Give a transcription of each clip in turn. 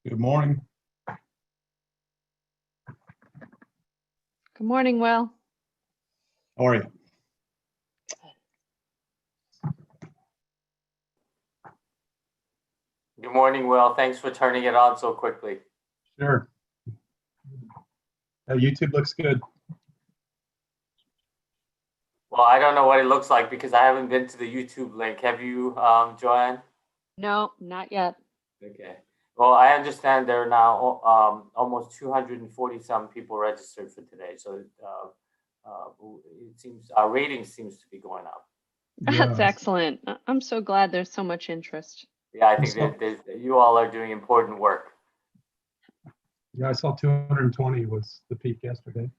Good morning. Good morning, Will. How are you? Good morning, Will. Thanks for turning it on so quickly. Sure. YouTube looks good. Well, I don't know what it looks like because I haven't been to the YouTube link. Have you, Joanne? No, not yet. Okay. Well, I understand there are now almost 240 some people registered for today. So it seems our rating seems to be going up. That's Yeah. excellent. I'm so glad there's so much interest. Yeah, I think that you all are doing important work. Yeah, I saw 220 was the peak yesterday.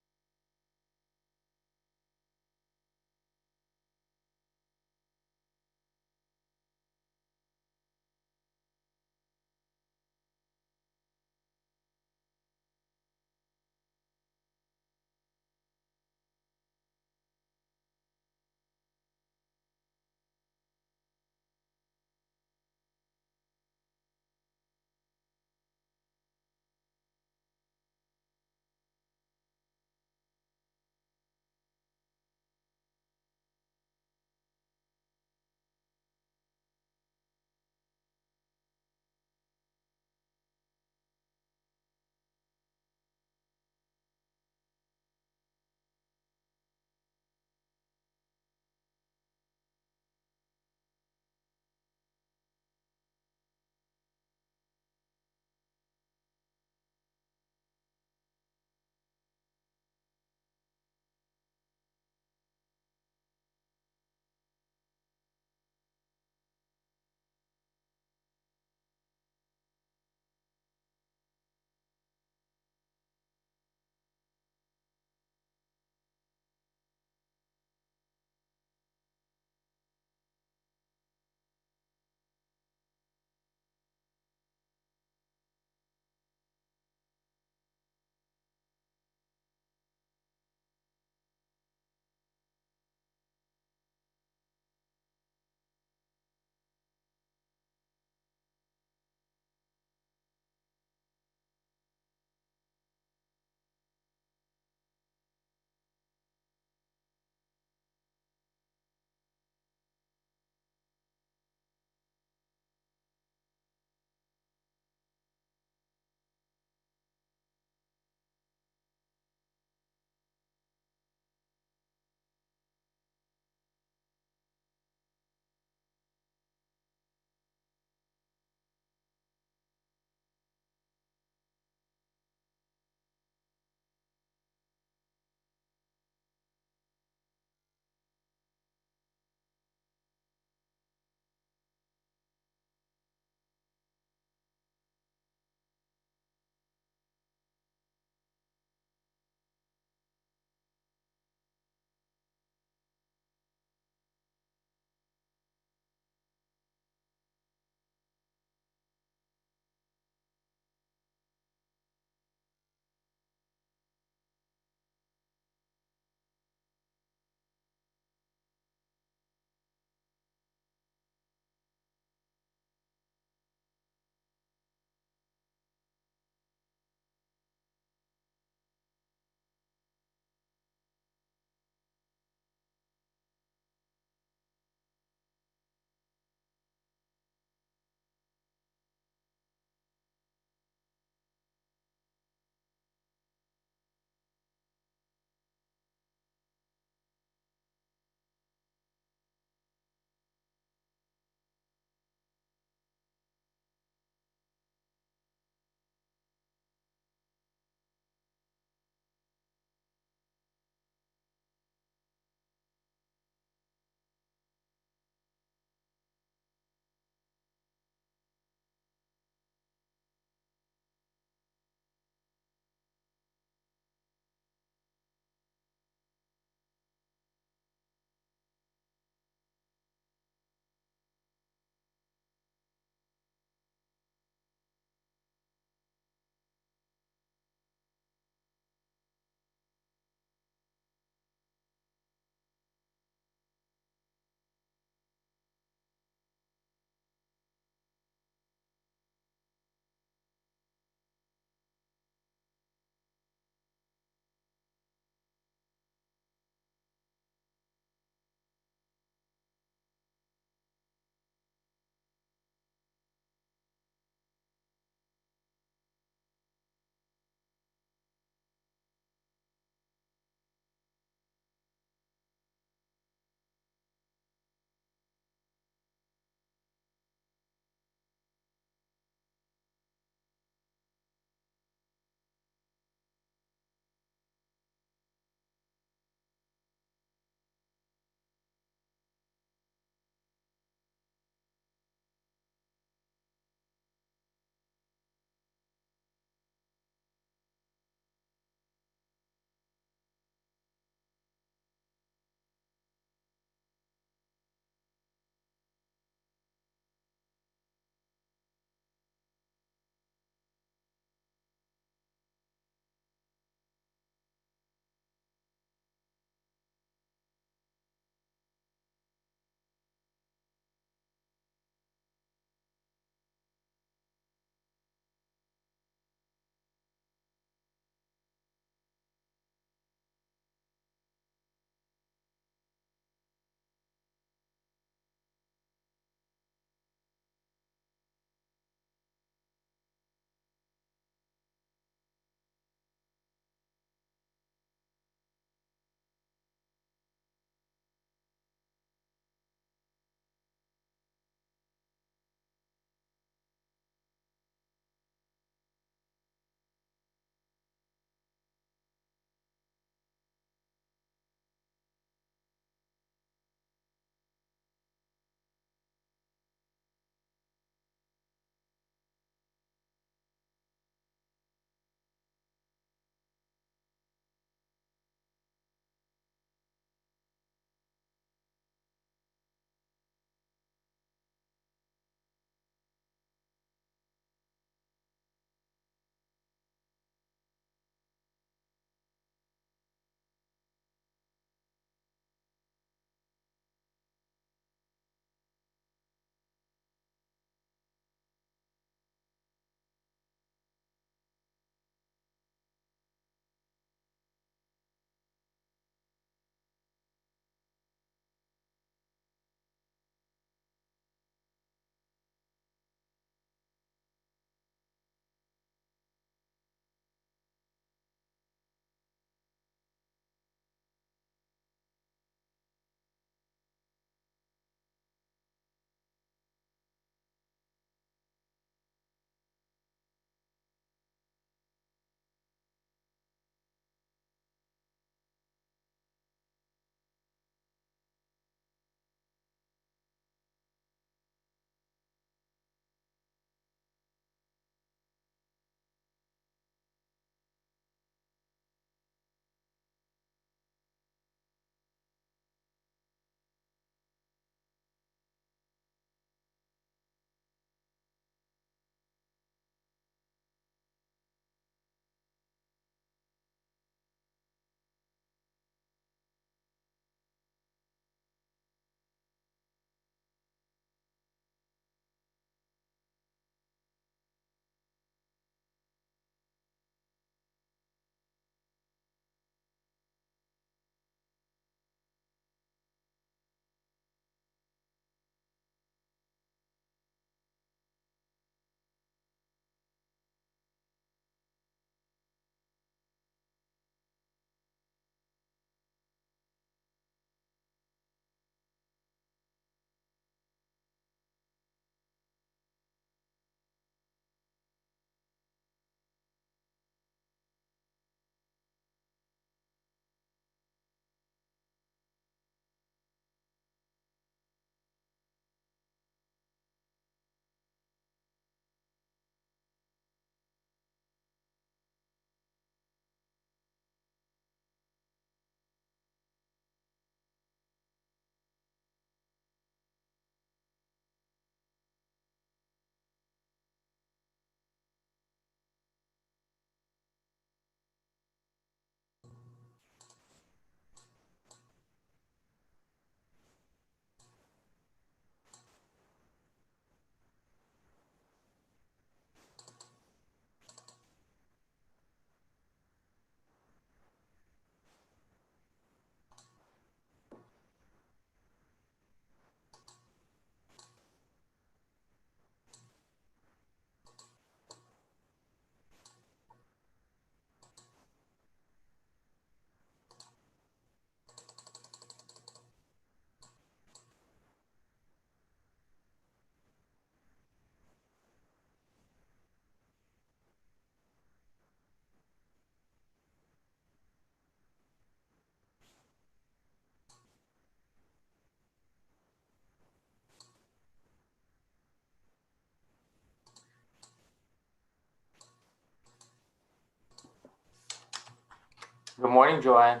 Good morning, Joanne.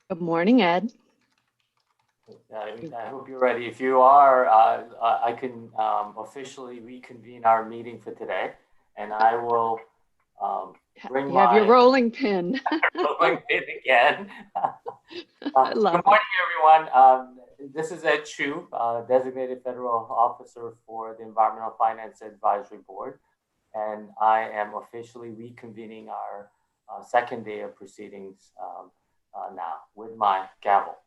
Good morning, Ed. I hope you're ready. If you are, I can officially reconvene our meeting for today, and I will bring You have your my rolling pin. rolling pin again. I love Good morning, everyone. This is Ed Chu, designated federal officer for the Environmental Finance Advisory Board, and I am officially reconvening our second day of proceedings now with my gavel.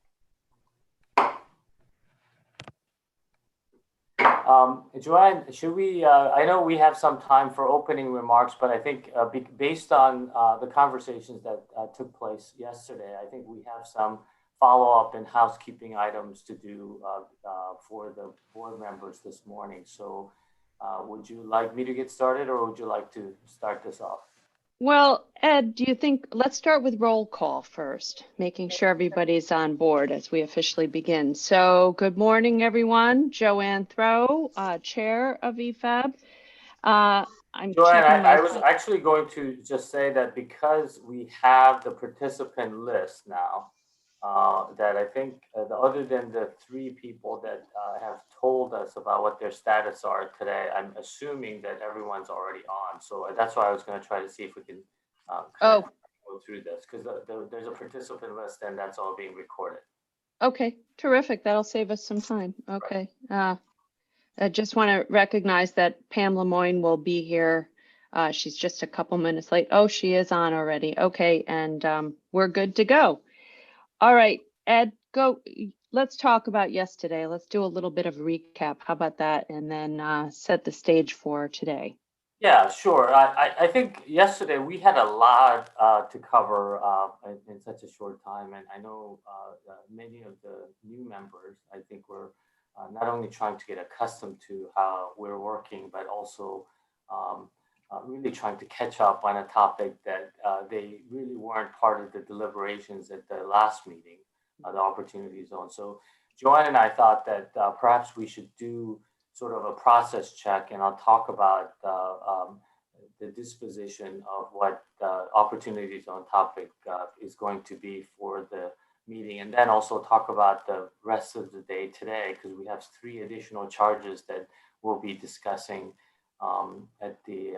Joanne, should we, I know we have some time for opening remarks, but I think based on the conversations that took place yesterday, I think we have some follow-up and housekeeping items to do for the board members this morning. So would you like me to get started, or would you like to start this off? Well, Ed, do you think, let's start with roll call first, making sure everybody's on board as we officially begin. So good morning, everyone. Joanne Throw, Chair of EFAB. I'm Joanne, keeping I was actually going to just say that because we have the participant list now, that I think other than the 3 people that have told us about what their status are today, I'm assuming that everyone's already on. So that's why I was going to try to see if we can go through this, because there's a participant list and that's all being recorded. Okay, terrific. That'll save us some time. Okay. I just want to recognize that Pam Lemoyne will be here. She's just a couple minutes late. Oh, she is on already. Okay, and we're good to go. All right, Ed, go. Let's talk about yesterday. Let's do a little bit of a recap. How about that? And then set the stage for today. Yeah, sure. I think yesterday we had a lot to cover in such a short time. And I know many of the new members, I think were not only trying to get accustomed to how we're working, but also really trying to catch up on a topic that they really weren't part of the deliberations at the last meeting, the Opportunity Zone. So Joanne and I thought that perhaps we should do sort of a process check, and I'll talk about the disposition of what the Opportunity Zone topic is going to be for the meeting, and then also talk about the rest of the day today, because we have 3 additional charges that we'll be discussing at the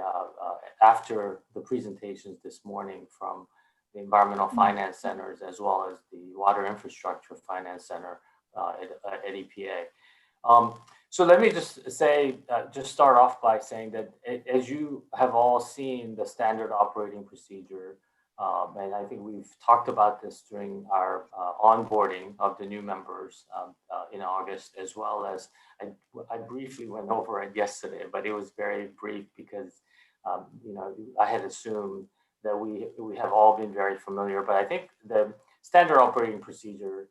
after the presentations this morning from the Environmental Finance Centers, as well as the Water Infrastructure Finance Center at EPA. So let me just say, just start off by saying that as you have all seen the standard operating procedure, and I think we've talked about this during our onboarding of the new members in August, as well as I briefly went over it yesterday, but it was very brief because I had assumed that we have all been very familiar. But I think the standard operating procedure,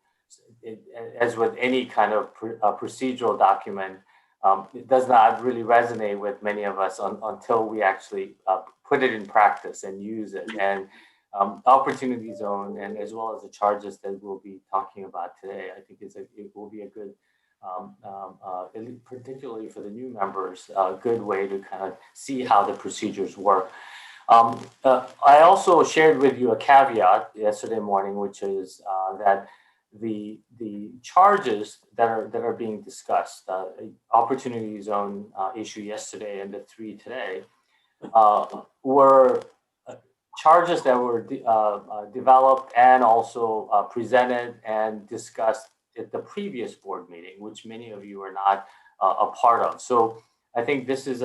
as with any kind of procedural document, it does not really resonate with many of us until we actually put it in practice and use it. And Opportunity Zone, and as well as the charges that we'll be talking about today, I think it will be a good, particularly for the new members, a good way to kind of see how the procedures work. I also shared with you a caveat yesterday morning, which is that the charges that are being discussed, Opportunity Zone issue yesterday and the 3 today, were charges that were developed and also presented and discussed at the previous board meeting, which many of you are not a part of. So I think this is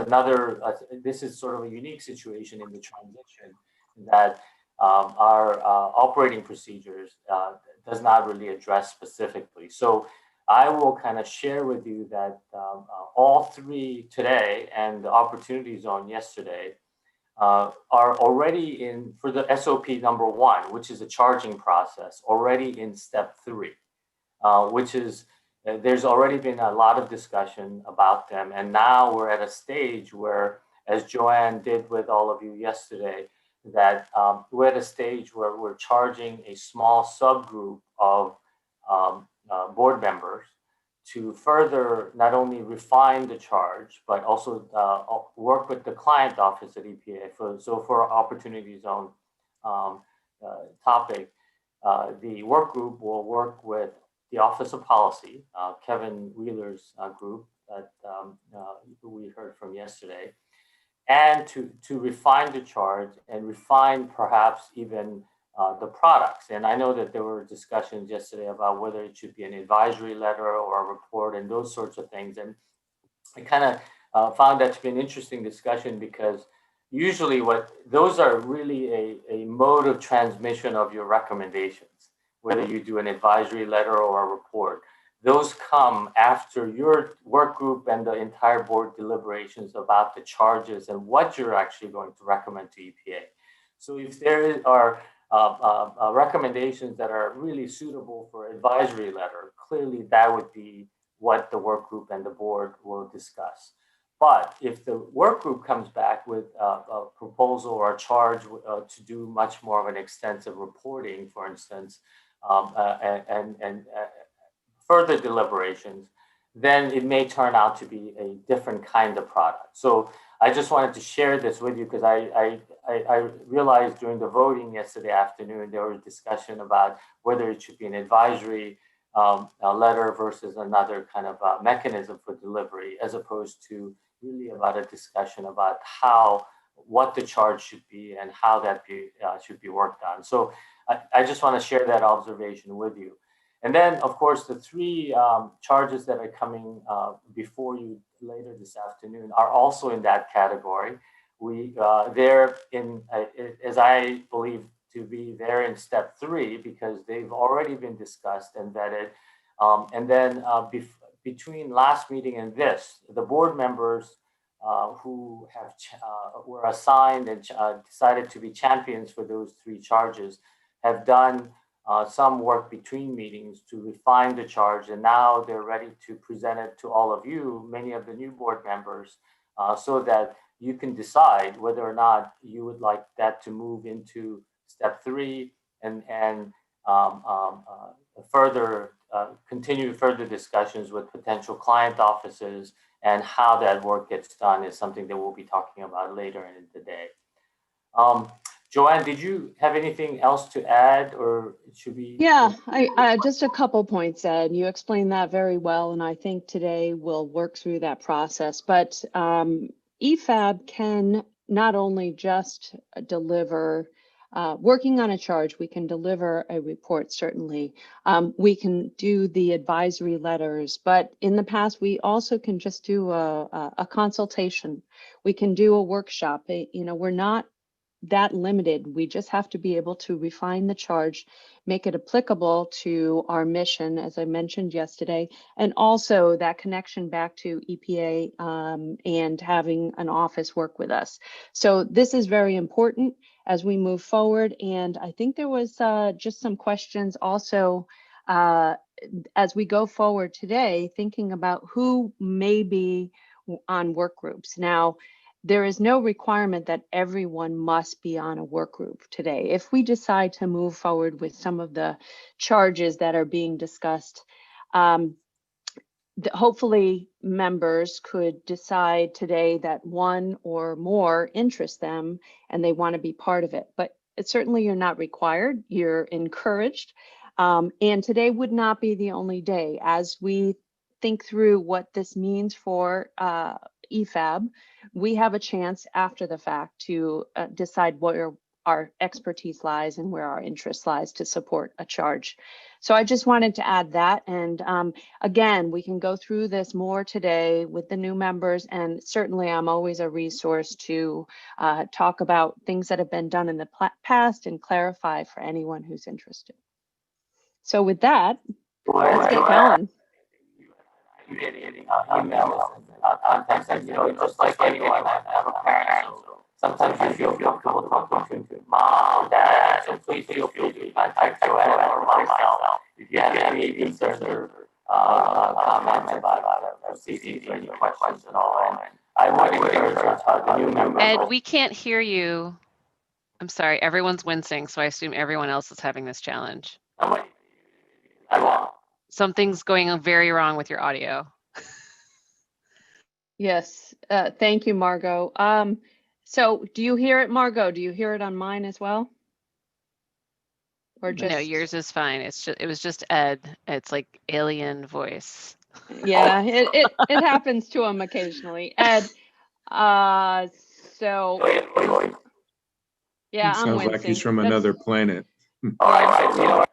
this is sort of a unique situation in the transition, that our operating procedures does not really address specifically. So I will kind of share with you that all 3 today and the Opportunity Zone yesterday are already in, for the SOP number 1, which is a charging process, already in step 3, which is, there's already been a lot of discussion about them. And now we're at a stage where, as Joanne did with all of you yesterday, that we're at a stage where we're charging a small subgroup of board members to further not only refine the charge, but also work with the client office at EPA. For Opportunity Zone, topic, the work group will work with the Office of Policy, Kevin Wheeler's group that we heard from yesterday, and to refine the charge and refine perhaps even the products. And I know that there were discussions yesterday about whether it should be an advisory letter or a report and those sorts of things. And I kind of found that to be an interesting discussion, because usually what those are really a mode of transmission of your recommendations, whether you do an advisory letter or a report. Those come after your work group and the entire board deliberations about the charges and what you're actually going to recommend to EPA. So if there are recommendations that are really suitable for advisory letter, clearly that would be what the work group and the board will discuss. But if the work group comes back with a proposal or a charge to do much more of an extensive reporting, for instance, and further deliberations, then it may turn out to be a different kind of product. So I just wanted to share this with you, because I realized during the voting yesterday afternoon, there was discussion about whether it should be an advisory letter versus another kind of mechanism for delivery, as opposed to really about a discussion about what the charge should be and how that should be worked on. So I just want to share that observation with you. And then, of course, the three charges that are coming before you later this afternoon are also in that category. They're in, as I believe, to be there in step 3, because they've already been discussed and vetted. And then between last meeting and this, the board members who were assigned and decided to be champions for those 3 charges have done some work between meetings to refine the charge, and now they're ready to present it to all of you, many of the new board members, so that you can decide whether or not you would like that to move into step 3 and continue further discussions with potential client offices, and how that work gets done is something that we'll be talking about later in the day. Joanne, did you have anything else to add, or should we? Yeah, I just a couple points, Ed. You explained that very well, and I think today we'll work through that process. But EFAB can not only just deliver, working on a charge, we can deliver a report, certainly. We can do the advisory letters, but in the past, we also can just do a consultation. We can do a workshop. We're not that limited. We just have to be able to refine the charge, make it applicable to our mission, as I mentioned yesterday, and also that connection back to EPA and having an office work with us. So this is very important as we move forward. And I think there was just some questions also as we go forward today, thinking about who may be on work groups. Now, there is no requirement that everyone must be on a work group today. If we decide to move forward with some of the charges that are being discussed, hopefully members could decide today that one or more interests them and they want to be part of it. But certainly you're not required, you're encouraged. And today would not be the only day. As we think through what this means for EFAB, we have a chance after the fact to decide where our expertise lies and where our interest lies to support a charge. So I just wanted to add that. And again, we can go through this more today with the new members. And certainly I'm always a resource to talk about things that have been done in the past and clarify for anyone who's interested. So with that, let's get going. Just like anyone, I have a parent, so sometimes you feel comfortable talking to mom, dad, so please feel free to contact Joanne or myself if you have any concerns or comments about FCC or any questions at all. And I would encourage the new members. Ed, we can't hear you. I'm sorry, everyone's wincing, so I assume everyone else is having this challenge. Something's going very wrong with your audio. Yes, thank you, Margot. So do you hear it, Margot? Do you hear it on mine as well? Or just? No, yours is fine. It was just Ed. It's like alien voice. Yeah, it happens to him occasionally. Ed, so yeah, I'm Sounds like he's wincing. from That's- another planet. All right, so you know what?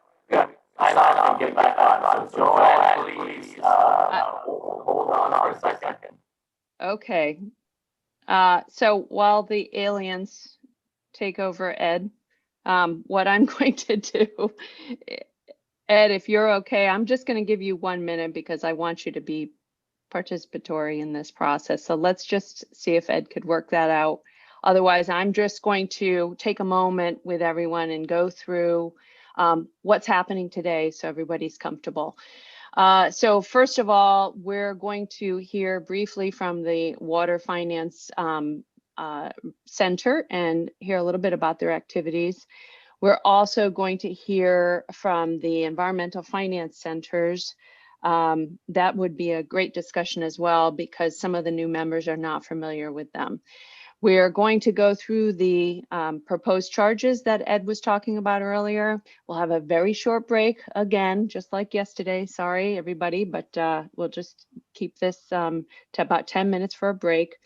Sign on and get back on. So Joanne, please, hold on for a second. Okay. So while the aliens take over Ed, what I'm going to do, Ed, if you're okay, I'm just going to give you 1 minute because I want you to be participatory in this process. So let's just see if Ed could work that out. Otherwise, I'm just going to take a moment with everyone and go through what's happening today so everybody's comfortable. So first of all, we're going to hear briefly from the Water Finance Center and hear a little bit about their activities. We're also going to hear from the Environmental Finance Centers. That would be a great discussion as well because some of the new members are not familiar with them. We're going to go through the proposed charges that Ed was talking about earlier. We'll have a very short break again, just like yesterday. Sorry, everybody, but we'll just keep this to about 10 minutes for a break.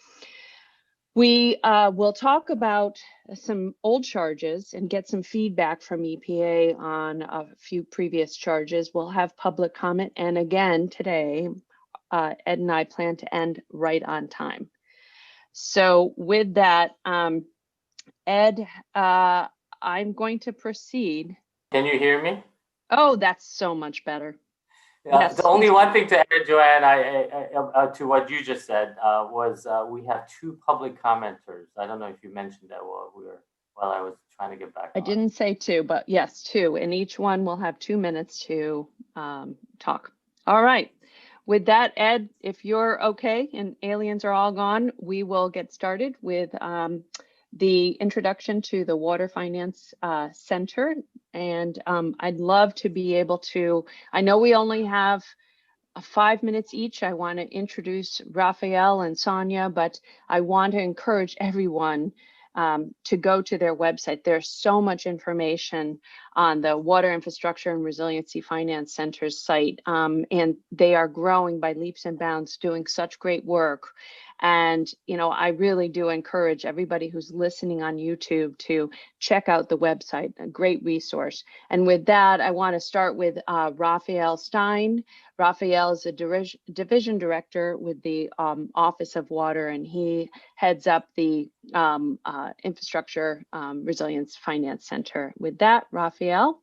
We will talk about some old charges and get some feedback from EPA on a few previous charges. We'll have public comment. And again, today, Ed and I plan to end right on time. So with that, Ed, I'm going to proceed. Can you hear me? Oh, that's so much better. Yeah, Yes, the only please. one thing to add, Joanne, to what you just said was we have 2 public commenters. I don't know if you mentioned that while I was trying to get back I on. didn't say 2, but yes, 2. And each one will have 2 minutes to talk. All right. With that, Ed, if you're okay and aliens are all gone, we will get started with the introduction to the Water Finance Center. And I'd love to be able to, I know we only have 5 minutes each. I want to introduce Raphael and Sonia, but I want to encourage everyone to go to their website. There's so much information on the Water Infrastructure and Resiliency Finance Center's site, and they are growing by leaps and bounds, doing such great work. And, you know, I really do encourage everybody who's listening on YouTube to check out the website, a great resource. And with that, I want to start with Raphael Stein. Raphael is a division director with the Office of Water, and he heads up the Infrastructure Resilience Finance Center. With that, Raphael.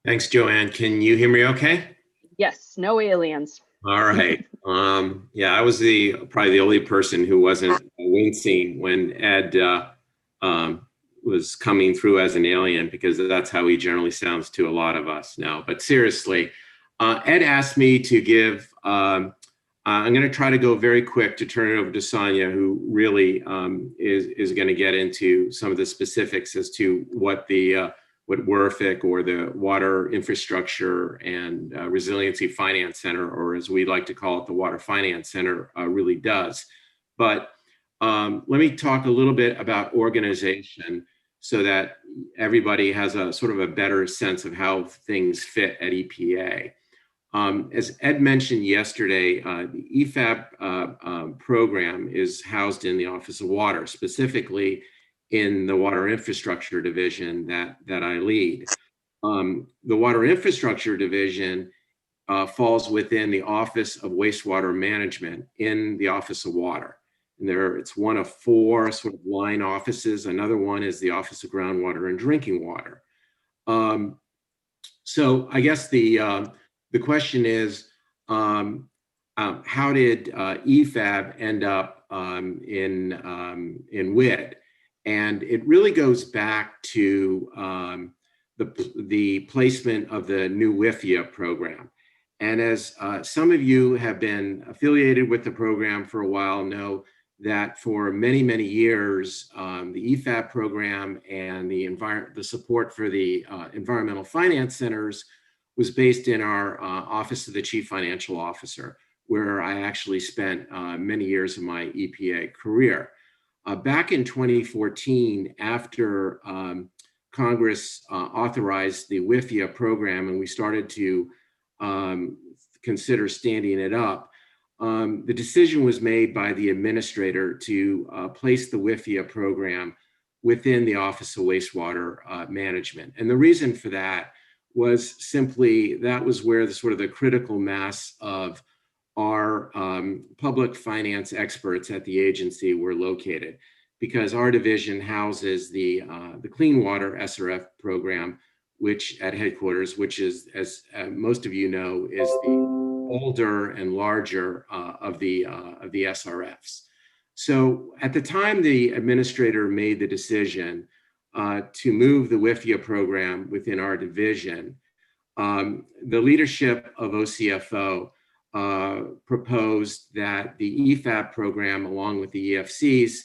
Thanks, Joanne. Can you hear me okay? Yes, no aliens. All right. Yeah, I was probably the only person who wasn't wincing when Ed was coming through as an alien, because that's how he generally sounds to a lot of us now. But seriously, Ed asked me to give, I'm going to try to go very quick to turn it over to Sonia, who really is going to get into some of the specifics as to what what WRFIC, or the Water Infrastructure and Resiliency Finance Center, or as we like to call it, the Water Finance Center, really does. But let me talk a little bit about organization so that everybody has a sort of a better sense of how things fit at EPA. As Ed mentioned yesterday, the EFAB program is housed in the Office of Water, specifically in the Water Infrastructure Division that I lead. The Water Infrastructure Division falls within the Office of Wastewater Management in the Office of Water. And it's one of 4 sort of line offices. Another one is the Office of Groundwater and Drinking Water. So I guess the question is, how did EFAB end up in WID? And it really goes back to the placement of the new WIFIA program. And as some of you have been affiliated with the program for a while know that for many, many years, the EFAB program and the support for the environmental finance centers was based in our Office of the Chief Financial Officer, where I actually spent many years of my EPA career. Back in 2014, after Congress authorized the WIFIA program and we started to consider standing it up, the decision was made by the administrator to place the WIFIA program within the Office of Wastewater Management. And the reason for that was simply that was where the sort of the critical mass of our public finance experts at the agency were located, because our division houses the Clean Water SRF program, which at headquarters, which is, as most of you know, is the older and larger of the SRFs. So at the time the administrator made the decision to move the WIFIA program within our division, the leadership of OCFO proposed that the EFAB program, along with the EFCs,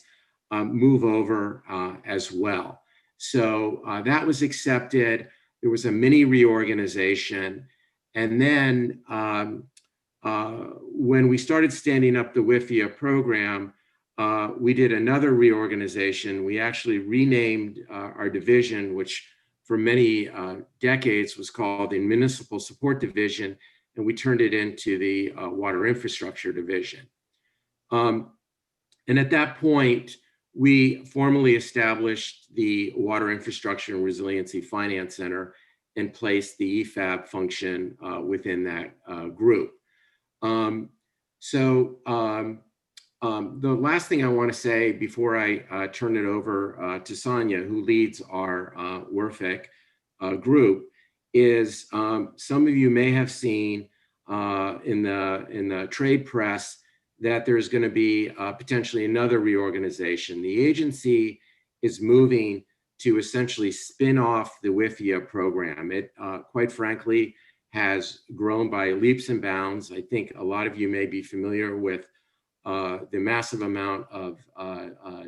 move over as well. So that was accepted. There was a mini reorganization. And then when we started standing up the WIFIA program, we did another reorganization. We actually renamed our division, which for many decades was called the Municipal Support Division, and we turned it into the Water Infrastructure Division. And at that point, we formally established the Water Infrastructure and Resiliency Finance Center and placed the EFAB function within that group. The last thing I want to say before I turn it over to Sonia, who leads our WRFIC group, is some of you may have seen in the trade press that there's going to be potentially another reorganization. The agency is moving to essentially spin off the WIFIA program. It, quite frankly, has grown by leaps and bounds. I think a lot of you may be familiar with the massive amount of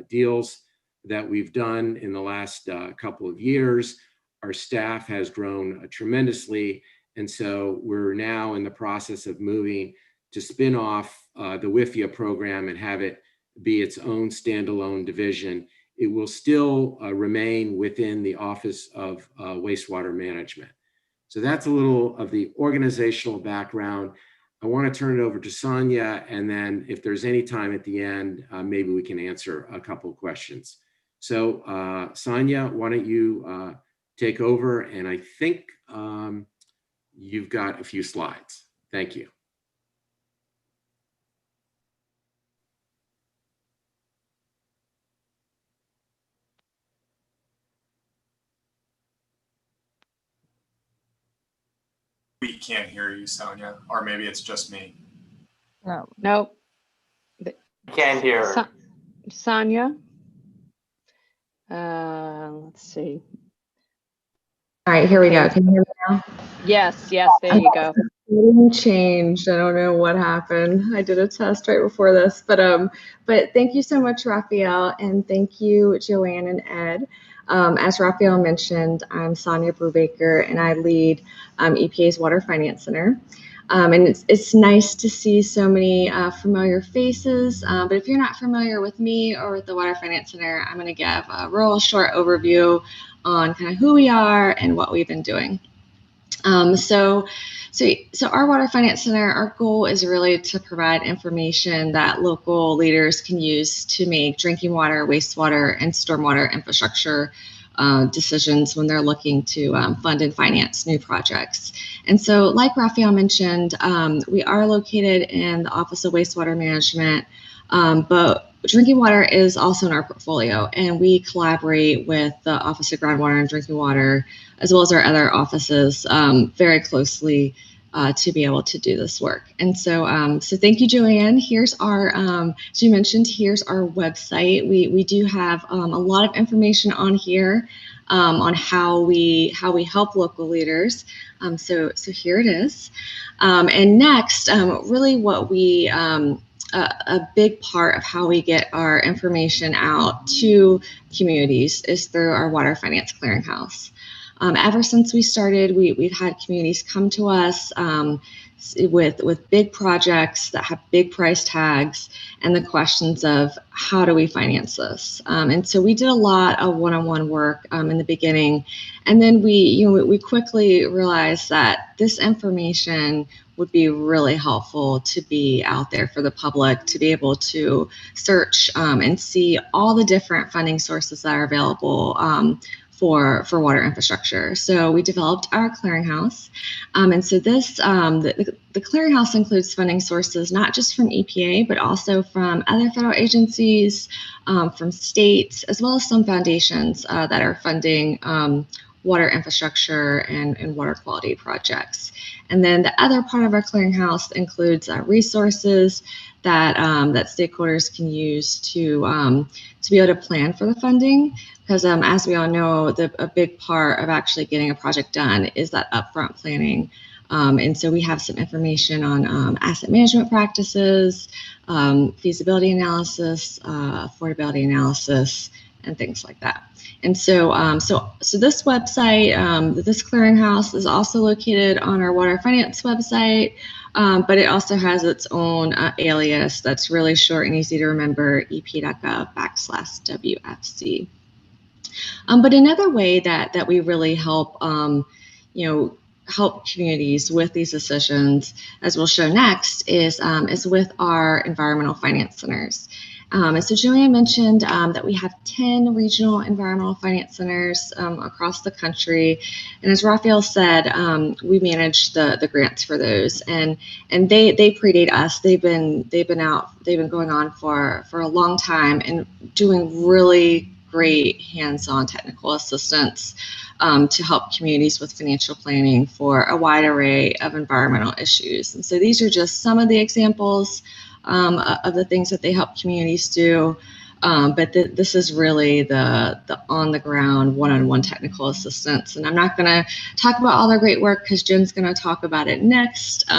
deals that we've done in the last couple of years. Our staff has grown tremendously. And so we're now in the process of moving to spin off the WIFIA program and have it be its own standalone division. It will still remain within the Office of Wastewater Management. So that's a little of the organizational background. I want to turn it over to Sonia, and then if there's any time at the end, maybe we can answer a couple of questions. So Sonia, why don't you take over? And I think you've got a few slides. Thank you. We can't hear you, Sonia, or maybe it's just me. No. Nope. Can't hear. Sonia? Let's see. All right, here we go. Can you hear me now? Yes, there you go. Everything changed. I don't know what happened. I did a test right before this, but thank you so much, Raphael, and thank you, Joanne and Ed. As Raphael mentioned, I'm Sonia Brubaker, and I lead EPA's Water Finance Center. And it's nice to see so many familiar faces, but if you're not familiar with me or with the Water Finance Center, I'm going to give a real short overview on kind of who we are and what we've been doing. So our Water Finance Center, our goal is really to provide information that local leaders can use to make drinking water, wastewater, and stormwater infrastructure decisions when they're looking to fund and finance new projects. And so, like Raphael mentioned, we are located in the Office of Wastewater Management, but drinking water is also in our portfolio, and we collaborate with the Office of Groundwater and Drinking Water, as well as our other offices, very closely to be able to do this work. And so, so thank you, Joanne. Here's our, as you mentioned, here's our website. We do have a lot of information on here on how we help local leaders. So here it is. And next, really what we a big part of how we get our information out to communities is through our Water Finance Clearinghouse. Ever since we started, we've had communities come to us with big projects that have big price tags, and the questions of how do we finance this. And so we did a lot of one-on-one work in the beginning, and then we quickly realized that this information would be really helpful to be out there for the public to be able to search and see all the different funding sources that are available for water infrastructure. So we developed our clearinghouse. And so this, the clearinghouse includes funding sources, not just from EPA, but also from other federal agencies, from states, as well as some foundations that are funding water infrastructure and water quality projects. And then the other part of our clearinghouse includes resources that that stakeholders can use to be able to plan for the funding. Because as we all know, a big part of actually getting a project done is that upfront planning. And so we have some information on asset management practices, feasibility analysis, affordability analysis, and things like that. And so, so this website, this clearinghouse, is also located on our water finance website, but it also has its own alias that's really short and easy to remember: ep.gov/WFC. But another way that we really help, help communities with these decisions, as we'll show next, is with our environmental finance centers. And so Joanne mentioned that we have 10 regional environmental finance centers across the country, and as Raphael said, we manage the grants for those, and they predate us. They've been going on for a long time and doing really great hands-on technical assistance to help communities with financial planning for a wide array of environmental issues. And so these are just some of the examples of the things that they help communities do. But this is really the on-the-ground, one-on-one technical assistance. And I'm not going to talk about all their great work because Jen's going to talk about it next.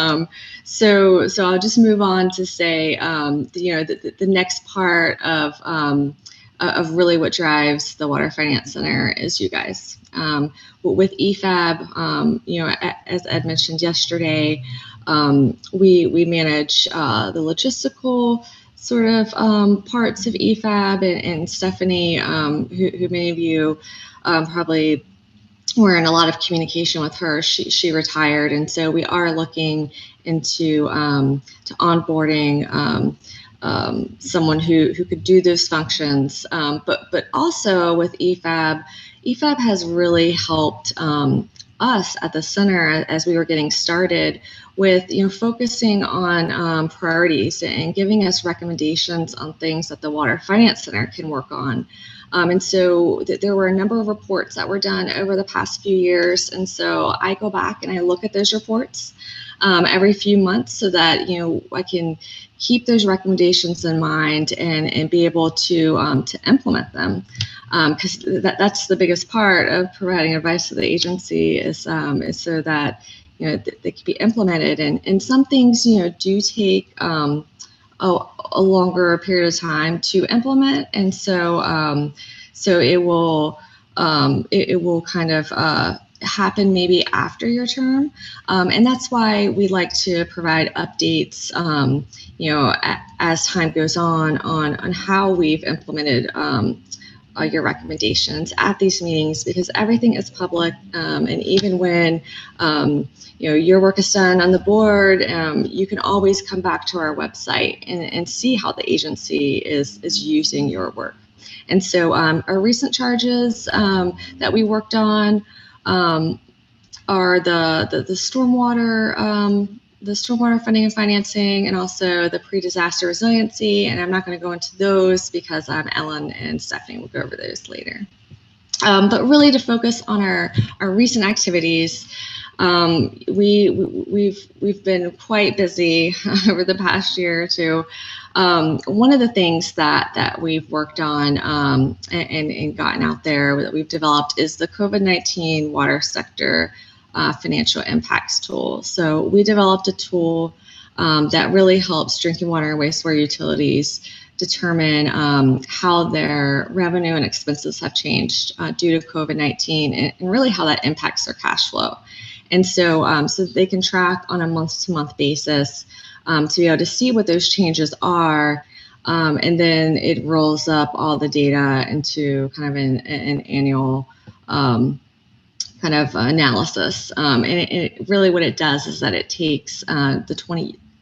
So I'll just move on to say, the next part of really what drives the Water Finance Center is you guys. With EFAB, as Ed mentioned yesterday, we manage the logistical sort of parts of EFAB, and Stephanie, who many of you probably were in a lot of communication with her, she retired, and so we are looking into to onboarding someone who could do those functions, but also with EFAB has really helped us at the center as we were getting started with focusing on priorities and giving us recommendations on things that the Water Finance Center can work on. And so there were a number of reports that were done over the past few years, and so I go back and I look at those reports every few months so that I can keep those recommendations in mind and be able to implement them, because that's the biggest part of providing advice to the agency is so that they can be implemented, and some things do take a longer period of time to implement, and so it will kind of happen maybe after your term, and that's why we like to provide updates as time goes on how we've implemented your recommendations at these meetings, because everything is public, and even when your work is done on the board, you can always come back to our website and see how the agency is using your work. And so our recent charges that we worked on are the stormwater funding and financing, and also the pre-disaster resiliency. And I'm not going to go into those because Ellen and Stephanie will go over those later. But really to focus on our recent activities, we've been quite busy over the past year or two. One of the things that we've worked on and gotten out there that we've developed is the COVID-19 water sector financial impacts tool. So we developed a tool that really helps drinking water and wastewater utilities determine how their revenue and expenses have changed due to COVID-19, and really how that impacts their cash flow. And so they can track on a month-to-month basis to be able to see what those changes are. And then it rolls up all the data into kind of an annual kind of analysis. And it really what it does is that it takes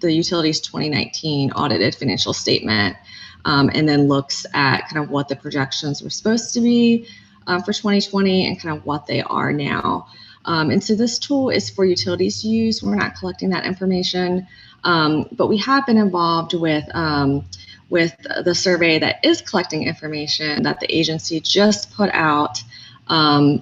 the utilities 2019 audited financial statement and then looks at kind of what the projections were supposed to be for 2020 and kind of what they are now. And so this tool is for utilities to use. We're not collecting that information, but we have been involved with the survey that is collecting information that the agency just put out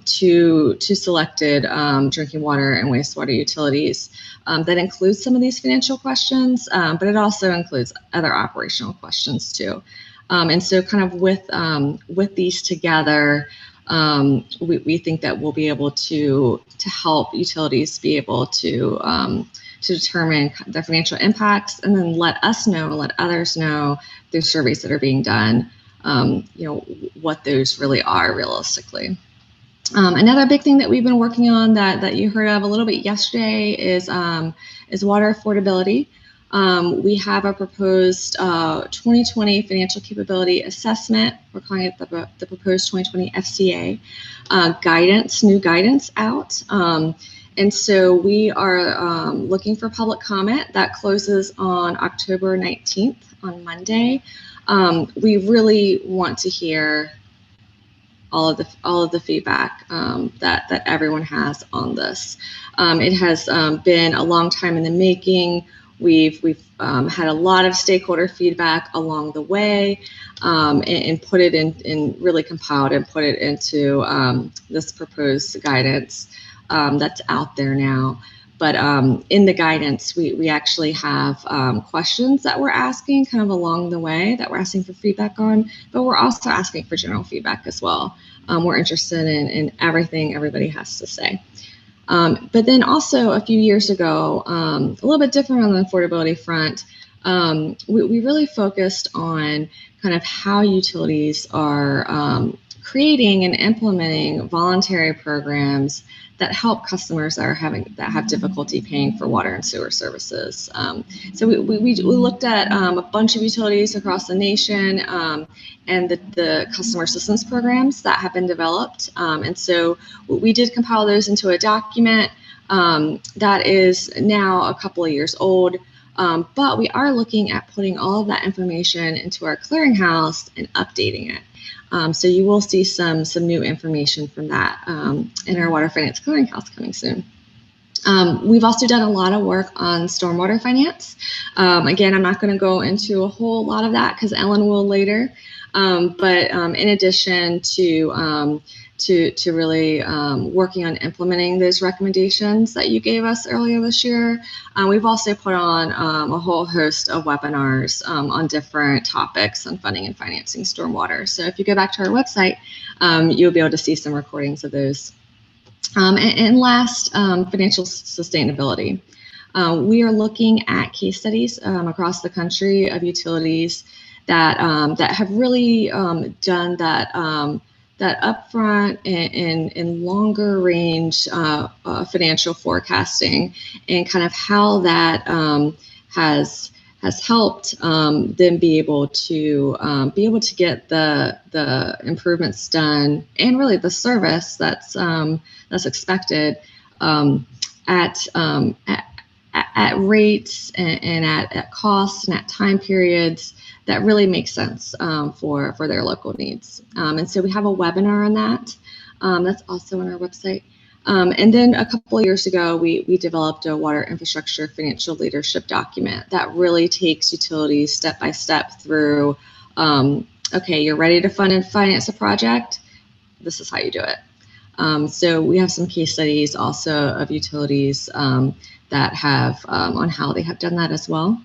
to selected drinking water and wastewater utilities. That includes some of these financial questions, but it also includes other operational questions too. And so kind of with these together, we think that we'll be able to help utilities be able to determine their financial impacts and then let us know, let others know through surveys that are being done, what those really are realistically. Another big thing that we've been working on that you heard of a little bit yesterday is water affordability. We have a proposed 2020 financial capability assessment. We're calling it the proposed 2020 FCA new guidance out. And so we are looking for public comment. That closes on October 19th on Monday. We really want to hear all of the feedback that everyone has on this. It has been a long time in the making. We've had a lot of stakeholder feedback along the way, and put it in really compiled and put it into this proposed guidance that's out there now. But in the guidance, we actually have questions that we're asking kind of along the way that we're asking for feedback on, but we're also asking for general feedback as well. We're interested in everything everybody has to say. But then also a few years ago, a little bit different on the affordability front, we really focused on kind of how utilities are creating and implementing voluntary programs that help customers that have difficulty paying for water and sewer services. So we looked at a bunch of utilities across the nation and the customer assistance programs that have been developed. And so we did compile those into a document that is now a couple of years old. But we are looking at putting all of that information into our clearinghouse and updating it. So you will see some new information from that in our Water Finance Clearinghouse coming soon. We've also done a lot of work on stormwater finance. Again, I'm not going to go into a whole lot of that because Ellen will later. But in addition to really working on implementing those recommendations that you gave us earlier this year, we've also put on a whole host of webinars on different topics on funding and financing stormwater. So if you go back to our website, you'll be able to see some recordings of those. And last, financial sustainability. We are looking at case studies across the country of utilities that have really done that upfront and longer range financial forecasting, and kind of how that has helped them be able to get the improvements done and really the service that's expected at rates and at costs and at time periods that really make sense for their local needs. And so we have a webinar on that. That's also on our website. And then a couple of years ago, we developed a water infrastructure financial leadership document that really takes utilities step by step through, okay, you're ready to fund and finance a project. This is how you do it. So we have some case studies also of utilities that have on how they have done that as well.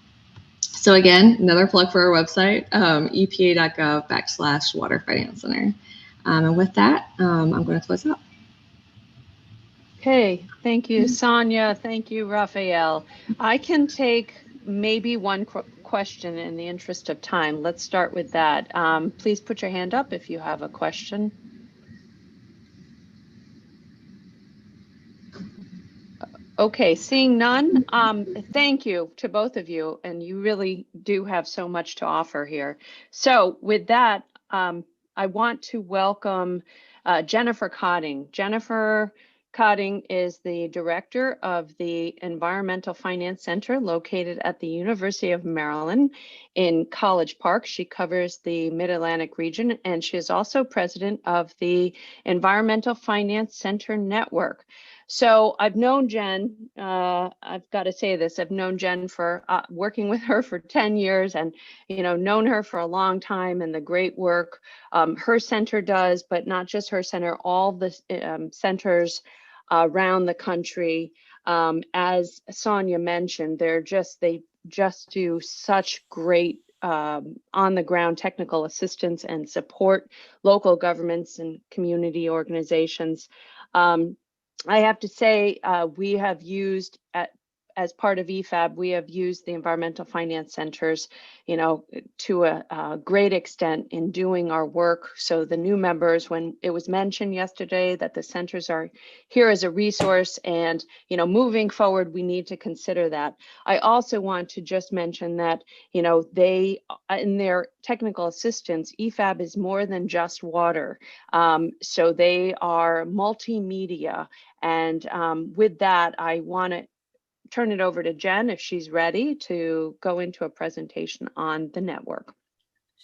So again, another plug for our website, epa.gov/Water Finance Center. And with that, I'm going to close out. Okay, thank you, Sonia. Thank you, Raphael. I can take maybe one question in the interest of time. Let's start with that. Please put your hand up if you have a question. Okay, seeing none, thank you to both of you, and you really do have so much to offer here. So with that, I want to welcome Jennifer Cotting. Jennifer Cotting is the director of the Environmental Finance Center located at the University of Maryland in College Park. She covers the Mid-Atlantic region, and she is also president of the Environmental Finance Center Network. So I've known Jen, I've got to say this, I've known Jen for working with her for 10 years and, known her for a long time and the great work her center does, but not just her center, all the centers around the country. As Sonia mentioned, they just do such great on the ground technical assistance and support local governments and community organizations. I have to say, we have used as part of EFAB, we have used the environmental finance centers, to a great extent in doing our work. So the new members, when it was mentioned yesterday that the centers are here as a resource and, moving forward, we need to consider that. I also want to just mention that, they, in their technical assistance, EFAB is more than just water. So they are multimedia. And with that, I want to turn it over to Jen if she's ready to go into a presentation on the network.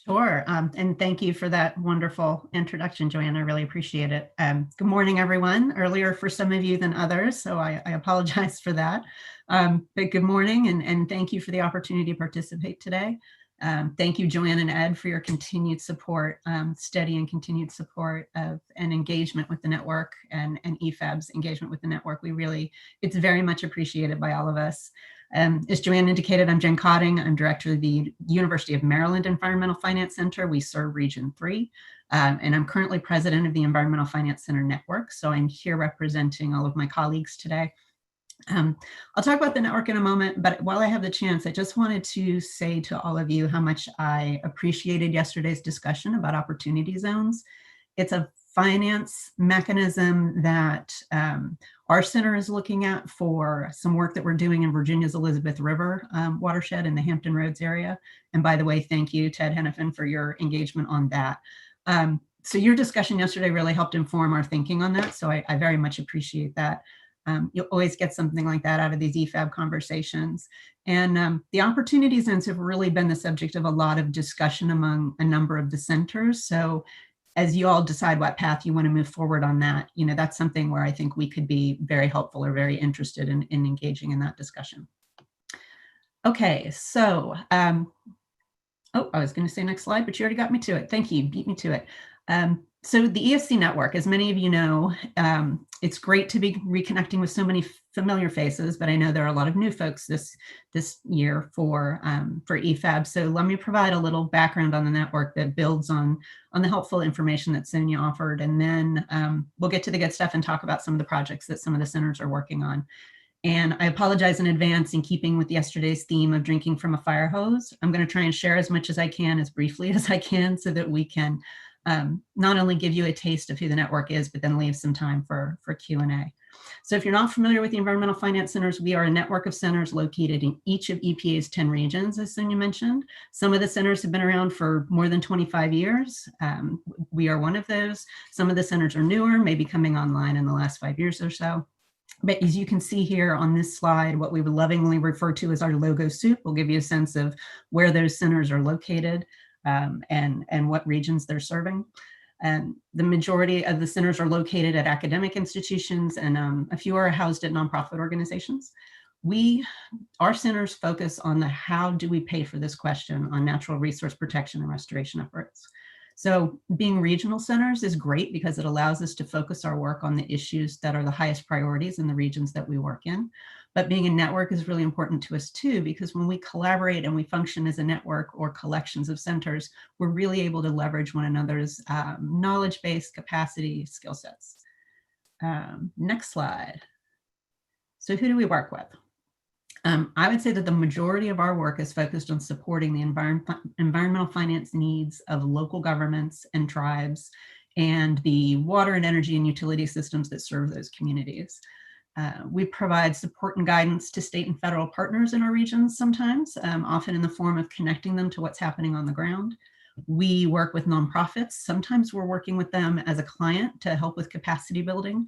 Sure. And thank you for that wonderful introduction, Joanne. I really appreciate it. Good morning, everyone. Earlier for some of you than others, so I apologize for that. But good morning, and thank you for the opportunity to participate today. Thank you, Joanne and Ed, for your continued support, steady and continued support of and engagement with the network and EFAB's engagement with the network. It's very much appreciated by all of us. As Joanne indicated, I'm Jen Cotting. I'm director of the University of Maryland Environmental Finance Center. We serve Region 3, and I'm currently president of the Environmental Finance Center Network. So I'm here representing all of my colleagues today. I'll talk about the network in a moment, but while I have the chance, I just wanted to say to all of you how much I appreciated yesterday's discussion about opportunity zones. It's a finance mechanism that our center is looking at for some work that we're doing in Virginia's Elizabeth River watershed in the Hampton Roads area. And by the way, thank you, Ted Hennepin, for your engagement on that. So your discussion yesterday really helped inform our thinking on that. So I very much appreciate that. You'll always get something like that out of these EFAB conversations. And the opportunity zones have really been the subject of a lot of discussion among a number of the centers. So as you all decide what path you want to move forward on that, that's something where I think we could be very helpful or very interested in engaging in that discussion. Okay, so, I was going to say next slide, but you already got me to it. Thank you, beat me to it. So the EFC network, as many of you know, it's great to be reconnecting with so many familiar faces, but I know there are a lot of new folks this year for EFAB. So let me provide a little background on the network that builds on the helpful information that Sonia offered, and then we'll get to the good stuff and talk about some of the projects that some of the centers are working on. And I apologize in advance, in keeping with yesterday's theme of drinking from a fire hose. I'm going to try and share as much as I can, as briefly as I can, so that we can not only give you a taste of who the network is, but then leave some time for Q&A. So if you're not familiar with the Environmental Finance Centers, we are a network of centers located in each of EPA's 10 regions, as Sonia mentioned. Some of the centers have been around for more than 25 years. We are one of those. Some of the centers are newer, maybe coming online in the last 5 years or so. But as you can see here on this slide, what we would lovingly refer to as our logo soup will give you a sense of where those centers are located and what regions they're serving. The majority of the centers are located at academic institutions, and a few are housed at nonprofit organizations. Our centers focus on the how do we pay for this question on natural resource protection and restoration efforts. So being regional centers is great because it allows us to focus our work on the issues that are the highest priorities in the regions that we work in. But being a network is really important to us too, because when we collaborate and we function as a network or collections of centers, we're really able to leverage one another's knowledge base, capacity, skill sets. Next slide. So who do we work with? I would say that the majority of our work is focused on supporting the environmental finance needs of local governments and tribes and the water and energy and utility systems that serve those communities. We provide support and guidance to state and federal partners in our regions sometimes, often in the form of connecting them to what's happening on the ground. We work with nonprofits. Sometimes we're working with them as a client to help with capacity building.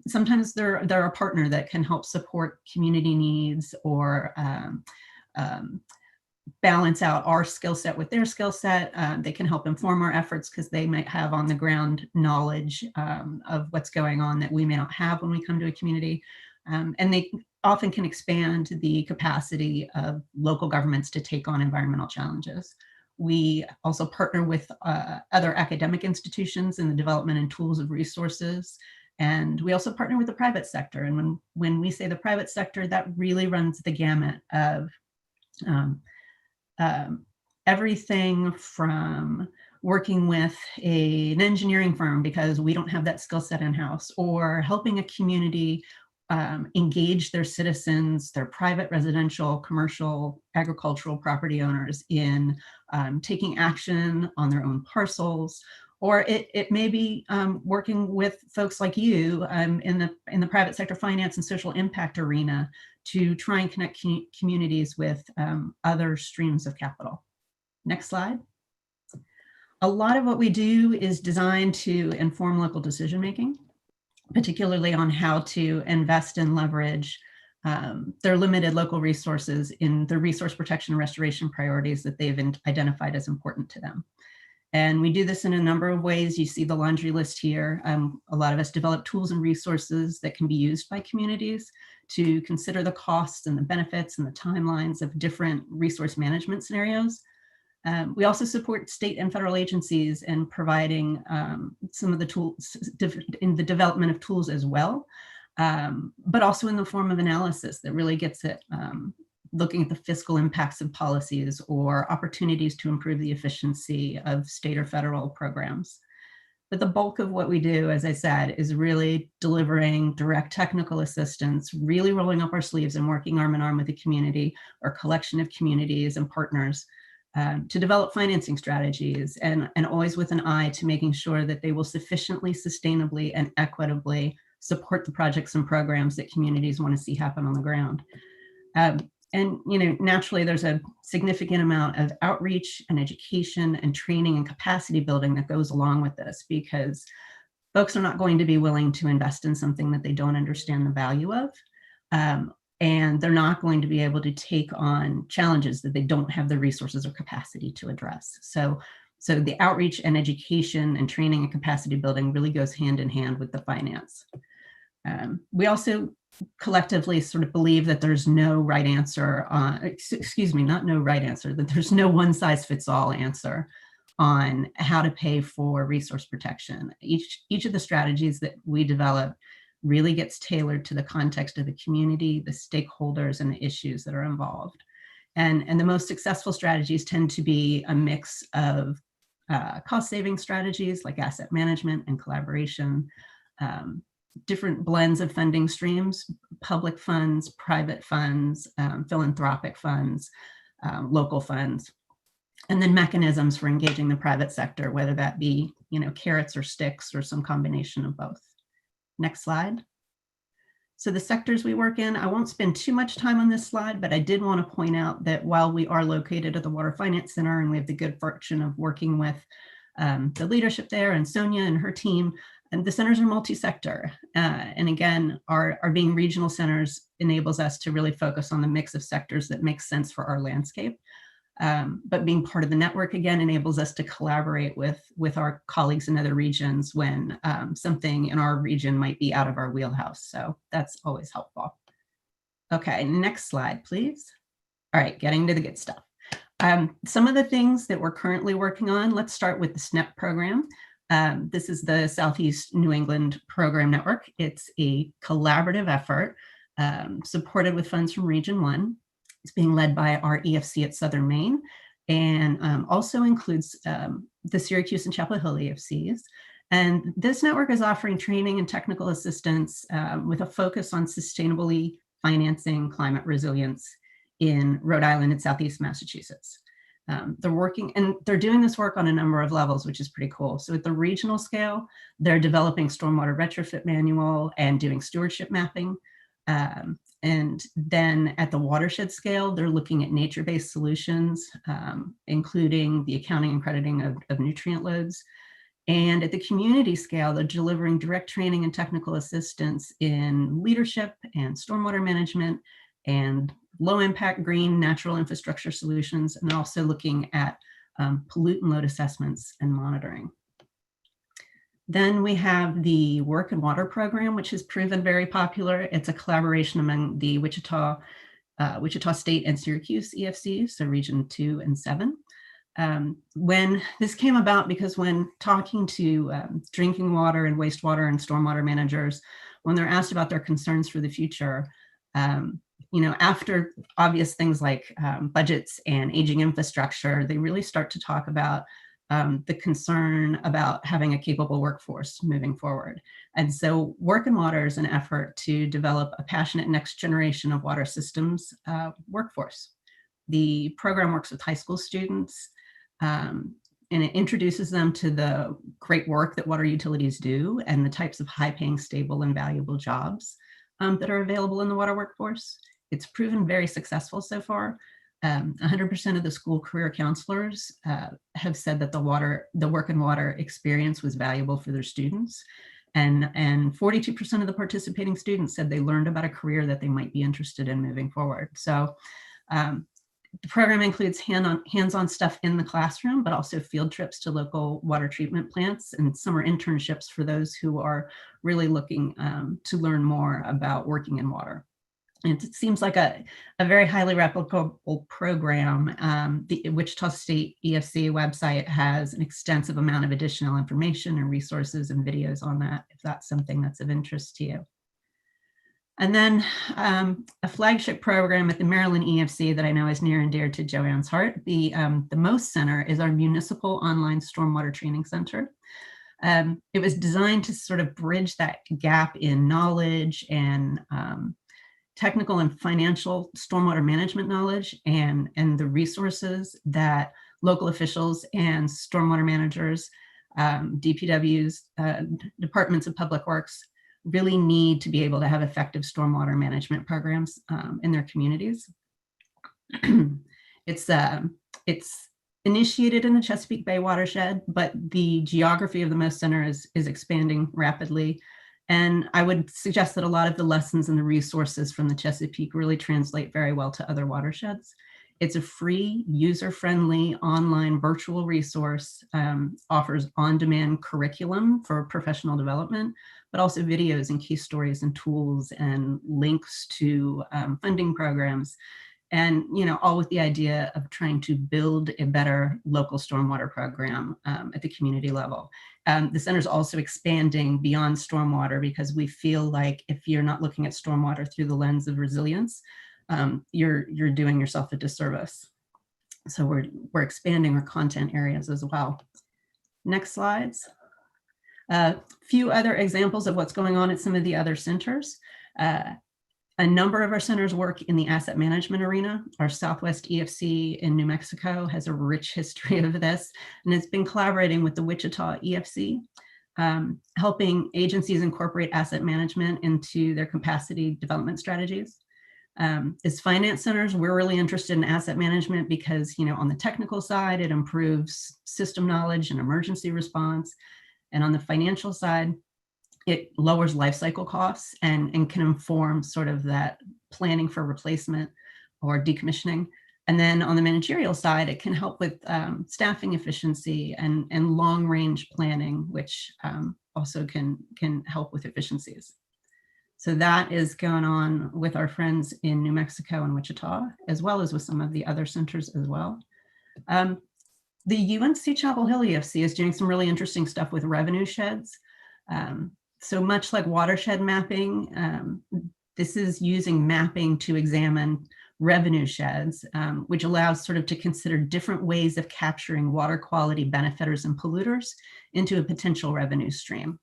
Sometimes they're a partner that can help support community needs or balance out our skill set with their skill set. They can help inform our efforts because they might have on the ground knowledge of what's going on that we may not have when we come to a community. And they often can expand the capacity of local governments to take on environmental challenges. We also partner with other academic institutions in the development and tools of resources. And we also partner with the private sector. And when we say the private sector, that really runs the gamut of everything from working with an engineering firm because we don't have that skill set in-house, or helping a community engage their citizens, their private residential, commercial, agricultural property owners in taking action on their own parcels. Or it may be working with folks like you in the private sector finance and social impact arena to try and connect communities with other streams of capital. Next slide. A lot of what we do is designed to inform local decision making, particularly on how to invest and leverage their limited local resources in the resource protection and restoration priorities that they've identified as important to them. And we do this in a number of ways. You see the laundry list here. A lot of us develop tools and resources that can be used by communities to consider the costs and the benefits and the timelines of different resource management scenarios. We also support state and federal agencies in providing some of the tools in the development of tools as well, but also in the form of analysis that really gets at looking at the fiscal impacts of policies or opportunities to improve the efficiency of state or federal programs. But the bulk of what we do, as I said, is really delivering direct technical assistance, really rolling up our sleeves and working arm in arm with the community or collection of communities and partners to develop financing strategies, and always with an eye to making sure that they will sufficiently, sustainably, and equitably support the projects and programs that communities want to see happen on the ground. And naturally, there's a significant amount of outreach and education and training and capacity building that goes along with this, because folks are not going to be willing to invest in something that they don't understand the value of. And they're not going to be able to take on challenges that they don't have the resources or capacity to address. So the outreach and education and training and capacity building really goes hand in hand with the finance. We also collectively sort of believe that there's no right answer on, that there's no one size fits all answer on how to pay for resource protection. Each of the strategies that we develop really gets tailored to the context of the community, the stakeholders, and the issues that are involved. And the most successful strategies tend to be a mix of cost-saving strategies like asset management and collaboration, different blends of funding streams, public funds, private funds, philanthropic funds, local funds, and then mechanisms for engaging the private sector, whether that be carrots or sticks or some combination of both. Next slide. So the sectors we work in, I won't spend too much time on this slide, but I did want to point out that while we are located at the Water Finance Center and we have the good fortune of working with the leadership there and Sonia and her team, and the centers are multi-sector. And again, our being regional centers enables us to really focus on the mix of sectors that makes sense for our landscape. But being part of the network, again, enables us to collaborate with our colleagues in other regions when something in our region might be out of our wheelhouse. So that's always helpful. Okay, next slide, please. All right, getting to the good stuff. Some of the things that we're currently working on, let's start with the SNEP program. This is the Southeast New England Program Network. It's a collaborative effort supported with funds from Region 1. It's being led by our EFC at Southern Maine, and also includes the Syracuse and Chapel Hill EFCs. And this network is offering training and technical assistance with a focus on sustainably financing climate resilience in Rhode Island and Southeast Massachusetts. They're working and they're doing this work on a number of levels, which is pretty cool. So at the regional scale, they're developing stormwater retrofit manual and doing stewardship mapping. And then at the watershed scale, they're looking at nature-based solutions, including the accounting and crediting of nutrient loads. And at the community scale, they're delivering direct training and technical assistance in leadership and stormwater management and low impact green natural infrastructure solutions, and also looking at pollutant load assessments and monitoring. Then we have the Work and Water program, which has proven very popular. It's a collaboration among the Wichita State and Syracuse EFCs, so Region 2 and 7. When this came about, because when talking to drinking water and wastewater and stormwater managers, when they're asked about their concerns for the future, after obvious things like budgets and aging infrastructure, they really start to talk about the concern about having a capable workforce moving forward. And so Work and Water is an effort to develop a passionate next generation of water systems workforce. The program works with high school students, and it introduces them to the great work that water utilities do and the types of high-paying, stable, and valuable jobs that are available in the water workforce. It's proven very successful so far. 100% of the school career counselors have said that the Work and Water experience was valuable for their students. And 42% of the participating students said they learned about a career that they might be interested in moving forward. So the program includes hands-on stuff in the classroom, but also field trips to local water treatment plants and summer internships for those who are really looking to learn more about working in water. And it seems like a very highly replicable program. The Wichita State EFC website has an extensive amount of additional information and resources and videos on that, if that's something that's of interest to you. And then a flagship program at the Maryland EFC that I know is near and dear to Joanne's heart, the MOST Center, is our Municipal Online Stormwater Training Center. It was designed to sort of bridge that gap in knowledge and technical and financial stormwater management knowledge and the resources that local officials and stormwater managers, DPWs, departments of public works really need to be able to have effective stormwater management programs in their communities. It's initiated in the Chesapeake Bay watershed, but the geography of the MOST Center is expanding rapidly. And I would suggest that a lot of the lessons and the resources from the Chesapeake really translate very well to other watersheds. It's a free, user-friendly, online virtual resource, offers on-demand curriculum for professional development, but also videos and case stories and tools and links to funding programs. And, all with the idea of trying to build a better local stormwater program at the community level. The center is also expanding beyond stormwater because we feel like if you're not looking at stormwater through the lens of resilience, you're doing yourself a disservice. So we're expanding our content areas as well. Next slides. A few other examples of what's going on at some of the other centers. A number of our centers work in the asset management arena. Our Southwest EFC in New Mexico has a rich history of this, and it's been collaborating with the Wichita EFC, helping agencies incorporate asset management into their capacity development strategies. As finance centers, we're really interested in asset management because, on the technical side, it improves system knowledge and emergency response. And on the financial side, it lowers life cycle costs and can inform sort of that planning for replacement or decommissioning. And then on the managerial side, it can help with staffing efficiency and long range planning, which also can help with efficiencies. So that is going on with our friends in New Mexico and Wichita, as well as with some of the other centers as well. The UNC Chapel Hill EFC is doing some really interesting stuff with revenue sheds. So much like watershed mapping, this is using mapping to examine revenue sheds, which allows sort of to consider different ways of capturing water quality benefiters and polluters into a potential revenue stream.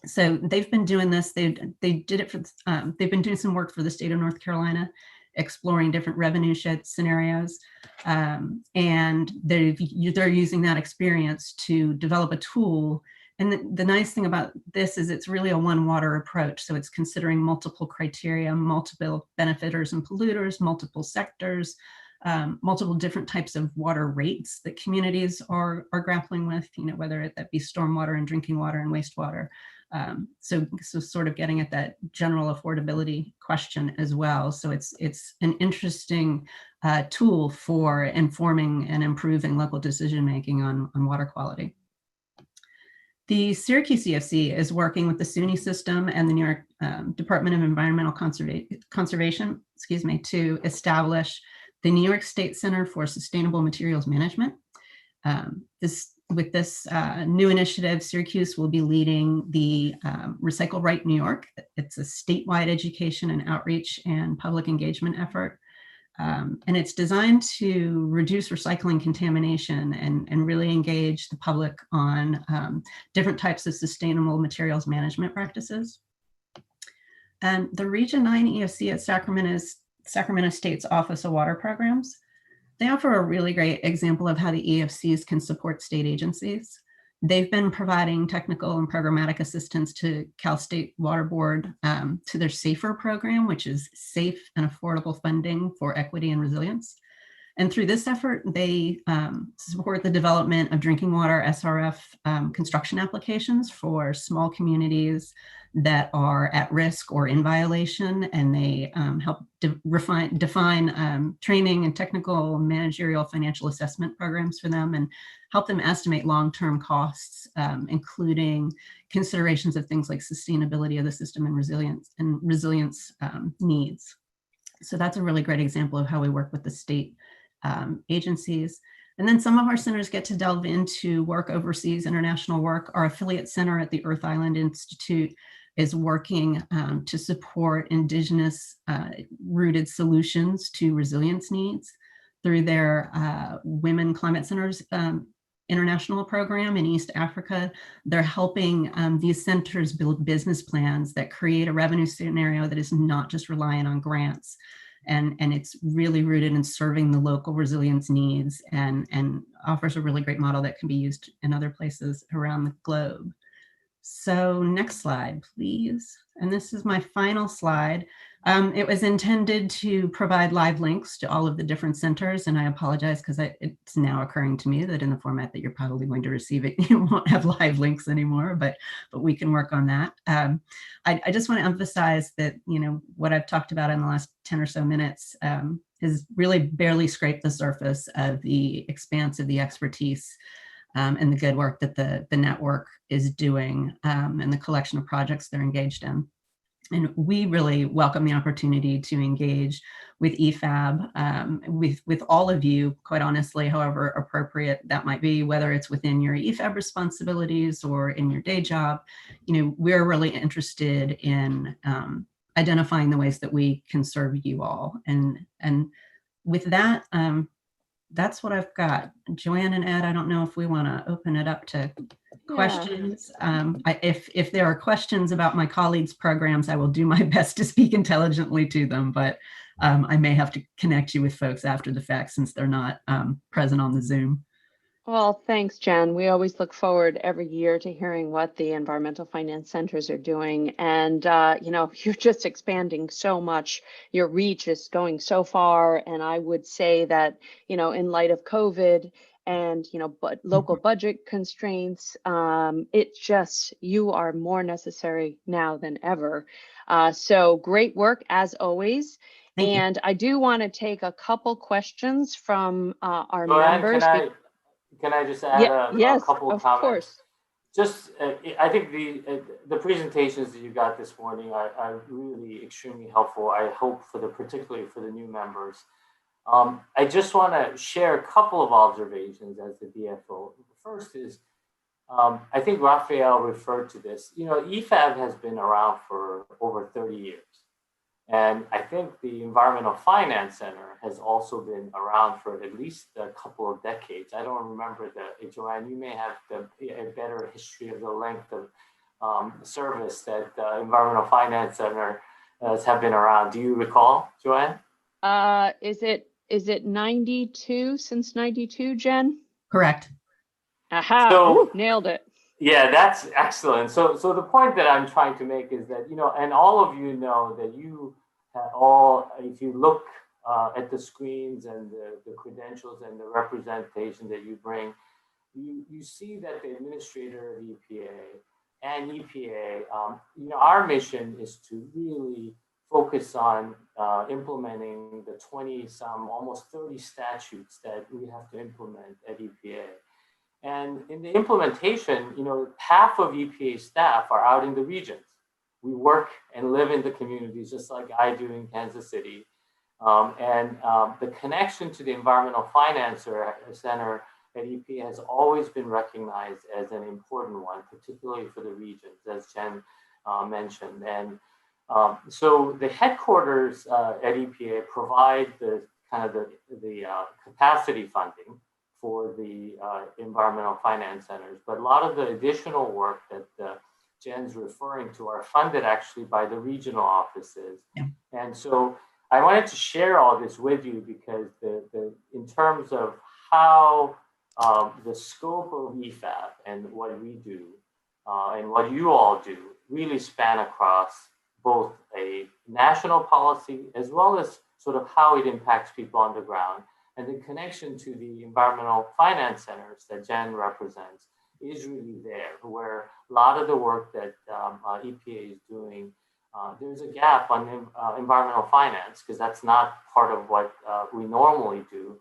So they've been doing this. They've been doing some work for the state of North Carolina, exploring different revenue shed scenarios. And they're using that experience to develop a tool. And the nice thing about this is it's really a one water approach. So it's considering multiple criteria, multiple benefiters and polluters, multiple sectors, multiple different types of water rates that communities are grappling with, whether that be stormwater and drinking water and wastewater. So sort of getting at that general affordability question as well. So it's an interesting tool for informing and improving local decision-making on water quality. The Syracuse CFC is working with the SUNY system and the New York Department of Environmental Conservation, to establish the New York State Center for Sustainable Materials Management. With this new initiative, Syracuse will be leading the Recycle Right New York. It's a statewide education and outreach and public engagement effort. And it's designed to reduce recycling contamination and really engage the public on different types of sustainable materials management practices. And the Region 9 EFC at Sacramento State's Office of Water Programs, they offer a really great example of how the EFCs can support state agencies. They've been providing technical and programmatic assistance to Cal State Water Board to their SAFER program, which is Safe and Affordable Funding for Equity and Resilience. And through this effort, they support the development of drinking water SRF construction applications for small communities that are at risk or in violation, and they help define training and technical, managerial, financial assessment programs for them, and help them estimate long-term costs, including considerations of things like sustainability of the system and resilience needs. So that's a really great example of how we work with the state agencies. And then some of our centers get to delve into work overseas, international work. Our affiliate center at the Earth Island Institute is working to support Indigenous rooted solutions to resilience needs through their Women Climate Centers international program in East Africa. They're helping these centers build business plans that create a revenue scenario that is not just reliant on grants. And it's really rooted in serving the local resilience needs and offers a really great model that can be used in other places around the globe. So next slide, please. And this is my final slide. It was intended to provide live links to all of the different centers, and I apologize because it's now occurring to me that in the format that you're probably going to receive it, you won't have live links anymore, but we can work on that. I just want to emphasize that, what I've talked about in the last 10 or so minutes has really barely scraped the surface of the expanse of the expertise and the good work that the network is doing and the collection of projects they're engaged in. And we really welcome the opportunity to engage with EFAB, with all of you, quite honestly, however appropriate that might be, whether it's within your EFAB responsibilities or in your day job. We're really interested in identifying the ways that we can serve you all. And with that, that's what I've got. Joanne and Ed, I don't know if we want to open it up to questions. If there are questions about my colleagues' programs, I will do my best to speak intelligently to them, but I may have to connect you with folks after the fact since they're not present on the Zoom. Well, thanks, Jen. We always look forward every year to hearing what the environmental finance centers are doing. And, you're just expanding so much. Your reach is going so far. And I would say that, in light of COVID and, but local budget constraints, you are more necessary now than ever. So great work as always. Thank you. And I do want to take a couple questions from our Joanne, members. Can I just add a couple of comments? Of course. Just, I think the presentations that you got this morning are really extremely helpful. I hope particularly for the new members. I just want to share a couple of observations as the DFO. The first is, I think Raphael referred to this. EFAB has been around for over 30 years. And I think the Environmental Finance Center has also been around for at least a couple of decades. I don't remember Joanne, you may have a better history of the length of service that the Environmental Finance Center have been around. Do you recall, Joanne? Is it 92 since 92, Jen? Correct. Aha, So- ooh, nailed it. Yeah, that's excellent. So the point that I'm trying to make is that, and all of you know that you all, if you look at the screens and the credentials and the representation that you bring, you see that the administrator of EPA and EPA, our mission is to really focus on implementing the 20-some, almost 30 statutes that we have to implement at EPA. And in the implementation, half of EPA staff are out in the regions. We work and live in the communities just like I do in Kansas City. The connection to the Environmental Finance Center at EPA has always been recognized as an important one, particularly for the regions, as Jen mentioned. And so the headquarters at EPA provide the capacity funding for the Environmental Finance Centers, but a lot of the additional work that Jen's referring to are funded actually by the regional offices. Yeah. And so I wanted to share all this with you because in terms of how the scope of EFAP and what we do and what you all do really span across both a national policy as well as sort of how it impacts people on the ground. And the connection to the Environmental Finance Centers that Jen represents is really there, where a lot of the work that EPA is doing, there's a gap on environmental finance because that's not part of what we normally do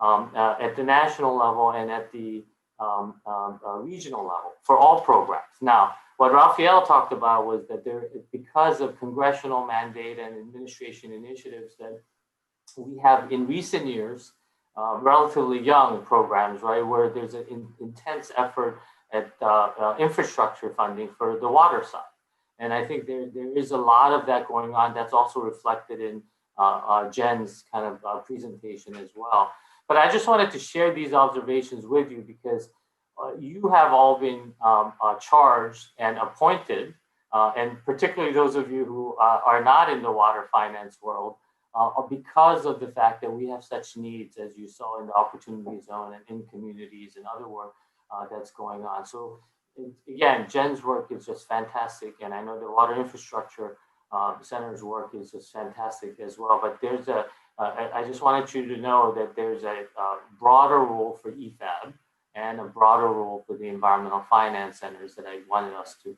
at the national level and at the regional level for all programs. Now, what Raphael talked about was that because of congressional mandate and administration initiatives that we have in recent years, relatively young programs, right, where there's an intense effort at infrastructure funding for the water side. And I think there is a lot of that going on that's also reflected in Jen's kind of presentation as well. But I just wanted to share these observations with you because you have all been charged and appointed, and particularly those of you who are not in the water finance world, because of the fact that we have such needs, as you saw in the Opportunity Zone and in communities and other work that's going on. So again, Jen's work is just fantastic. And I know the Water Infrastructure Center's work is just fantastic as well. But there's I just wanted you to know that there's a broader role for EFAB and a broader role for the Environmental Finance Centers that I wanted us to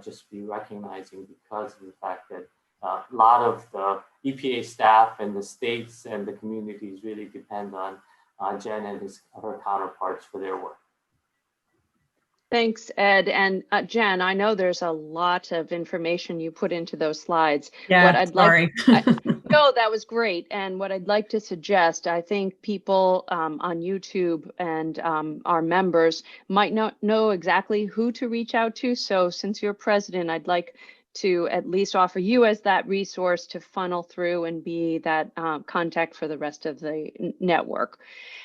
just be recognizing because of the fact that a lot of the EPA staff and the states and the communities really depend on Jen and her counterparts for their work. Thanks, Ed. And Jen, I know there's a lot of information you put into those slides. Yeah, sorry. No, that was great. And what I'd like to suggest, I think people on YouTube and our members might not know exactly who to reach out to. So since you're president, I'd like to at least offer you as that resource to funnel through and be that contact for the rest of the network.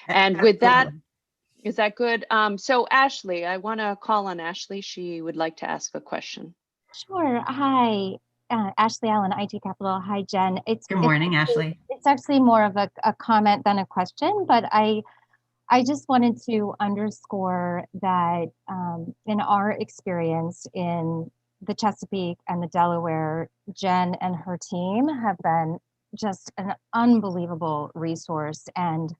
And with that, is that good? So Ashley, I want to call on Ashley. She would like to ask a question. Sure. Hi, Ashley Allen, IT Capital. Hi, Jen. Good morning, Ashley. It's actually more of a comment than a question, but I just wanted to underscore that in our experience in the Chesapeake and the Delaware, Jen and her team have been just an unbelievable resource and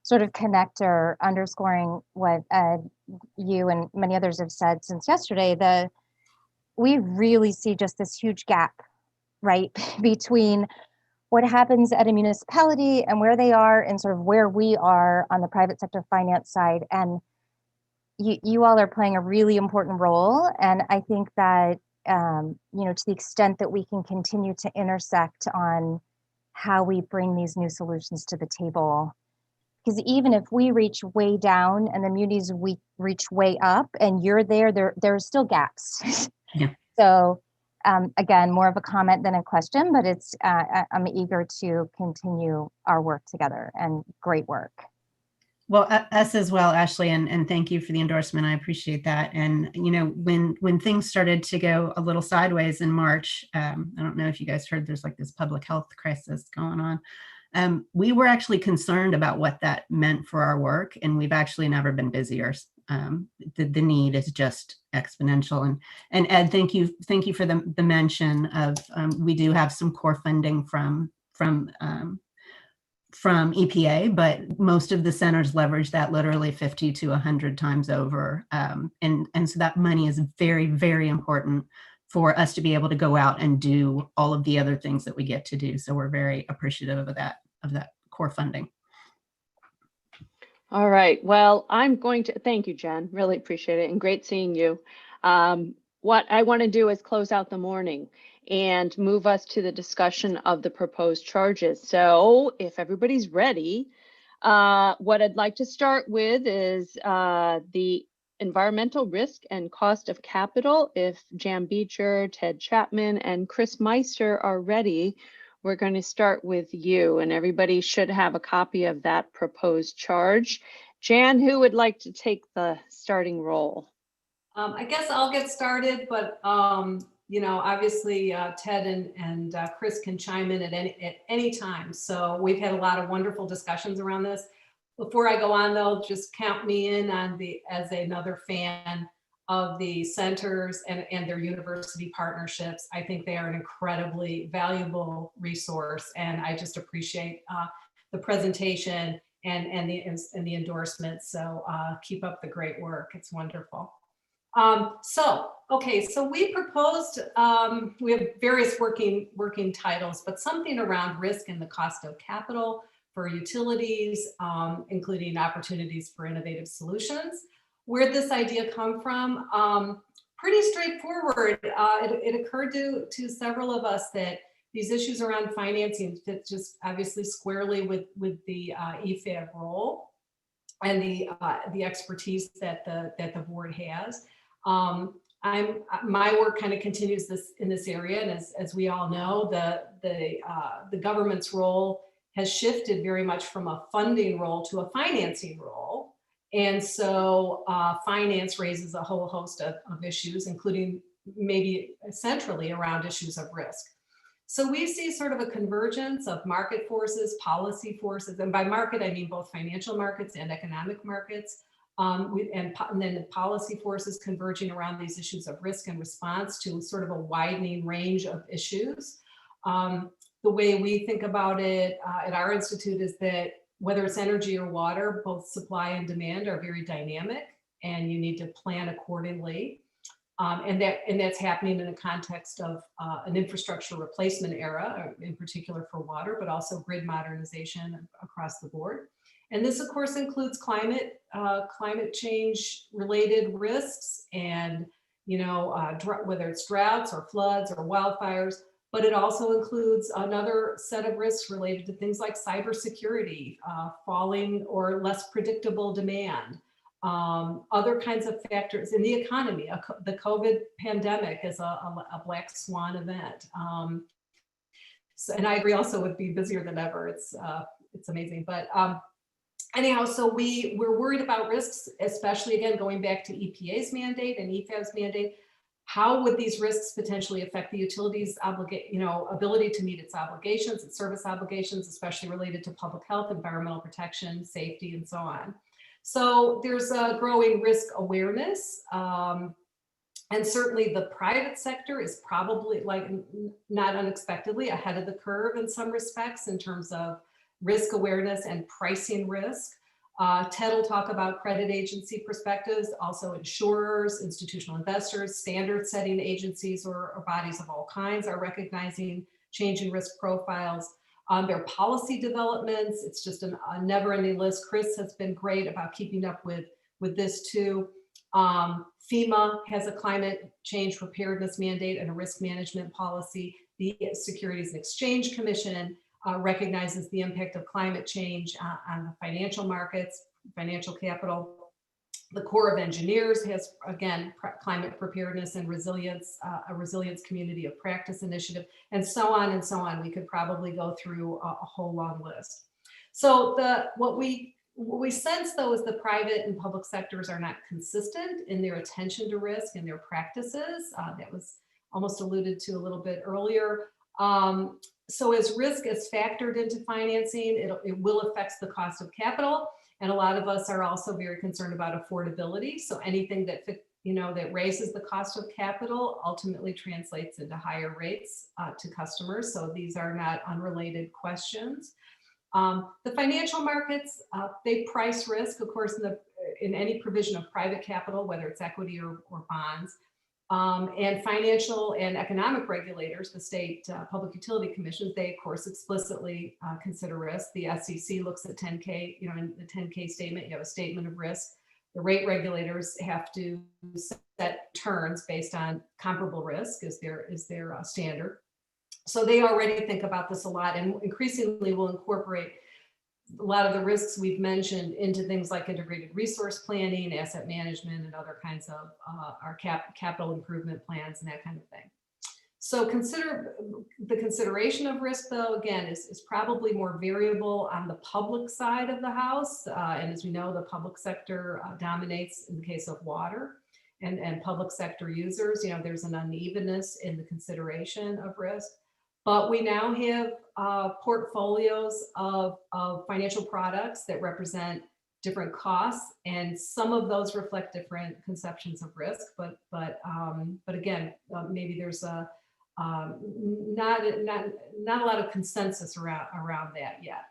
sort of connector, underscoring what you and many others have said since yesterday. We really see just this huge gap, right, between what happens at a municipality and where they are and sort of where we are on the private sector finance side. And you all are playing a really important role. And I think that, to the extent that we can continue to intersect on how we bring these new solutions to the table, because even if we reach way down and the munis we reach way up and you're there are still gaps. Yeah. So again, more of a comment than a question, but it's I'm eager to continue our work together, and great work. Well, us as well, Ashley, and thank you for the endorsement. I appreciate that. And when things started to go a little sideways in March, I don't know if you guys heard, there's like this public health crisis going on. We were actually concerned about what that meant for our work, and we've actually never been busier. The need is just exponential. And Ed, thank you for the mention of we do have some core funding from EPA, but most of the centers leverage that literally 50 to 100 times over, and so that money is very, very important for us to be able to go out and do all of the other things that we get to do. So we're very appreciative of that core funding. All right. Well, I'm going to thank you, Jen. Really appreciate it, and great seeing you. What I want to do is close out the morning and move us to the discussion of the proposed charges. So if everybody's ready, what I'd like to start with is the environmental risk and cost of capital. If Jan Beecher, Ted Chapman, and Chris Meister are ready, we're going to start with you, and everybody should have a copy of that proposed charge. Jan, who would like to take the starting role? I guess I'll get started, but you know, obviously Ted and Chris can chime in at any time. So we've had a lot of wonderful discussions around this. Before I go on, though, just count me in on as another fan of the centers and their university partnerships. I think they are an incredibly valuable resource, and I just appreciate the presentation and the endorsements. So keep up the great work. It's wonderful. So we proposed, we have various working titles, but something around risk and the cost of capital for utilities, including opportunities for innovative solutions. Where'd this idea come from? Pretty straightforward. It occurred to several of us that these issues around financing fit just obviously squarely with the EFAB role and the expertise that the board has. My work kind of continues in this area, and as we all know, the government's role has shifted very much from a funding role to a financing role. And so finance raises a whole host of issues, including maybe centrally around issues of risk. So we see sort of a convergence of market forces, policy forces, and by market, I mean both financial markets and economic markets, and then the policy forces converging around these issues of risk and response to sort of a widening range of issues. The way we think about it at our institute is that whether it's energy or water, both supply and demand are very dynamic, and you need to plan accordingly. And that's happening in the context of an infrastructure replacement era, in particular for water, but also grid modernization across the board. And this, of course, includes climate change related risks, and whether it's droughts or floods or wildfires. But it also includes another set of risks related to things like cybersecurity, falling or less predictable demand, other kinds of factors in the economy. The COVID pandemic is a black swan event. And I agree also would be busier than ever. It's amazing. But anyhow, so we're worried about risks, especially again, going back to EPA's mandate and EFAB's mandate. How would these risks potentially affect the utilities' ability to meet its obligations, its service obligations, especially related to public health, environmental protection, safety, and so on? So there's a growing risk awareness, and certainly the private sector is probably, not unexpectedly, ahead of the curve in some respects in terms of risk awareness and pricing risk. Ted will talk about credit agency perspectives, also insurers, institutional investors, standard setting agencies or bodies of all kinds are recognizing changing risk profiles. Their policy developments, it's just a never-ending list. Chris has been great about keeping up with this too. FEMA has a climate change preparedness mandate and a risk management policy. The Securities and Exchange Commission recognizes the impact of climate change on the financial markets, financial capital. The Corps of Engineers has, again, climate preparedness and resilience, a resilience community of practice initiative, and so on and so on. We could probably go through a whole long list. So what we sense, though, is the private and public sectors are not consistent in their attention to risk and their practices. That was almost alluded to a little bit earlier. So as risk is factored into financing, it will affect the cost of capital. And a lot of us are also very concerned about affordability. So anything that that raises the cost of capital ultimately translates into higher rates to customers. So these are not unrelated questions. The financial markets, they price risk, of course, in any provision of private capital, whether it's equity or bonds. And financial and economic regulators, the state public utility commissions, they of course explicitly consider risk. The SEC looks at 10K, in the 10K statement, you have a statement of risk. The rate regulators have to set terms based on comparable risk is their standard. So they already think about this a lot, and increasingly will incorporate a lot of the risks we've mentioned into things like integrated resource planning, asset management, and other kinds of our capital improvement plans and that kind of thing. So the consideration of risk, though, again, is probably more variable on the public side of the house. And as we know, the public sector dominates in the case of water and public sector users. There's an unevenness in the consideration of risk. But we now have portfolios of financial products that represent different costs, and some of those reflect different conceptions of risk. But again, maybe there's not a lot of consensus around that yet.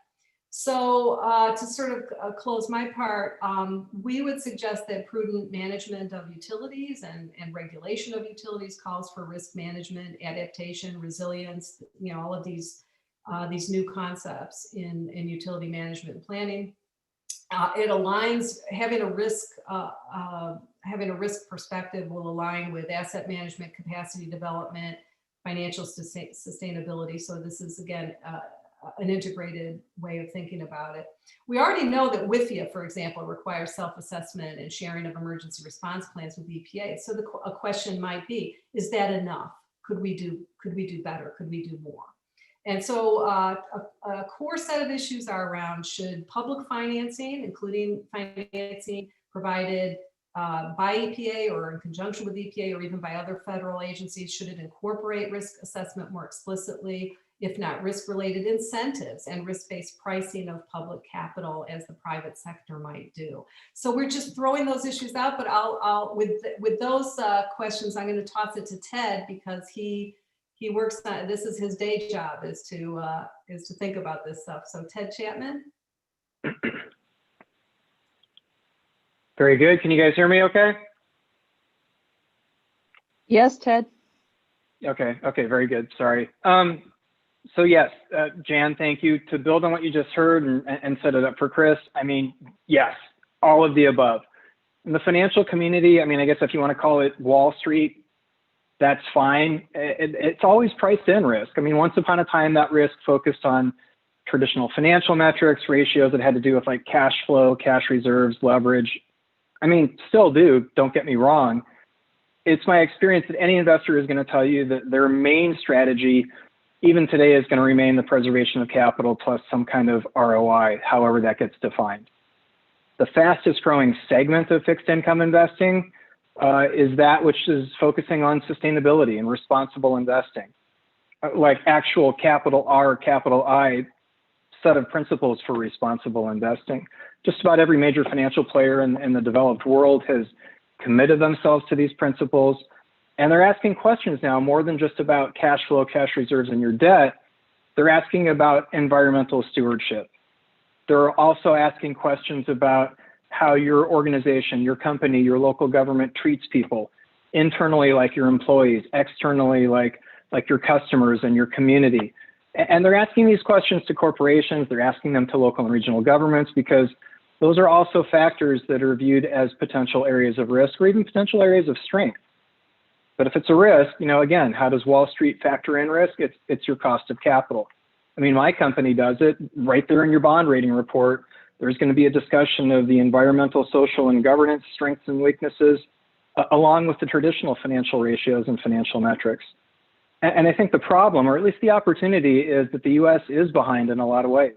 So to sort of close my part, we would suggest that prudent management of utilities and regulation of utilities calls for risk management, adaptation, resilience, all of these new concepts in utility management and planning. It aligns, having a risk perspective will align with asset management, capacity development, financial sustainability. So this is, again, an integrated way of thinking about it. We already know that WIFIA, for example, requires self-assessment and sharing of emergency response plans with EPA. So a question might be, is that enough? Could we do better? Could we do more? And so a core set of issues are around, should public financing, including financing provided by EPA or in conjunction with EPA or even by other federal agencies, should it incorporate risk assessment more explicitly? If not, risk-related incentives and risk-based pricing of public capital as the private sector might do. So we're just throwing those issues out, but I'll with those questions, I'm going to toss it to Ted, because he works on, this is his day job, is to think about this stuff. So Ted Chapman. Very good. Can you guys hear me okay? Yes, Ted. Okay, very good. Sorry. So yes, Jan, thank you. To build on what you just heard and set it up for Chris, I mean, yes, all of the above. In the financial community, I mean, I guess if you want to call it Wall Street, that's fine. It's always priced in risk. I mean, once upon a time, that risk focused on traditional financial metrics, ratios that had to do with like cash flow, cash reserves, leverage. I mean, still do, don't get me wrong. It's my experience that any investor is going to tell you that their main strategy even today is going to remain the preservation of capital plus some kind of ROI, however that gets defined. The fastest growing segment of fixed income investing is that which is focusing on sustainability and responsible investing, like actual capital R, capital I set of principles for responsible investing. Just about every major financial player in the developed world has committed themselves to these principles. And they're asking questions now more than just about cash flow, cash reserves, and your debt. They're asking about environmental stewardship. They're also asking questions about how your organization, your company, your local government treats people, internally like your employees, externally like your customers and your community. And they're asking these questions to corporations. They're asking them to local and regional governments, because those are also factors that are viewed as potential areas of risk or even potential areas of strength. But if it's a risk, again, how does Wall Street factor in risk? It's your cost of capital. I mean, my company does it right there in your bond rating report. There's going to be a discussion of the environmental, social, and governance strengths and weaknesses, along with the traditional financial ratios and financial metrics. And I think the problem, or at least the opportunity, is that the US is behind in a lot of ways.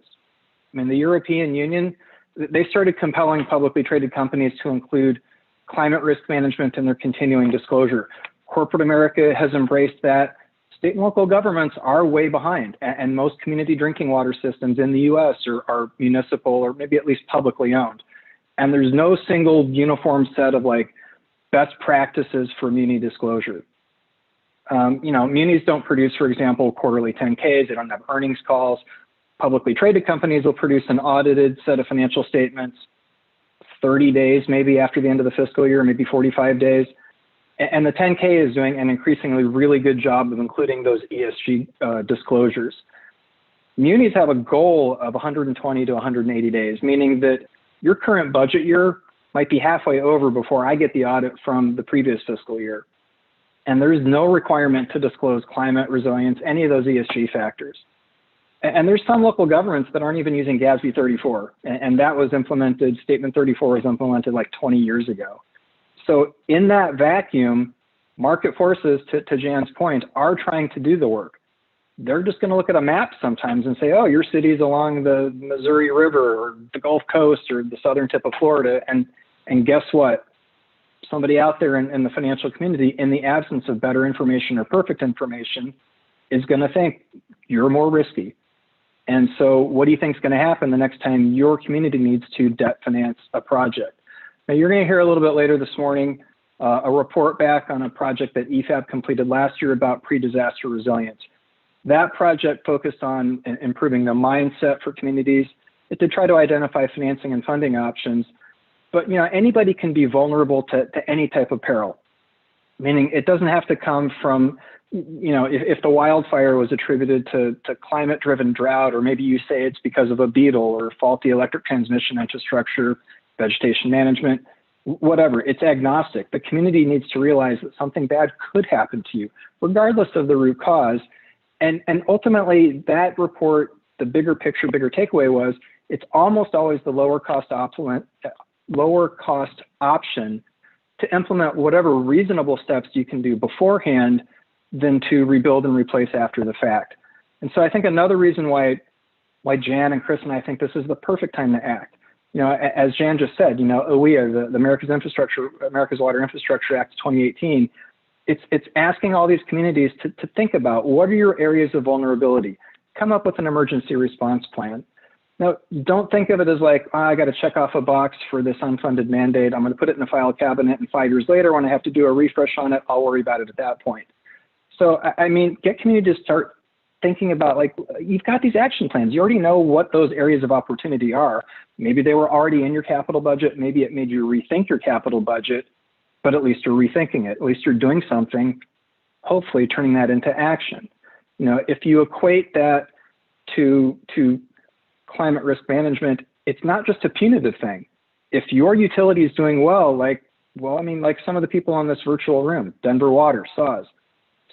I mean, the European Union, they started compelling publicly traded companies to include climate risk management in their continuing disclosure. Corporate America has embraced that. state and local governments are way behind, and most community drinking water systems in the US are municipal or maybe at least publicly owned. And there's no single uniform set of like best practices for muni disclosure. Munis don't produce, for example, quarterly 10Ks, they don't have earnings calls. Publicly traded companies will produce an audited set of financial statements 30 days maybe after the end of the fiscal year, maybe 45 days. And the 10K is doing an increasingly really good job of including those ESG disclosures. Munis have a goal of 120 to 180 days, meaning that your current budget year might be halfway over before I get the audit from the previous fiscal year. And there's no requirement to disclose climate resilience, any of those ESG factors. And there's some local governments that aren't even using GASB 34. And that was implemented, Statement 34 was implemented like 20 years ago. So in that vacuum, market forces, to Jan's point, are trying to do the work. They're just going to look at a map sometimes and say, oh, your city's along the Missouri River or the Gulf Coast or the southern tip of Florida. And guess what? Somebody out there in the financial community, in the absence of better information or perfect information, is going to think you're more risky. And so what do you think is going to happen the next time your community needs to debt finance a project? Now, you're going to hear a little bit later this morning a report back on a project that EFAB completed last year about pre-disaster resilience. That project focused on improving the mindset for communities to try to identify financing and funding options. But anybody can be vulnerable to any type of peril, meaning it doesn't have to come from, if the wildfire was attributed to climate-driven drought, or maybe you say it's because of a beetle or faulty electric transmission infrastructure, vegetation management, whatever, it's agnostic. The community needs to realize that something bad could happen to you, regardless of the root cause. And ultimately, that report, the bigger picture, bigger takeaway was, it's almost always the lower cost option to implement whatever reasonable steps you can do beforehand than to rebuild and replace after the fact. And so I think another reason why Jan and Chris and I think this is the perfect time to act. As Jan just said, OEA, the America's Water Infrastructure Act 2018, it's asking all these communities to think about what are your areas of vulnerability, come up with an emergency response plan. Now, don't think of it as like, I got to check off a box for this unfunded mandate. I'm going to put it in a file cabinet, and 5 years later, when I have to do a refresh on it, I'll worry about it at that point. So, I mean, get communities to start thinking about, like, you've got these action plans. You already know what those areas of opportunity are. Maybe they were already in your capital budget. Maybe it made you rethink your capital budget, but at least you're rethinking it. At least you're doing something, hopefully turning that into action. If you equate that to climate risk management, it's not just a punitive thing. If your utility is doing well, like some of the people in this virtual room, Denver Water, SAWS,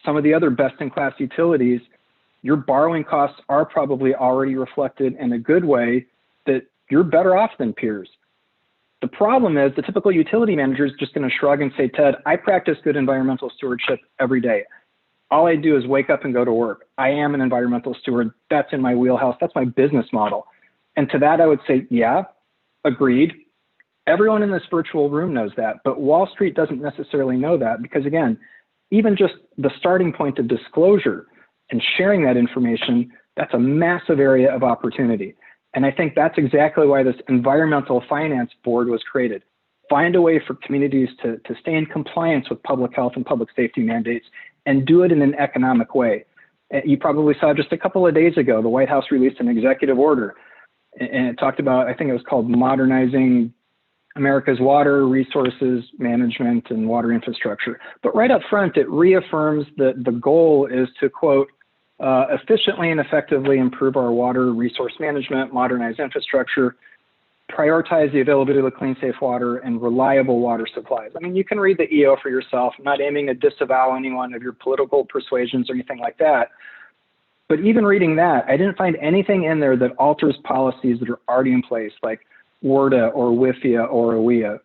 some of the other best-in-class utilities, your borrowing costs are probably already reflected in a good way that you're better off than peers. The problem is the typical utility manager is just going to shrug and say, Ted, I practice good environmental stewardship every day. All I do is wake up and go to work. I am an environmental steward. That's in my wheelhouse. That's my business model. And to that, I would say, yeah, agreed. Everyone in this virtual room knows that, but Wall Street doesn't necessarily know that because, again, even just the starting point of disclosure and sharing that information, that's a massive area of opportunity. And I think that's exactly why this Environmental Finance Board was created. Find a way for communities to stay in compliance with public health and public safety mandates and do it in an economic way. You probably saw just a couple of days ago, the White House released an executive order, and it talked about, I think it was called Modernizing America's Water Resources Management and Water Infrastructure. But right up front, it reaffirms that the goal is to, quote, efficiently and effectively improve our water resource management, modernize infrastructure, prioritize the availability of clean, safe water, and reliable water supplies. I mean, you can read the EO for yourself. I'm not aiming to disavow anyone of your political persuasions or anything like that. But even reading that, I didn't find anything in there that alters policies that are already in place, like WRDA or WIFIA or OEA.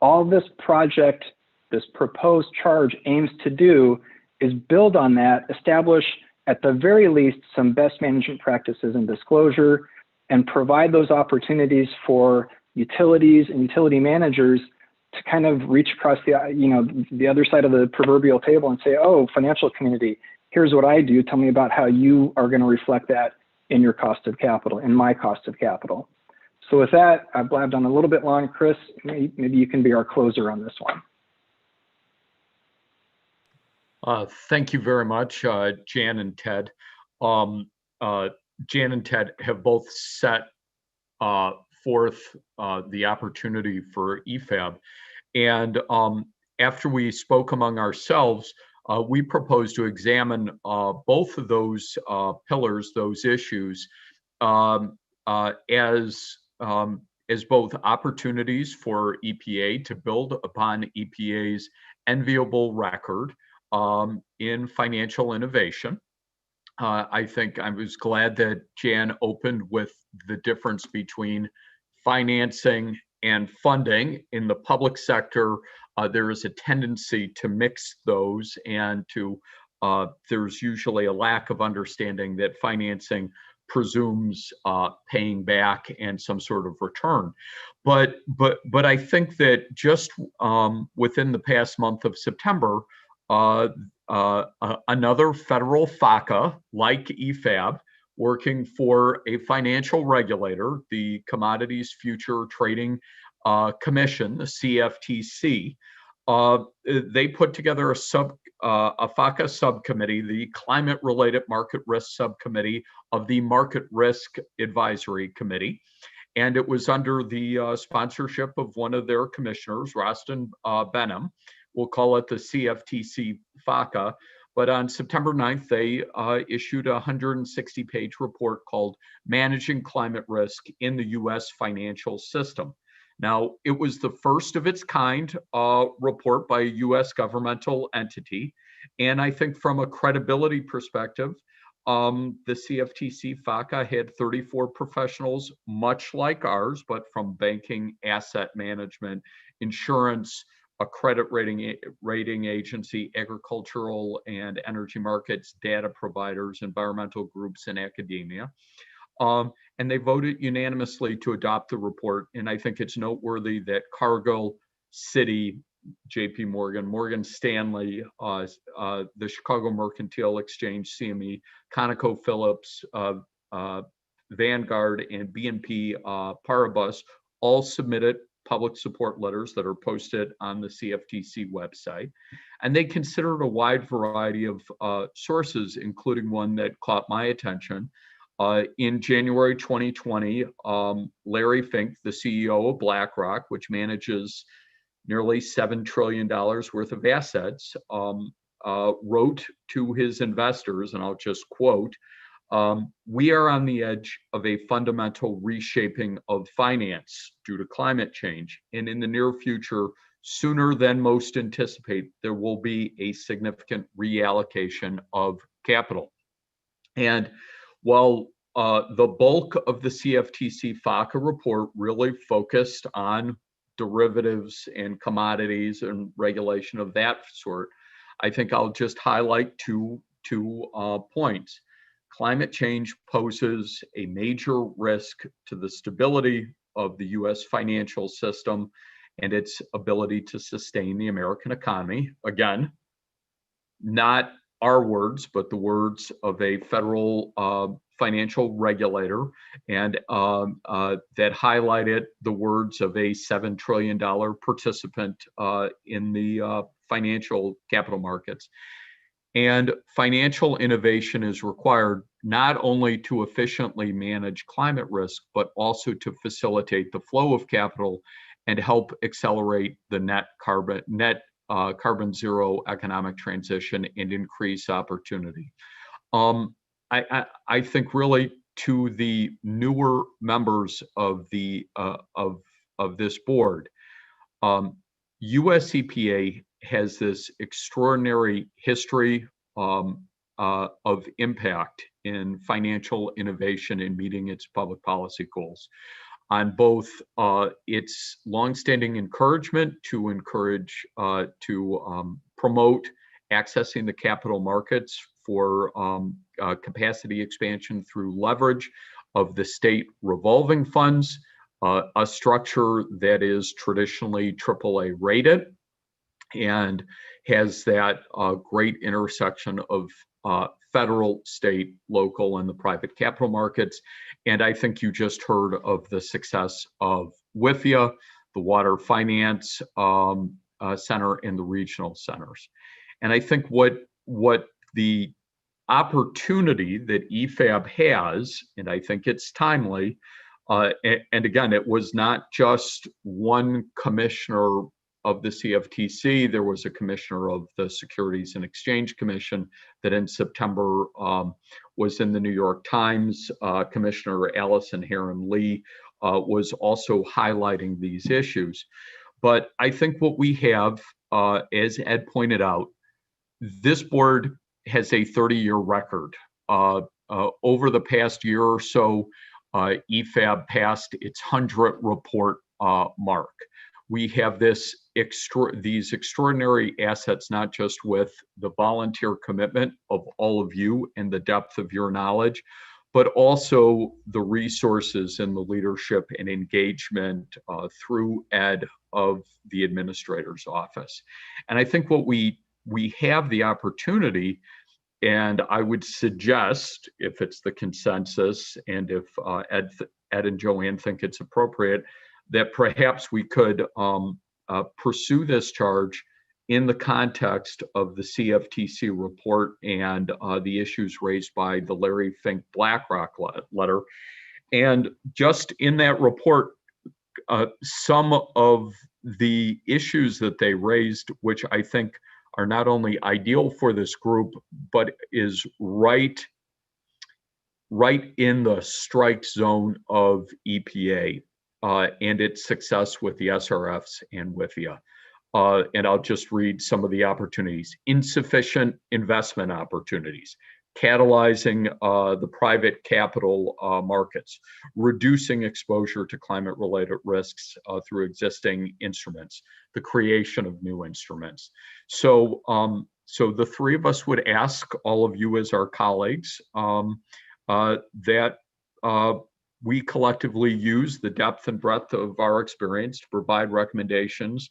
All this project, this proposed charge aims to do is build on that, establish at the very least some best management practices and disclosure, and provide those opportunities for utilities and utility managers to kind of reach across the other side of the proverbial table and say, oh, financial community, Here's what I do. Tell me about how you are going to reflect that in your cost of capital, in my cost of capital. So with that, I've blabbed on a little bit long. Chris, maybe you can be our closer on this one. Thank you very much, Jan and Ted. Jan and Ted have both set forth the opportunity for EFAB. And after we spoke among ourselves, we propose to examine both of those pillars, those issues, as both opportunities for EPA to build upon EPA's enviable record in financial innovation. I think I was glad that Jan opened with the difference between financing and funding. In the public sector, there is a tendency to mix those, and to there's usually a lack of understanding that financing presumes paying back and some sort of return. But I think that just within the past month of September, another federal FACA, like EFAB, working for a financial regulator, the Commodities Future Trading Commission, the CFTC, they put together a FACA subcommittee, the Climate-Related Market Risk Subcommittee of the Market Risk Advisory Committee. And it was under the sponsorship of one of their commissioners, Rostin Behnam. We'll call it the CFTC FACA. But on September 9th, they issued a 160-page report called Managing Climate Risk in the U.S. Financial System. Now, it was the first of its kind report by a U.S. governmental entity. And I think from a credibility perspective, the CFTC FACA had 34 professionals, much like ours, but from banking, asset management, insurance, a credit rating agency, agricultural and energy markets, data providers, environmental groups, and academia. And they voted unanimously to adopt the report. And I think it's noteworthy that Cargill, Citi, JP Morgan, Morgan Stanley, the Chicago Mercantile Exchange, CME, ConocoPhillips, Vanguard, and BNP Paribas all submitted public support letters that are posted on the CFTC website. And they considered a wide variety of sources, including one that caught my attention. In January 2020, Larry Fink, the CEO of BlackRock, which manages nearly $7 trillion worth of assets, wrote to his investors, and I'll just quote, "We are on the edge of a fundamental reshaping of finance due to climate change. And in the near future, sooner than most anticipate, there will be a significant reallocation of capital." And while the bulk of the CFTC FACA report really focused on derivatives and commodities and regulation of that sort, I think I'll just highlight two points. Climate change poses a major risk to the stability of the U.S. financial system and its ability to sustain the American economy. Again, not our words, but the words of a federal financial regulator, and that highlighted the words of a $7 trillion participant in the financial capital markets. And financial innovation is required not only to efficiently manage climate risk, but also to facilitate the flow of capital and help accelerate the net carbon zero economic transition and increase opportunity. I think really to the newer members of the of this board, US EPA has this extraordinary history of impact in financial innovation and meeting its public policy goals, on both its longstanding encouragement to promote accessing the capital markets for capacity expansion through leverage of the state revolving funds, a structure that is traditionally AAA rated and has that great intersection of federal, state, local, and the private capital markets. And I think you just heard of the success of WIFIA, the Water Finance Center, and the regional centers. And I think what the opportunity that EFAB has, and I think it's timely, and again, it was not just one commissioner of the CFTC. There was a commissioner of the Securities and Exchange Commission that in September was in the New York Times. Commissioner Allison Heron-Lee was also highlighting these issues. But I think what we have, as Ed pointed out, this board has a 30-year record. Over the past year or so, EFAB passed its 100 report mark. We have these extraordinary assets, not just with the volunteer commitment of all of you and the depth of your knowledge, but also the resources and the leadership and engagement through Ed of the administrator's office. And I think what we have the opportunity, and I would suggest, if it's the consensus and if Ed and Joanne think it's appropriate, that perhaps we could pursue this charge in the context of the CFTC report and the issues raised by the Larry Fink BlackRock letter. And just in that report, some of the issues that they raised, which I think are not only ideal for this group, but is right in the strike zone of EPA and its success with the SRFs and WIFIA. And I'll just read some of the opportunities. Insufficient investment opportunities, catalyzing the private capital markets, reducing exposure to climate-related risks through existing instruments, the creation of new instruments. So, so the three of us would ask all of you as our colleagues that we collectively use the depth and breadth of our experience to provide recommendations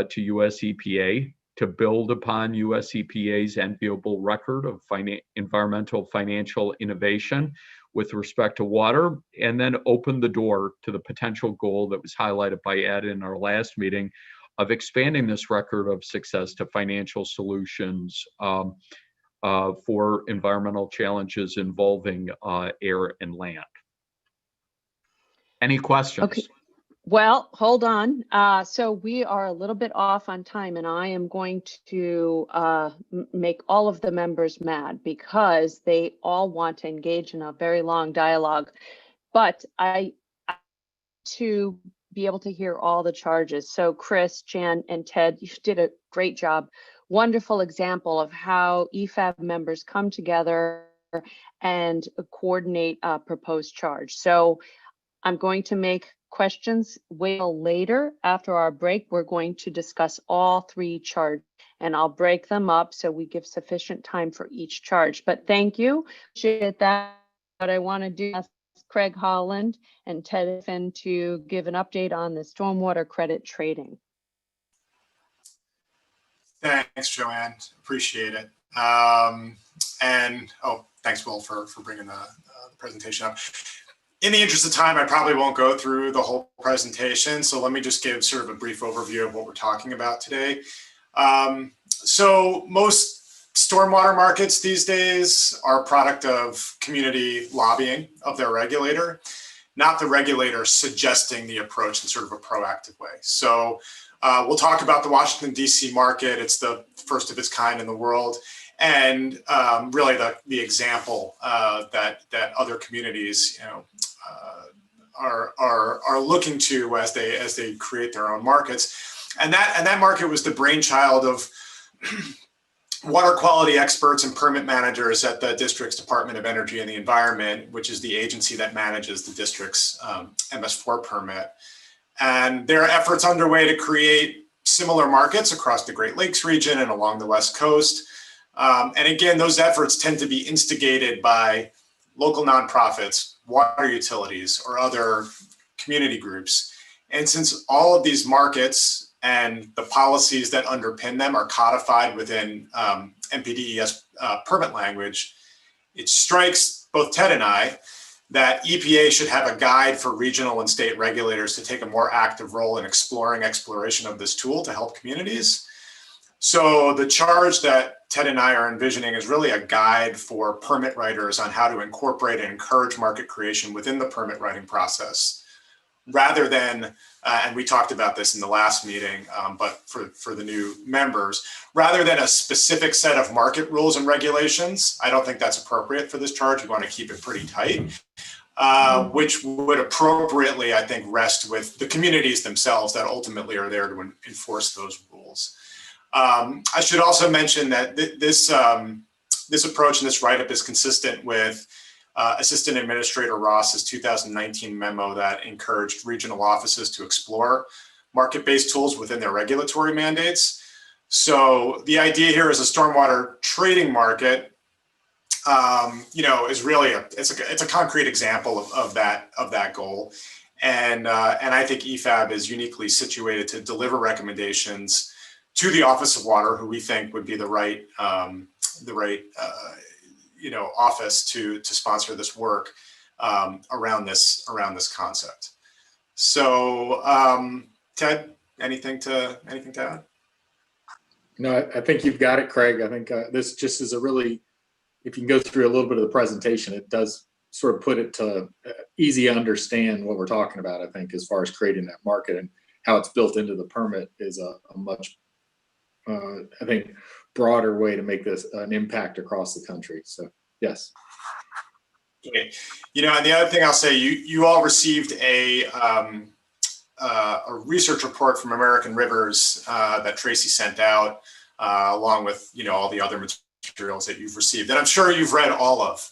to US EPA to build upon US EPA's enviable record of environmental financial innovation with respect to water, and then open the door to the potential goal that was highlighted by Ed in our last meeting of expanding this record of success to financial solutions for environmental challenges involving air and land. Any questions? Okay. Well, hold on. So we are a little bit off on time, and I am going to make all of the members mad because they all want to engage in a very long dialogue. But I to be able to hear all the charges. So Chris, Jan, and Ted, you did a great job. Wonderful example of how EFAB members come together and coordinate a proposed charge. So I'm going to make questions wait later. After our break, we're going to discuss all three charges, and I'll break them up so we give sufficient time for each charge. But thank you. Appreciate that. What I want to do is Craig Holland and Ted Finn to give an update on the stormwater credit trading. Thanks, Joanne. Appreciate it. And thanks, Will, for bringing the presentation up. In the interest of time, I probably won't go through the whole presentation. So let me just give sort of a brief overview of what we're talking about today. So most stormwater markets these days are a product of community lobbying of their regulator, not the regulator suggesting the approach in sort of a proactive way. So we'll talk about the Washington, D.C. market. It's the first of its kind in the world. And really the example that other communities, are looking to as they create their own markets, and that market was the brainchild of water quality experts and permit managers at the district's Department of Energy and the Environment, which is the agency that manages the district's MS4 permit. And there are efforts underway to create similar markets across the Great Lakes region and along the West Coast. And again, those efforts tend to be instigated by local nonprofits, water utilities, or other community groups. And since all of these markets and the policies that underpin them are codified within NPDES permit language, it strikes both Ted and I that EPA should have a guide for regional and state regulators to take a more active role in exploration of this tool to help communities. So the charge that Ted and I are envisioning is really a guide for permit writers on how to incorporate and encourage market creation within the permit writing process, rather than, and we talked about this in the last meeting, but for the new members, rather than a specific set of market rules and regulations. I don't think that's appropriate for this charge. We want to keep it pretty tight, which would appropriately, I think, rest with the communities themselves that ultimately are there to enforce those rules. I should also mention that this approach and this write-up is consistent with Assistant Administrator Ross's 2019 memo that encouraged regional offices to explore market-based tools within their regulatory mandates. So the idea here is a stormwater trading market, is really it's a concrete example of that goal, and I think EFAB is uniquely situated to deliver recommendations to the Office of Water, who we think would be the right office to sponsor this work around this concept. So, Ted, anything to add? No, I think you've got it, Craig. I think this just is a really, if you can go through a little bit of the presentation, it does sort of put it to easy to understand what we're talking about. I think as far as creating that market and how it's built into the permit is a much I think broader way to make this an impact across the country. So yes. Okay. And the other thing I'll say, you all received a research report from American Rivers that Tracy sent out, along with all the other materials that you've received, and I'm sure you've read all of.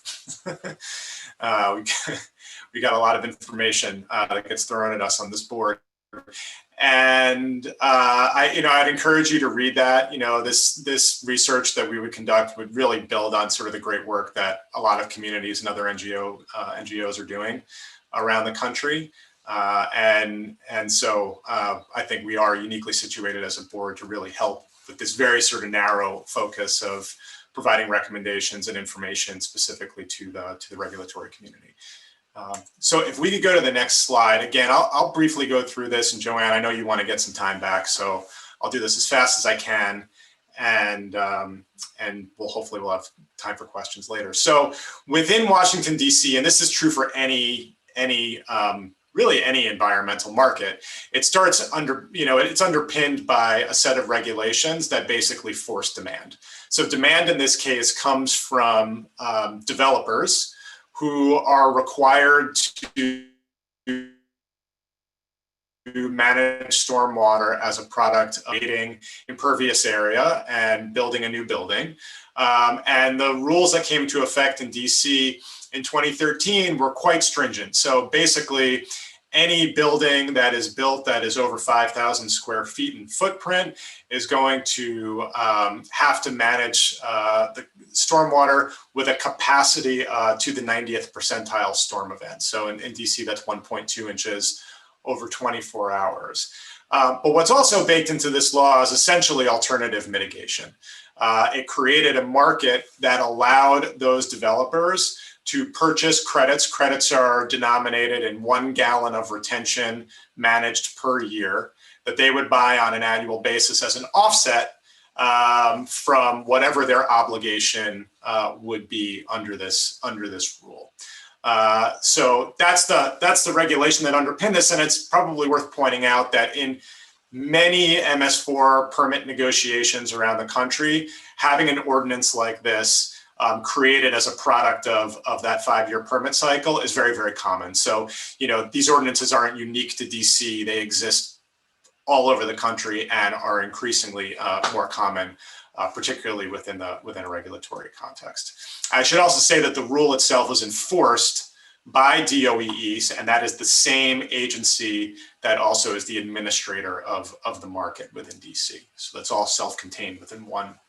We got a lot of information that gets thrown at us on this board. And I'd encourage you to read that. This research that we would conduct would really build on sort of the great work that a lot of communities and other NGOs are doing around the country. And so I think we are uniquely situated as a board to really help with this very sort of narrow focus of providing recommendations and information specifically to the regulatory community. So if we could go to the next slide, again, I'll briefly go through this, and Joanne, I know you want to get some time back, so I'll do this as fast as I can, and hopefully we'll have time for questions later. So within Washington, D.C., and this is true for really any environmental market, it starts it's underpinned by a set of regulations that basically force demand. So demand in this case comes from developers who are required to manage stormwater as a product of creating impervious area and building a new building. And the rules that came into effect in DC in 2013 were quite stringent. So basically, any building that is built that is over 5,000 square feet in footprint is going to have to manage the stormwater with a capacity to the 90th percentile storm event. So in DC, that's 1.2 inches over 24 hours. But what's also baked into this law is essentially alternative mitigation. It created a market that allowed those developers to purchase credits. Credits are denominated in 1 gallon of retention managed per year that they would buy on an annual basis as an offset from whatever their obligation would be under this rule. So that's the regulation that underpinned this, and it's probably worth pointing out that in many MS4 permit negotiations around the country, having an ordinance like this created as a product of that 5-year permit cycle is very, very common. So, these ordinances aren't unique to DC. They exist all over the country and are increasingly more common, particularly within a regulatory context. I should also say that the rule itself was enforced by DOEE, and that is the same agency that also is the administrator of the market within DC. So that's all self-contained within one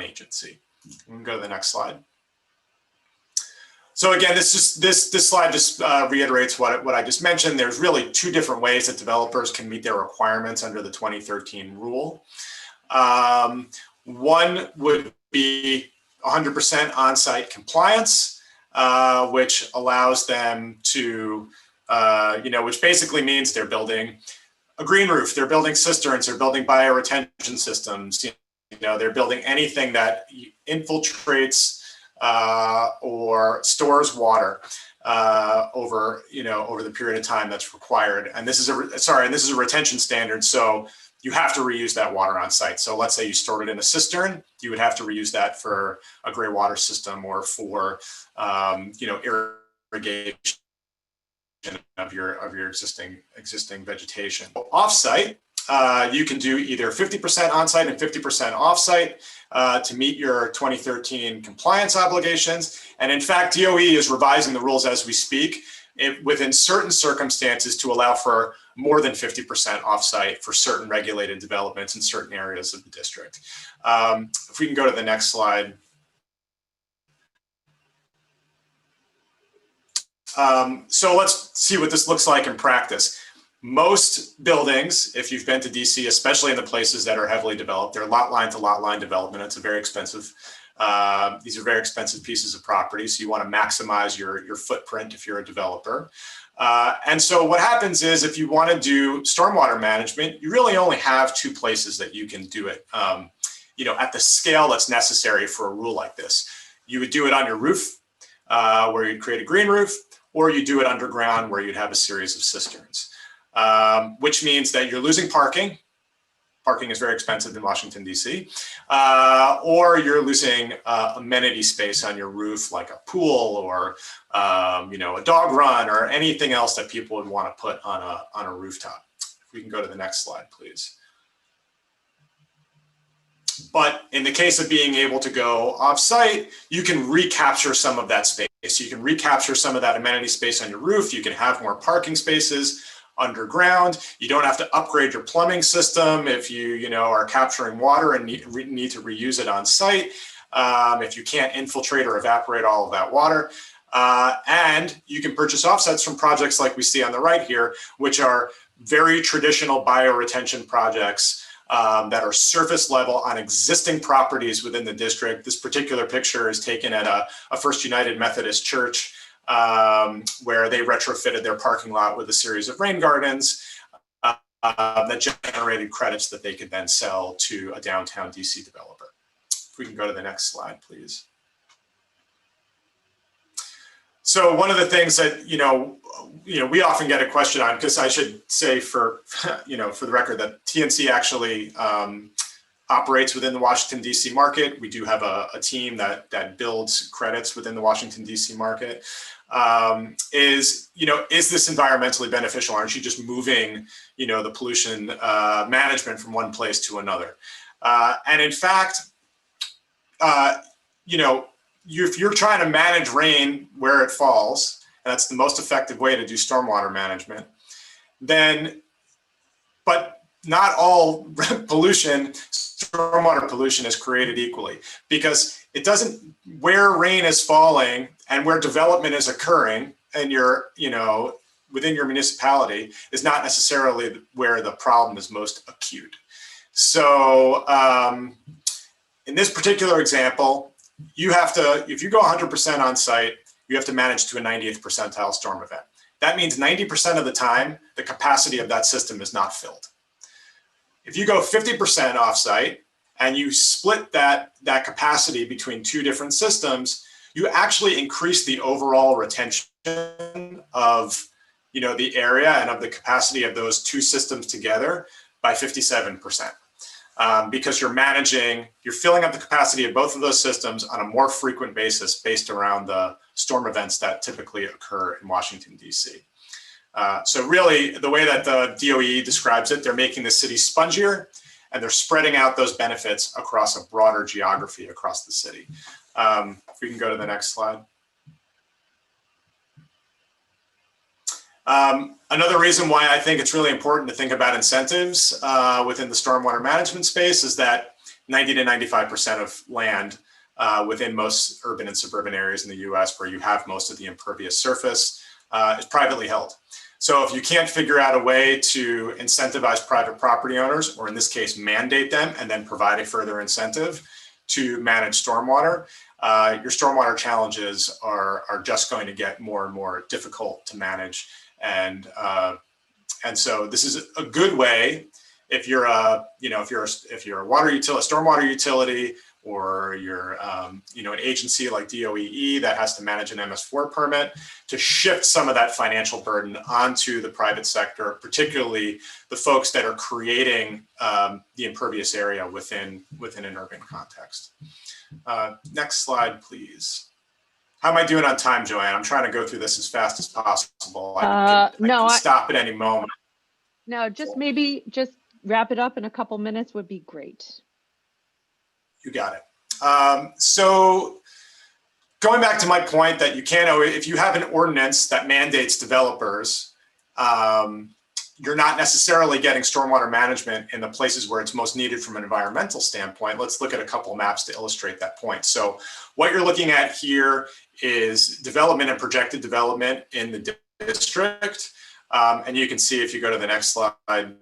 agency. We can go to the next slide. So again, this slide just reiterates what I just mentioned. There's really two different ways that developers can meet their requirements under the 2013 rule. One would be 100% on-site compliance, which allows them to, which basically means they're building a green roof, they're building cisterns, they're building bioretention systems, they're building anything that infiltrates or stores water over the period of time that's required. And this is a retention standard, so you have to reuse that water on site. So let's say you stored it in a cistern, you would have to reuse that for a gray water system or for irrigation of your existing vegetation. Offsite, you can do either 50% onsite and 50% offsite to meet your 2013 compliance obligations. And in fact, DOE is revising the rules as we speak within certain circumstances to allow for more than 50% offsite for certain regulated developments in certain areas of the district. If we can go to the next slide. So let's see what this looks like in practice. Most buildings, if you've been to DC, especially in the places that are heavily developed, they're lot line to lot line development. It's a very expensive, these are very expensive pieces of property. So you want to maximize your footprint if you're a developer. And so what happens is if you want to do stormwater management, you really only have two places that you can do it, at the scale that's necessary for a rule like this. You would do it on your roof, where you'd create a green roof, or you do it underground where you'd have a series of cisterns, which means that you're losing parking. Parking is very expensive in Washington, DC, or you're losing amenity space on your roof, like a pool or a dog run or anything else that people would want to put on a rooftop. If we can go to the next slide, please. But in the case of being able to go off-site, you can recapture some of that space. You can recapture some of that amenity space on your roof. You can have more parking spaces underground. You don't have to upgrade your plumbing system if you are capturing water and need to reuse it on site. If you can't infiltrate or evaporate all of that water. And you can purchase offsets from projects like we see on the right here, which are very traditional bioretention projects that are surface level on existing properties within the district. This particular picture is taken at a First United Methodist Church where they retrofitted their parking lot with a series of rain gardens that generated credits that they could then sell to a downtown DC developer. If we can go to the next slide, please. So one of the things that, we often get a question on, because I should say for the record that TNC actually operates within the Washington, DC market. We do have a team that builds credits within the Washington, DC market. Is this environmentally beneficial? Aren't you just moving, the pollution management from one place to another? And in fact, if you're trying to manage rain where it falls, and that's the most effective way to do stormwater management, but not all stormwater pollution is created equally, because it doesn't, where rain is falling and where development is occurring and within your municipality is not necessarily where the problem is most acute. So in this particular example, you have to, if you go 100% on site, you have to manage to a 90th percentile storm event. That means 90% of the time, the capacity of that system is not filled. If you go 50% offsite and you split that capacity between two different systems, you actually increase the overall retention of the area and of the capacity of those two systems together by 57%. Because you're filling up the capacity of both of those systems on a more frequent basis based around the storm events that typically occur in Washington, DC. So really, the way that the DOE describes it, they're making the city spongier and they're spreading out those benefits across a broader geography across the city. If we can go to the next slide. Another reason why I think it's really important to think about incentives within the stormwater management space is that 90 to 95% of land within most urban and suburban areas in the US where you have most of the impervious surface, is privately held. So if you can't figure out a way to incentivize private property owners, or in this case, mandate them and then provide a further incentive to manage stormwater, your stormwater challenges are just going to get more and more difficult to manage. And so this is a good way if you're a, if you're a water utility, a stormwater utility, or you're, an agency like DOEE that has to manage an MS4 permit, to shift some of that financial burden onto the private sector, particularly the folks that are creating the impervious area within an urban context. Next slide, please. How am I doing on time, Joanne? I'm trying to go through this as fast as possible. I can stop at any moment. No, maybe wrap it up in a couple minutes would be great. You got it. So going back to my point that you can't, if you have an ordinance that mandates developers, you're not necessarily getting stormwater management in the places where it's most needed from an environmental standpoint. Let's look at a couple maps to illustrate that point. So what you're looking at here is development and projected development in the district. And you can see, if you go to the next slide,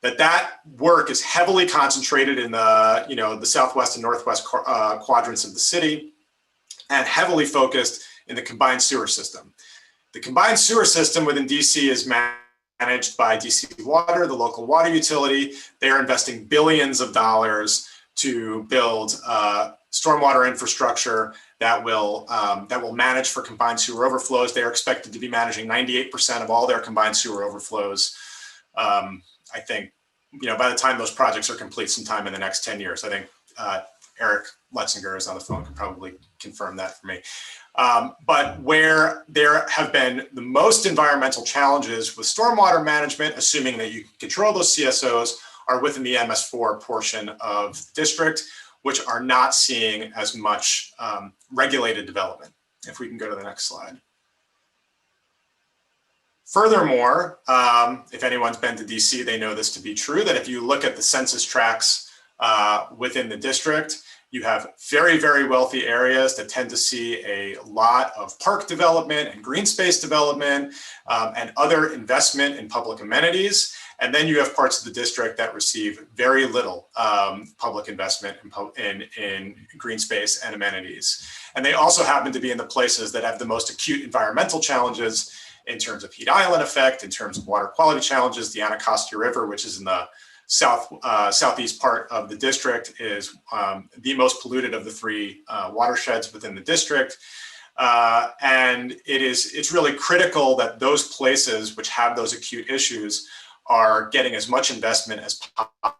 that work is heavily concentrated in the, the southwest and northwest quadrants of the city, and heavily focused in the combined sewer system. The combined sewer system within DC is managed by DC Water, the local water utility. They are investing billions of dollars to build stormwater infrastructure that will manage for combined sewer overflows. They are expected to be managing 98% of all their combined sewer overflows. I think, by the time those projects are complete sometime in the next 10 years, I think Eric Letzinger is on the phone, can probably confirm that for me. But where there have been the most environmental challenges with stormwater management, assuming that you can control those CSOs, are within the MS4 portion of the district, which are not seeing as much regulated development. If we can go to the next slide. Furthermore, if anyone's been to DC, they know this to be true, that if you look at the census tracts within the district, you have very, very wealthy areas that tend to see a lot of park development and green space development and other investment in public amenities. And then you have parts of the district that receive very little public investment in green space and amenities. And they also happen to be in the places that have the most acute environmental challenges in terms of heat island effect, in terms of water quality challenges. The Anacostia River, which is in the southeast part of the district, is the most polluted of the three watersheds within the district. And it's really critical that those places which have those acute issues are getting as much investment as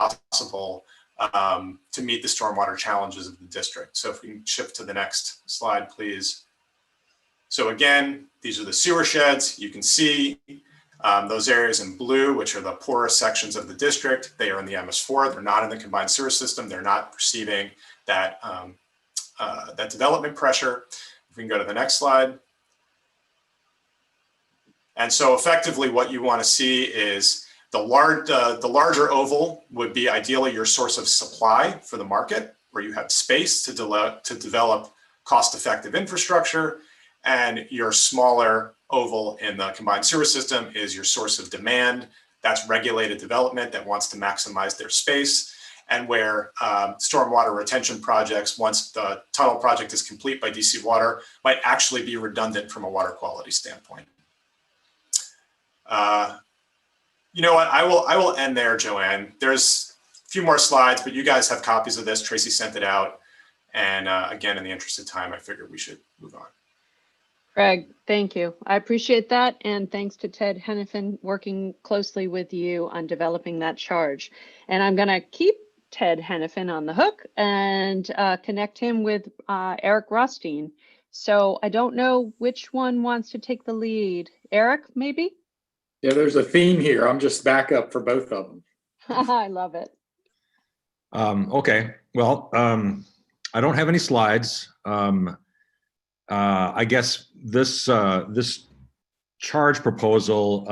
possible to meet the stormwater challenges of the district. So if we can shift to the next slide, please. So again, these are the sewer sheds. You can see those areas in blue, which are the poorest sections of the district. They are in the MS4. They're not in the combined sewer system. They're not receiving that, that development pressure. If we can go to the next slide. And so effectively what you want to see is the larger oval would be ideally your source of supply for the market, where you have space to develop cost-effective infrastructure. And your smaller oval in the combined sewer system is your source of demand. That's regulated development that wants to maximize their space, and where stormwater retention projects, once the tunnel project is complete by DC Water, might actually be redundant from a water quality standpoint. You know what, I will end there, Joanne. There's a few more slides, but you guys have copies of this. Tracy sent it out. And again, in the interest of time, I figured we should move on. Craig, thank you. I appreciate that. And thanks to Ted Hennepin working closely with you on developing that charge. And I'm going to keep Ted Hennepin on the hook and connect him with Eric Rothstein. So I don't know which one wants to take the lead. Eric, maybe? Yeah, there's a theme here. I'm just backup for both of them. I love it. Okay, well, I don't have any slides. I guess this charge proposal,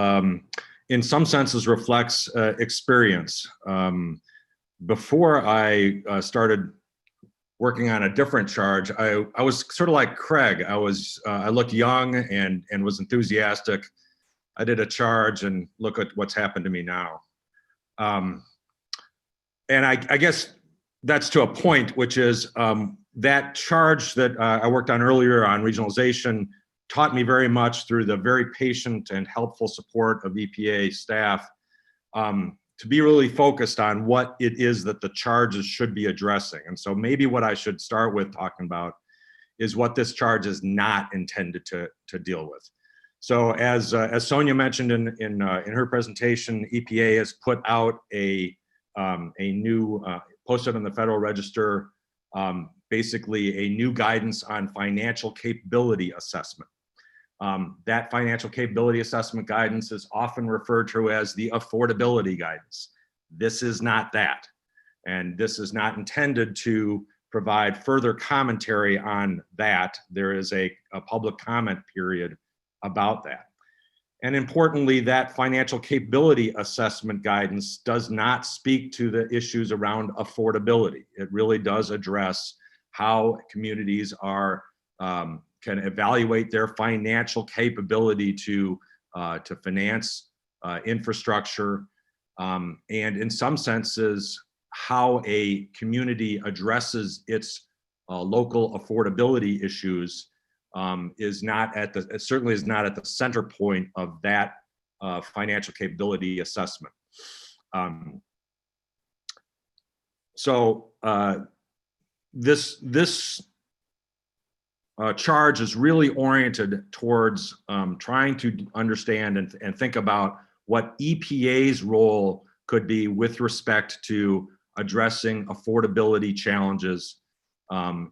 in some senses, reflects experience. Before I started working on a different charge, I was sort of like Craig. I looked young and was enthusiastic. I did a charge, and look at what's happened to me now. And I guess that's to a point, which is that charge that I worked on earlier on regionalization taught me very much through the very patient and helpful support of EPA staff to be really focused on what it is that the charges should be addressing. And so maybe what I should start with talking about is what this charge is not intended to deal with. So as Sonia mentioned in her presentation, EPA has put out a new, posted on the Federal Register, basically a new guidance on financial capability assessment. That financial capability assessment guidance is often referred to as the affordability guidance. This is not that. And this is not intended to provide further commentary on that. There is a public comment period about that. And importantly, that financial capability assessment guidance does not speak to the issues around affordability. It really does address how communities are can evaluate their financial capability to finance infrastructure, and in some senses, how a community addresses its local affordability issues is not at the, it certainly is not at the center point of that financial capability assessment. This charge is really oriented towards trying to understand and think about what EPA's role could be with respect to addressing affordability challenges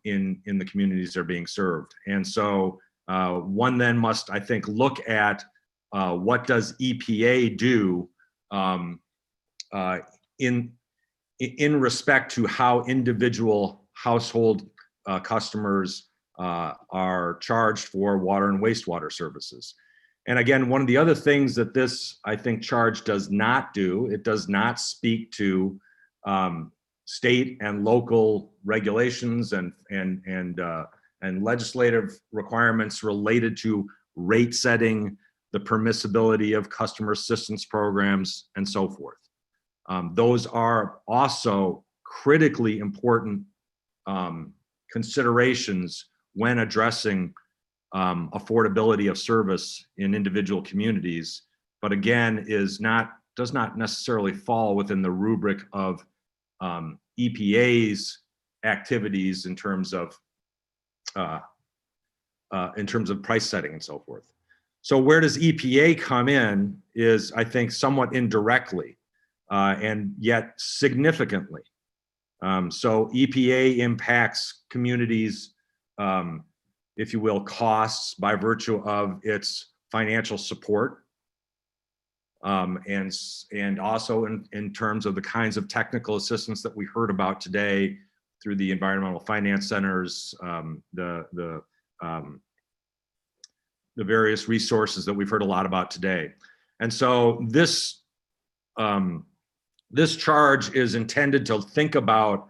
in the communities that are being served. And so one then must, I think, look at what does EPA do in respect to how individual household customers are charged for water and wastewater services. And again, one of the other things that this, I think, charge does not do, it does not speak to state and local regulations and legislative requirements related to rate setting, the permissibility of customer assistance programs, and so forth. Those are also critically important considerations when addressing affordability of service in individual communities, but again, does not necessarily fall within the rubric of EPA's activities in terms of price setting and so forth. So where does EPA come in is, I think, somewhat indirectly and yet significantly. So EPA impacts communities, if you will, costs by virtue of its financial support, and also in terms of the kinds of technical assistance that we heard about today through the environmental finance centers, the various resources that we've heard a lot about today. And so this charge is intended to think about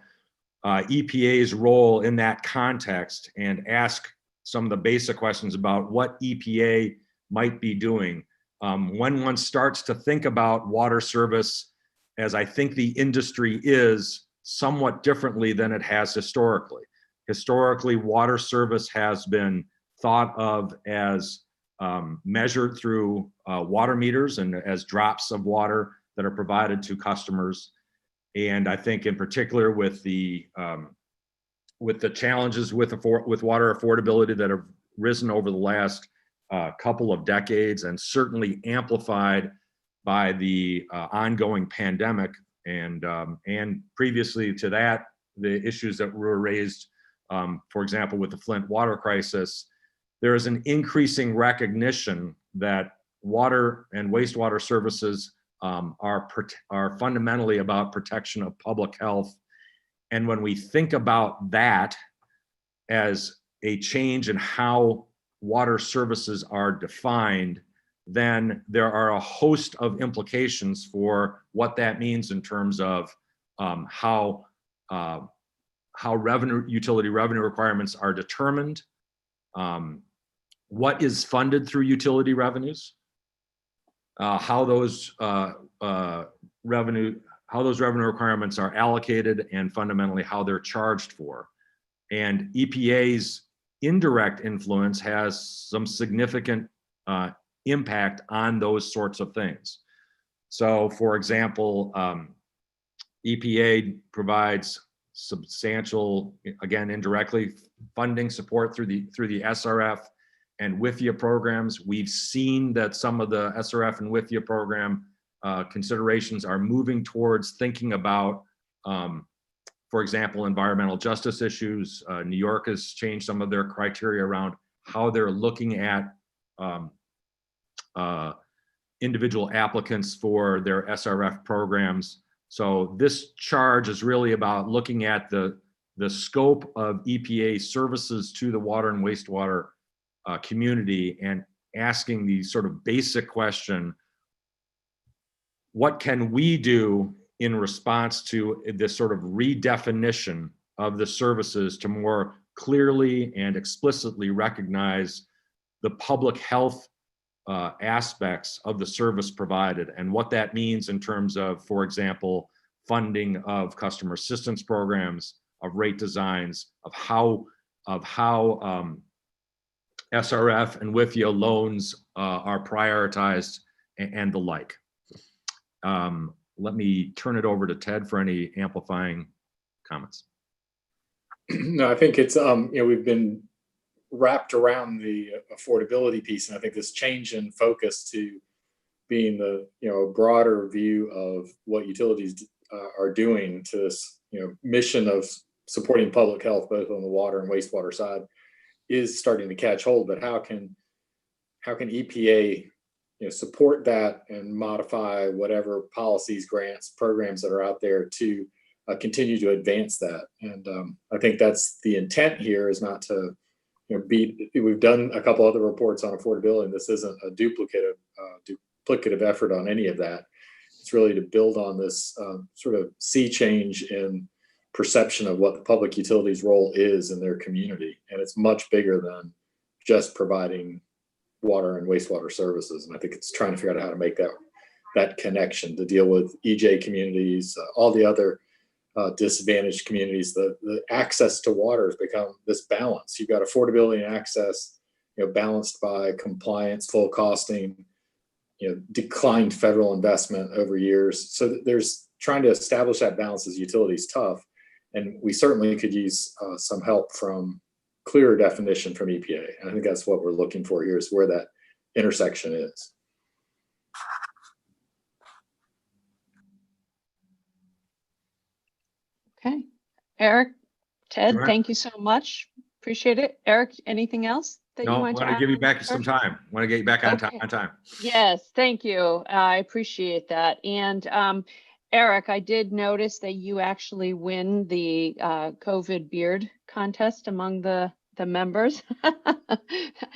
EPA's role in that context and ask some of the basic questions about what EPA might be doing. When one starts to think about water service, as I think the industry is, somewhat differently than it has historically. Historically, water service has been thought of as measured through water meters and as drops of water that are provided to customers. And I think in particular with the challenges with water affordability that have risen over the last couple of decades, and certainly amplified by the ongoing pandemic, and previously to that, the issues that were raised, for example, with the Flint water crisis, there is an increasing recognition that water and wastewater services are fundamentally about protection of public health. And when we think about that as a change in how water services are defined, then there are a host of implications for what that means in terms of how how utility revenue requirements are determined, what is funded through utility revenues, how those revenue requirements are allocated, and fundamentally how they're charged for. And EPA's indirect influence has some significant impact on those sorts of things. So, for example, EPA provides substantial, again, indirectly funding support through the SRF and WIFIA programs. We've seen that some of the SRF and WIFIA program considerations are moving towards thinking about, for example, environmental justice issues. New York has changed some of their criteria around how they're looking at individual applicants for their SRF programs. So this charge is really about looking at the scope of EPA services to the water and wastewater community and asking the sort of basic question, what can we do in response to this sort of redefinition of the services to more clearly and explicitly recognize the public health aspects of the service provided, and what that means in terms of, for example, funding of customer assistance programs, of rate designs, of how SRF and WIFIA loans are prioritized, and the like. Let me turn it over to Ted for any amplifying comments. No, I think it's, we've been wrapped around the affordability piece. And I think this change in focus to being the, a broader view of what utilities are doing to this, mission of supporting public health, both on the water and wastewater side, is starting to catch hold. But how can EPA support that and modify whatever policies, grants, programs that are out there to continue to advance that? And I think that's the intent here, is not to we've done a couple other reports on affordability, and this isn't a duplicative effort on any of that. It's really to build on this sort of sea change in perception of what the public utilities role is in their community. And it's much bigger than just providing water and wastewater services. And I think it's trying to figure out how to make that connection to deal with EJ communities, all the other disadvantaged communities. The access to water has become this balance. You've got affordability and access, balanced by compliance, full costing, declined federal investment over years. So there's trying to establish that balance as utilities tough. And we certainly could use some help from clearer definition from EPA. And I think that's what we're looking for here, is where that intersection is. Okay. Eric, Ted, Sure. thank you so much. Appreciate it. Eric, anything else that you No, I want to want to add? give you back some time. Want to get you back on time. Yes, thank you. I appreciate that. And Eric, I did notice that you actually win the COVID beard contest among the members.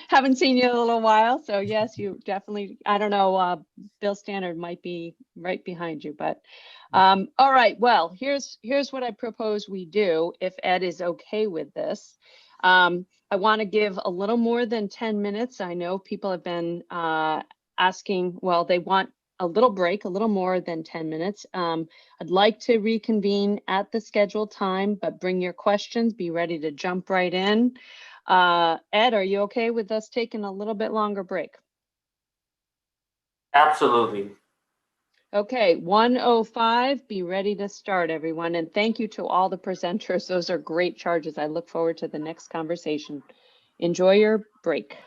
Haven't seen you in a little while, so yes, you definitely, I don't know, Bill Stannard might be right behind you, but all right, well, here's what I propose we do, if Ed is okay with this. I want to give a little more than 10 minutes. I know people have been asking, well, they want a little break, a little more than 10 minutes. I'd like to reconvene at the scheduled time, but bring your questions, be ready to jump right in. Ed, are you okay with us taking a little bit longer break? Absolutely. Okay, 1:05, be ready to start, everyone. And thank you to all the presenters. Those are great charges. I look forward to the next conversation. Enjoy your break.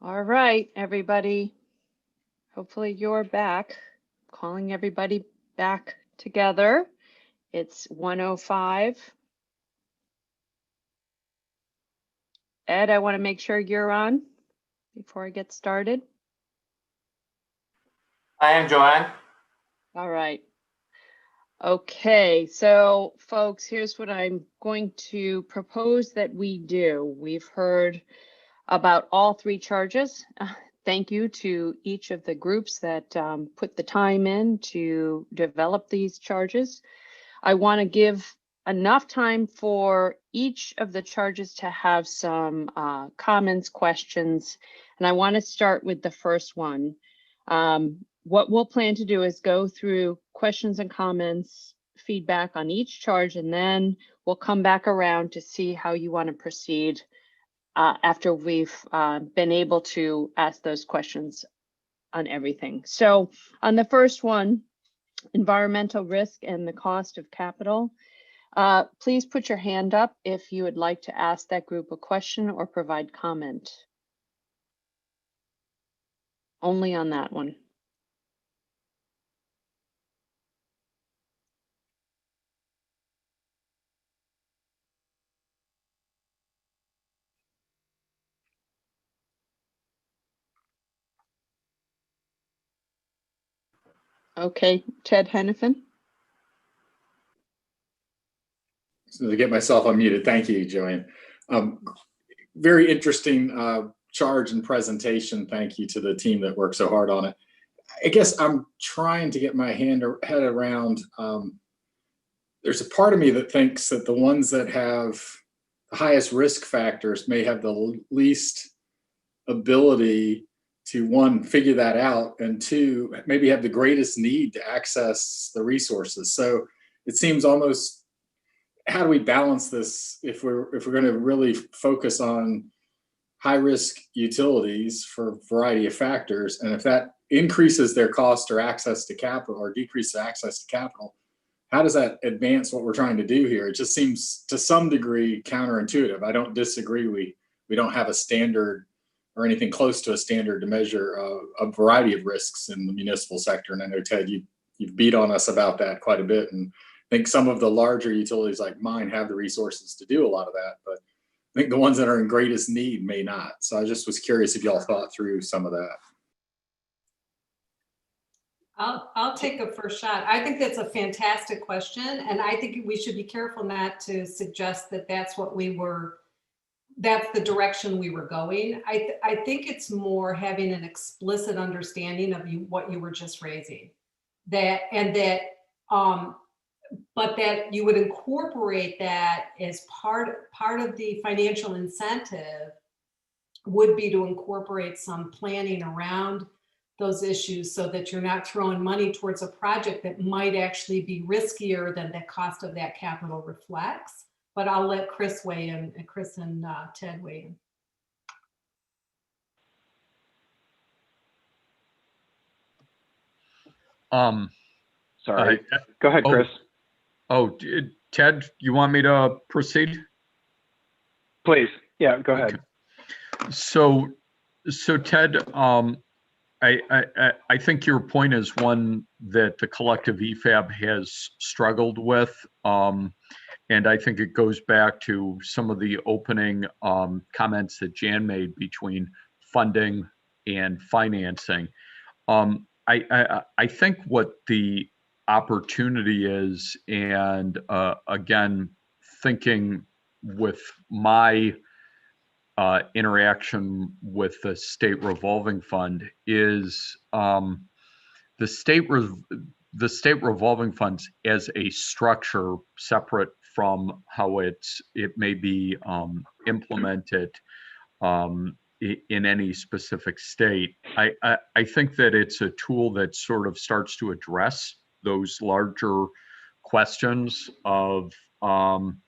All right, everybody. Hopefully you're back. Calling everybody back together. It's 1:05. Ed, I want to make sure you're on before I get started. I am, Joanne. All right. Okay, so folks, here's what I'm going to propose that we do. We've heard about all three charges. Thank you to each of the groups that put the time in to develop these charges. I want to give enough time for each of the charges to have some comments, questions, and I want to start with the first one. What we'll plan to do is go through questions and comments, feedback on each charge, and then we'll come back around to see how you want to proceed after we've been able to ask those questions on everything. So on the first one, environmental risk and the cost of capital, please put your hand up if you would like to ask that group a question or provide comment. Only on that one. Okay, Ted Hennepin. So to get myself unmuted, thank you, Joanne. Very interesting charge and presentation. Thank you to the team that worked so hard on it. I guess I'm trying to get my head around, there's a part of me that thinks that the ones that have the highest risk factors may have the least ability to, one, figure that out, and two, maybe have the greatest need to access the resources. So it seems almost, how do we balance this if we're going to really focus on high risk utilities for a variety of factors, and if that increases their cost or access to capital or decreases access to capital, how does that advance what we're trying to do here? It just seems to some degree counterintuitive. I don't disagree. We don't have a standard or anything close to a standard to measure a variety of risks in the municipal sector. And I know, Ted, you've beat on us about that quite a bit. And I think some of the larger utilities like mine have the resources to do a lot of that, but I think the ones that are in greatest need may not. So I just was curious if y'all thought through some of that. I'll take a first shot. I think that's a fantastic question. And I think we should be careful not to suggest that that's the direction we were going. I think it's more having an explicit understanding of what you were just raising, but that you would incorporate that as part of the financial incentive would be to incorporate some planning around those issues so that you're not throwing money towards a project that might actually be riskier than the cost of that capital reflects. But I'll let Chris weigh in, Chris and Ted weigh in. Sorry. Go ahead, Chris. Ted, you want me to proceed? Please. Yeah, go ahead. Okay. So Ted, I think your point is one that the collective EFAB has struggled with. And I think it goes back to some of the opening comments that Jan made between funding and financing. I think what the opportunity is, and again, thinking with my interaction with the state revolving fund is the state revolving funds as a structure separate from how it may be implemented in any specific state. I think that it's a tool that sort of starts to address those larger questions of an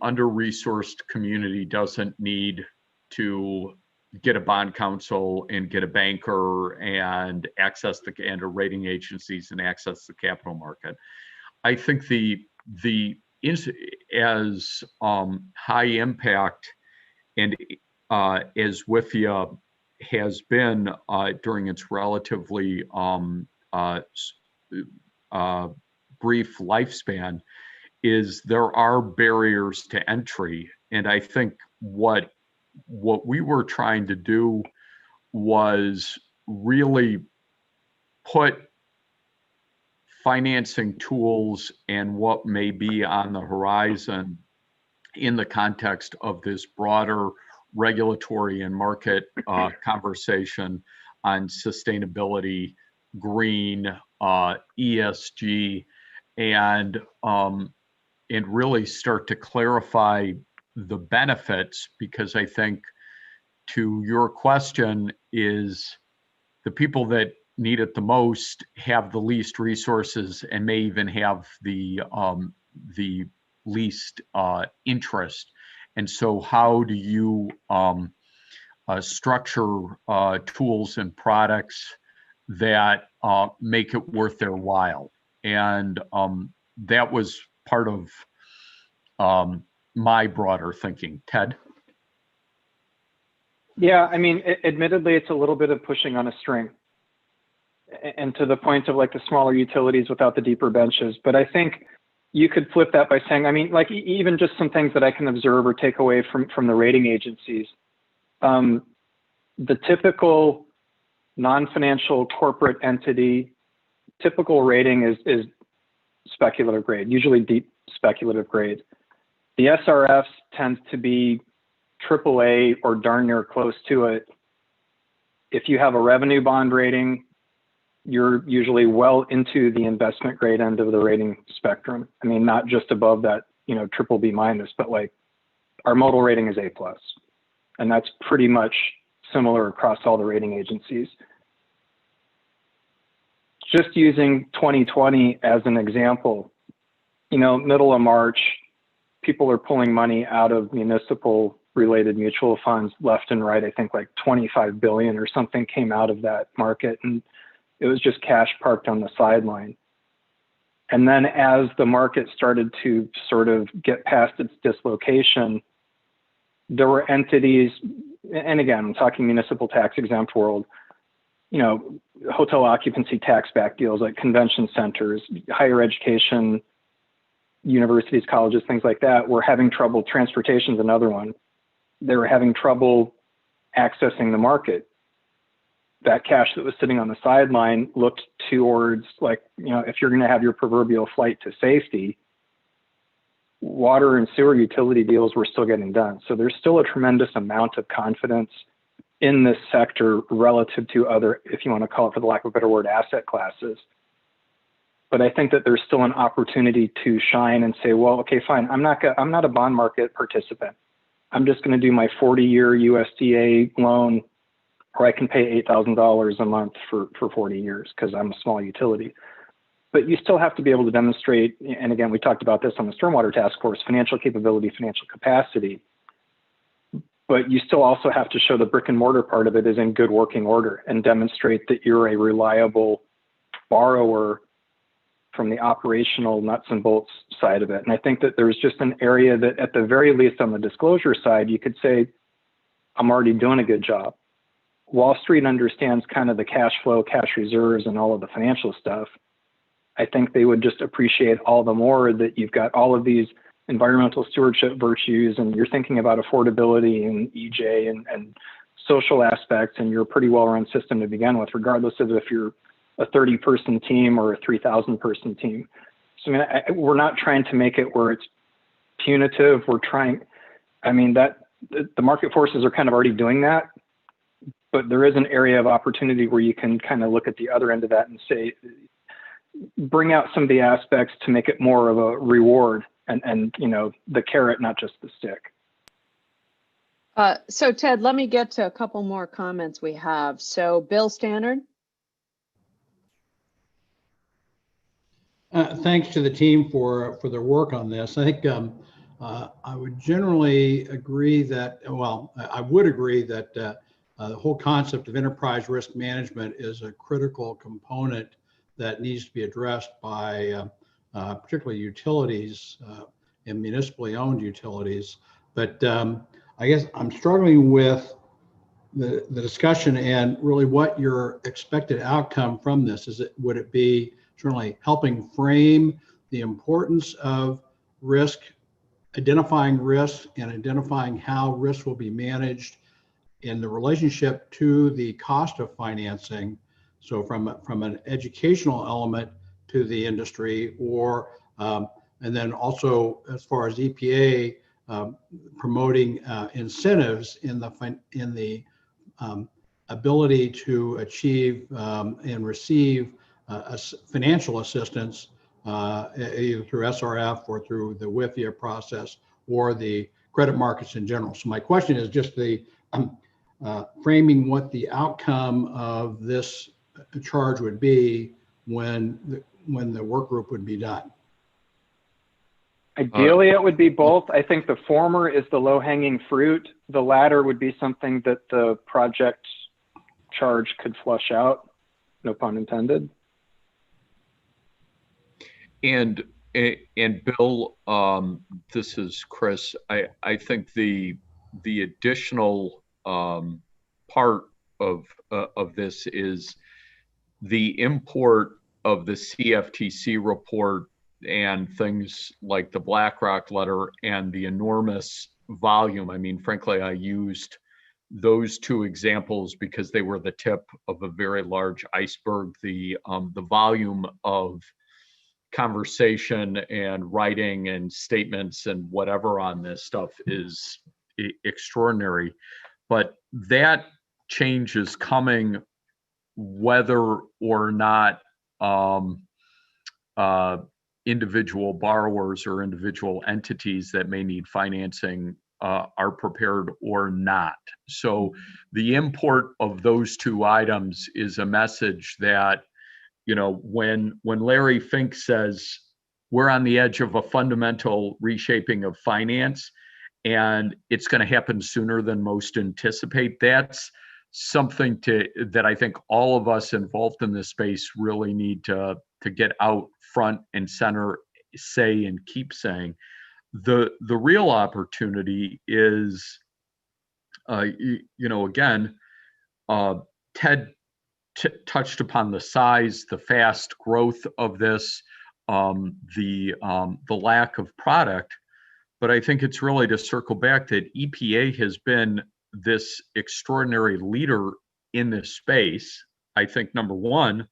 under-resourced community doesn't need to get a bond counsel and get a banker and access and a rating agencies and access the capital market. I think as high impact and as WIFIA has been during its relatively brief lifespan, is there are barriers to entry. And I think what we were trying to do was really put financing tools and what may be on the horizon in the context of this broader regulatory and market conversation on sustainability, green, ESG, and really start to clarify the benefits, because I think, to your question, is the people that need it the most have the least resources and may even have the least interest. And so how do you structure tools and products that make it worth their while? And that was part of my broader thinking. Ted? Yeah, I mean, admittedly, it's a little bit of pushing on a string, and to the point of like the smaller utilities without the deeper benches. But I think you could flip that by saying, I mean, like even just some things that I can observe or take away from the rating agencies. The typical non-financial corporate entity, typical rating is speculative grade, usually deep speculative grade. The SRFs tends to be AAA or darn near close to it. If you have a revenue bond rating, you're usually well into the investment grade end of the rating spectrum. I mean, not just above that, triple B minus, but like our modal rating is A+. And that's pretty much similar across all the rating agencies. Just using 2020 as an example, middle of March, people are pulling money out of municipal related mutual funds left and right. I think like 25 billion or something came out of that market, and it was just cash parked on the sideline. And then as the market started to sort of get past its dislocation, there were entities, and again, I'm talking municipal tax exempt world, hotel occupancy tax back deals like convention centers, higher education, universities, colleges, things like that, were having trouble. Transportation's another one. They were having trouble accessing the market. That cash that was sitting on the sideline looked towards, like, if you're going to have your proverbial flight to safety, water and sewer utility deals were still getting done. So there's still a tremendous amount of confidence in this sector relative to other, if you want to call it, for the lack of a better word, asset classes. But I think that there's still an opportunity to shine and say, well, okay, fine, I'm not a bond market participant. I'm just going to do my 40-year USDA loan, or I can pay $8,000 a month for 40 years because I'm a small utility. But you still have to be able to demonstrate, and again, we talked about this on the Stormwater Task Force, financial capability, financial capacity. But you still also have to show the brick and mortar part of it is in good working order and demonstrate that you're a reliable borrower from the operational nuts and bolts side of it. And I think that there's just an area that at the very least on the disclosure side, you could say, I'm already doing a good job. Wall Street understands kind of the cash flow, cash reserves, and all of the financial stuff. I think they would just appreciate all the more that you've got all of these environmental stewardship virtues, and you're thinking about affordability and EJ and social aspects, and you're a pretty well-run system to begin with, regardless of if you're a 30-person team or a 3,000-person team. So we're not trying to make it where it's punitive. We're trying, that the market forces are kind of already doing that, but there is an area of opportunity where you can kind of look at the other end of that and say, bring out some of the aspects to make it more of a reward and the carrot, not just the stick. So Ted, let me get to a couple more comments we have. So Bill Stannard. Thanks to the team for their work on this. I think I would generally agree that, I would agree that the whole concept of enterprise risk management is a critical component that needs to be addressed by particularly utilities and municipally owned utilities. But I guess I'm struggling with the discussion and really what your expected outcome from this is. Would it be certainly helping frame the importance of risk, identifying risk and identifying how risk will be managed in the relationship to the cost of financing? So from an educational element to the industry, or and then also as far as EPA promoting incentives in the ability to achieve and receive financial assistance either through SRF or through the WIFIA process or the credit markets in general. So my question is just the framing what the outcome of this charge would be when the work group would be done. Ideally, it would be both. I think the former is the low-hanging fruit. The latter would be something that the project charge could flush out, no pun intended. And Bill, this is Chris. I think the additional part of this is the import of the CFTC report and things like the BlackRock letter and the enormous volume. I mean, frankly, I used those two examples because they were the tip of a very large iceberg. The volume of conversation and writing and statements and whatever on this stuff is extraordinary. But that change is coming whether or not individual borrowers or individual entities that may need financing are prepared or not. So the import of those two items is a message that, you know, when Larry Fink says we're on the edge of a fundamental reshaping of finance and it's going to happen sooner than most anticipate, that's something that I think all of us involved in this space really need to get out front and center, say and keep saying. The real opportunity is, you know, again, Ted touched upon the size, the fast growth of this, the lack of product, but I think it's really to circle back that EPA has been this extraordinary leader in this space. I think number one,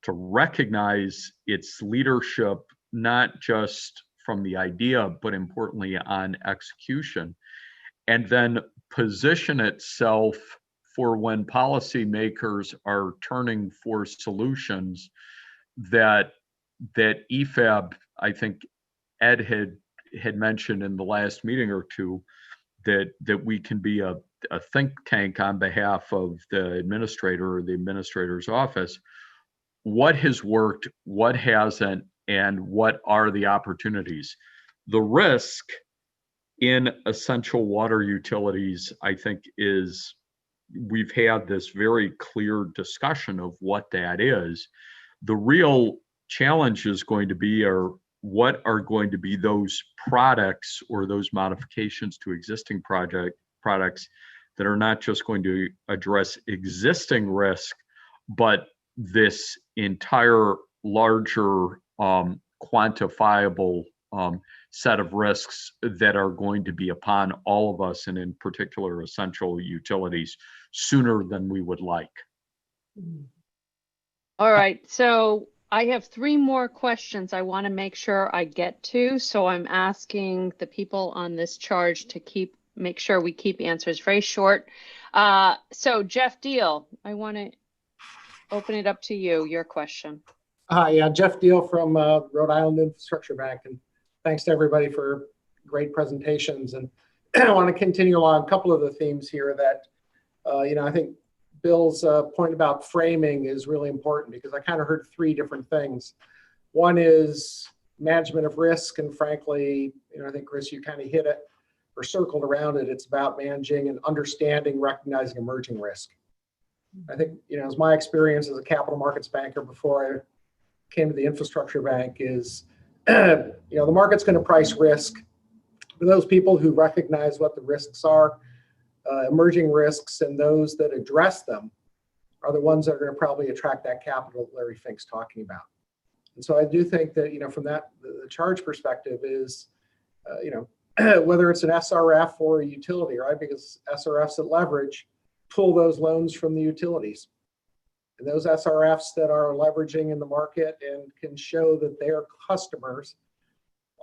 to recognize its leadership, not just from the idea, but importantly on execution, and then position itself for when policymakers are turning for solutions that EFAB, I think Ed had mentioned in the last meeting or two, that we can be a think tank on behalf of the administrator or the administrator's office. What has worked, what hasn't, and what are the opportunities? The risk in essential water utilities, I think, is we've had this very clear discussion of what that is. The real challenge is going to be what are going to be those products or those modifications to existing products that are not just going to address existing risk, but this entire larger quantifiable set of risks that are going to be upon all of us, and in particular essential utilities, sooner than we would like. All right, so I have 3 more questions I want to make sure I get to. So I'm asking the people on this charge to make sure we keep answers very short. So Jeff Deal, I want to open it up to you, your question. Hi, yeah, Jeff Deal from Rhode Island Infrastructure Bank, and thanks to everybody for great presentations. And I want to continue along a couple of the themes here that, you know, I think Bill's point about framing is really important, because I kind of heard 3 different things. One is management of risk, and frankly, you know, I think Chris, you kind of hit it or circled around it. It's about managing and understanding, recognizing emerging risk. I think, you know, as my experience as a capital markets banker before I came to the infrastructure bank is, you know, the market's going to price risk, for those people who recognize what the risks are, emerging risks, and those that address them are the ones that are going to probably attract that capital that Larry Fink's talking about. And so I do think that, from that, the charge perspective is, whether it's an SRF or a utility, right? Because SRFs that leverage pull those loans from the utilities. And those SRFs that are leveraging in the market and can show that their customers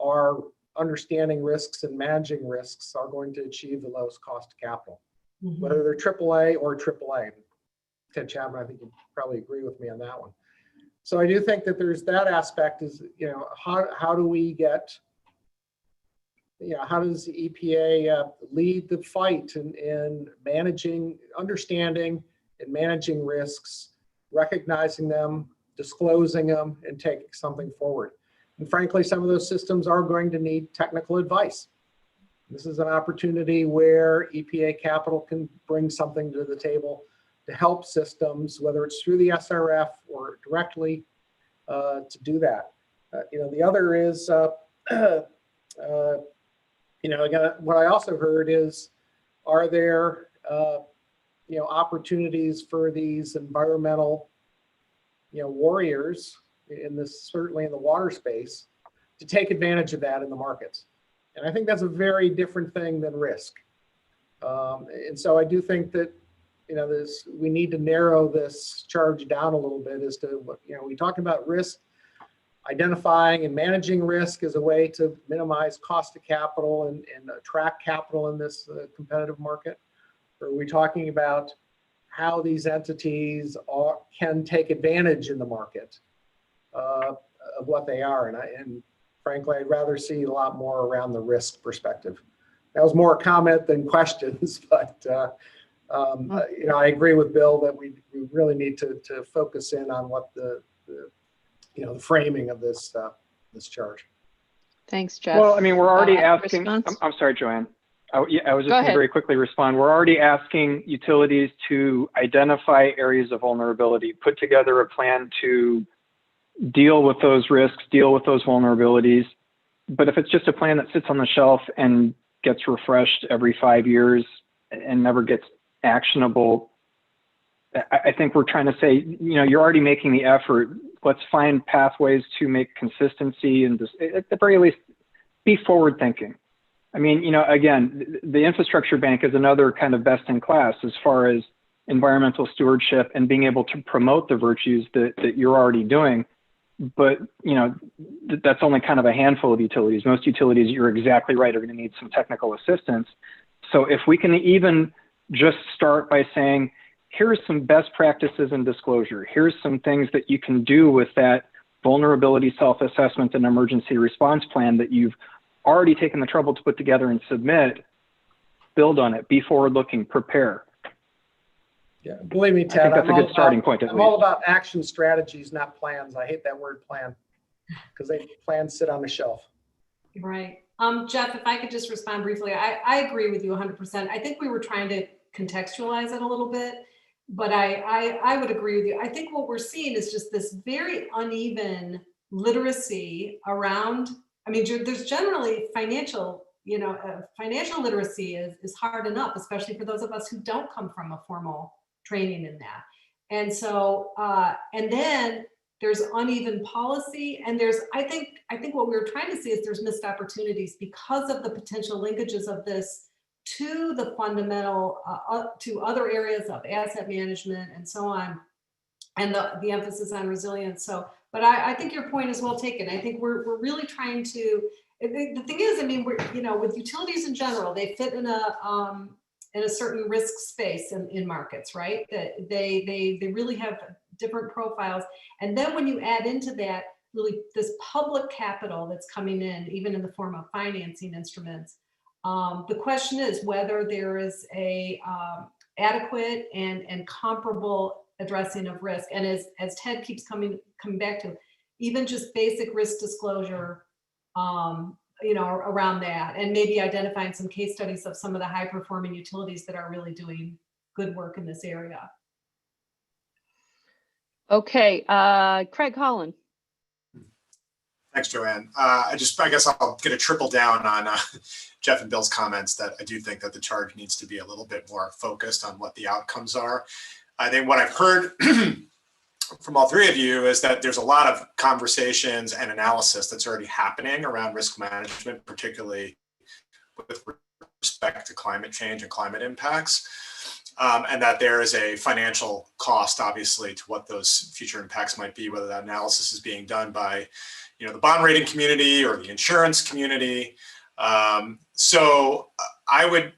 are understanding risks and managing risks are going to achieve the lowest cost of capital, whether they're AAA or AAA. Ted Chapman, I think you probably agree with me on that one. So I do think that there's that aspect is, how do we get, how does the EPA lead the fight in managing, understanding and managing risks, recognizing them, disclosing them, and taking something forward. And frankly, some of those systems are going to need technical advice. This is an opportunity where EPA capital can bring something to the table to help systems, whether it's through the SRF or directly, to do that. The other is, again, what I also heard is, are there, opportunities for these environmental, warriors in this, certainly in the water space, to take advantage of that in the markets? And I think that's a very different thing than risk. And so I do think that, we need to narrow this charge down a little bit as to what, we talk about risk, identifying and managing risk as a way to minimize cost of capital and attract capital in this competitive market? Or are we talking about how these entities can take advantage in the market of what they are? And frankly, I'd rather see a lot more around the risk perspective. That was more a comment than questions, but I agree with Bill that we really need to focus in on what the framing of this charge. Thanks, Jeff. Well, I mean, we're already asking. Response? I'm sorry, Joanne. I was just Go going to ahead. very quickly respond. We're already asking utilities to identify areas of vulnerability, put together a plan to deal with those risks, deal with those vulnerabilities. But if it's just a plan that sits on the shelf and gets refreshed every 5 years and never gets actionable, I think we're trying to say, you're already making the effort. Let's find pathways to make consistency and just, at the very least, be forward thinking. I mean, again, the infrastructure bank is another kind of best in class as far as environmental stewardship and being able to promote the virtues that you're already doing. But, that's only kind of a handful of utilities. Most utilities, you're exactly right, are going to need some technical assistance. So if we can even just start by saying, here's some best practices in disclosure. Here's some things that you can do with that vulnerability self-assessment and emergency response plan that you've already taken the trouble to put together and submit. Build on it, be forward-looking, prepare. Yeah, believe me, Ted, I think that's a good starting point. I'm all about action strategies, not plans. I hate that word plan because plans sit on the shelf. Right. Jeff, if I could just respond briefly, I agree with you 100%. I think we were trying to contextualize it a little bit, but I would agree with you. I think what we're seeing is just this very uneven literacy around, I mean, there's generally financial literacy is hard enough, especially for those of us who don't come from a formal training in that. And so, and then there's uneven policy, and I think what we were trying to see is there's missed opportunities because of the potential linkages of this to the fundamental, to other areas of asset management and so on, and the emphasis on resilience. So, but I think your point is well taken. I think we're really trying to, the thing is, I mean, with utilities in general, they fit in a certain risk space in markets, right? That they really have different profiles. And then when you add into that, really this public capital that's coming in, even in the form of financing instruments, the question is whether there is a adequate and comparable addressing of risk. And as Ted keeps coming back to, even just basic risk disclosure, around that, and maybe identifying some case studies of some of the high performing utilities that are really doing good work in this area. Okay, Craig Holland. Thanks, Joanne. I guess I'll get a triple down on Jeff and Bill's comments that I do think that the charge needs to be a little bit more focused on what the outcomes are. I think what I've heard from all three of you is that there's a lot of conversations and analysis that's already happening around risk management, particularly with respect to climate change and climate impacts. And that there is a financial cost, obviously, to what those future impacts might be, whether that analysis is being done by, the bond rating community or the insurance community. So I'm going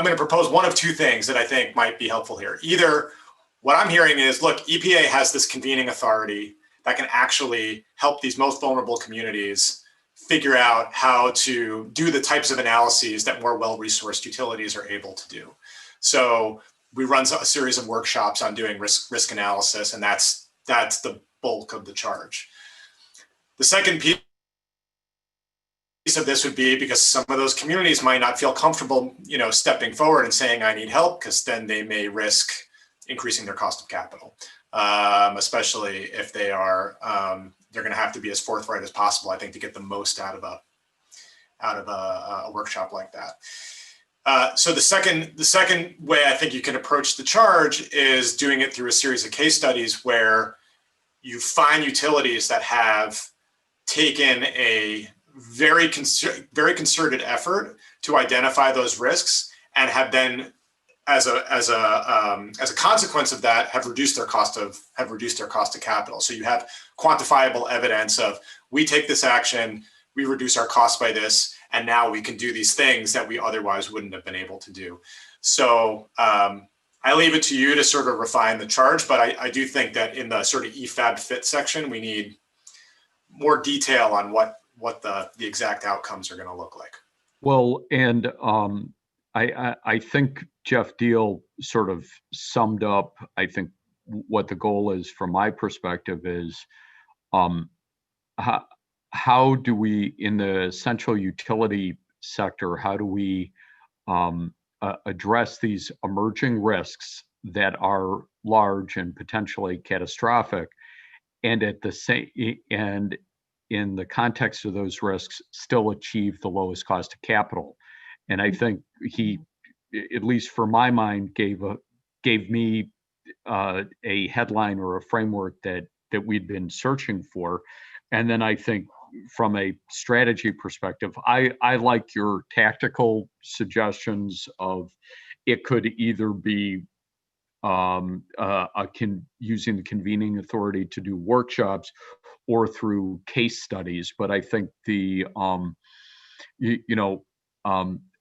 to propose one of two things that I think might be helpful here. Either what I'm hearing is, look, EPA has this convening authority that can actually help these most vulnerable communities figure out how to do the types of analyses that more well-resourced utilities are able to do. So we run a series of workshops on doing risk analysis, and that's the bulk of the charge. The second piece of this would be because some of those communities might not feel comfortable, stepping forward and saying, I need help, because then they may risk increasing their cost of capital, especially if they are, they're going to have to be as forthright as possible, I think, to get the most out of a workshop like that. So the second way I think you can approach the charge is doing it through a series of case studies where you find utilities that have taken a very concerted effort to identify those risks and have then, as a consequence of that, have reduced their cost of capital. So you have quantifiable evidence of, we take this action, we reduce our costs by this, and now we can do these things that we otherwise wouldn't have been able to do. So I leave it to you to sort of refine the charge, but I do think that in the sort of EFAB fit section, we need more detail on what the exact outcomes are going to look like. Well, and I think Jeff Deal sort of summed up, I think, what the goal is from my perspective is, how do we, in the central utility sector, how do we address these emerging risks that are large and potentially catastrophic, and at the same, and in the context of those risks, still achieve the lowest cost of capital? And I think he, at least for my mind, gave me a headline or a framework that we'd been searching for. And then I think from a strategy perspective, I like your tactical suggestions of, it could either be using the convening authority to do workshops or through case studies. But I think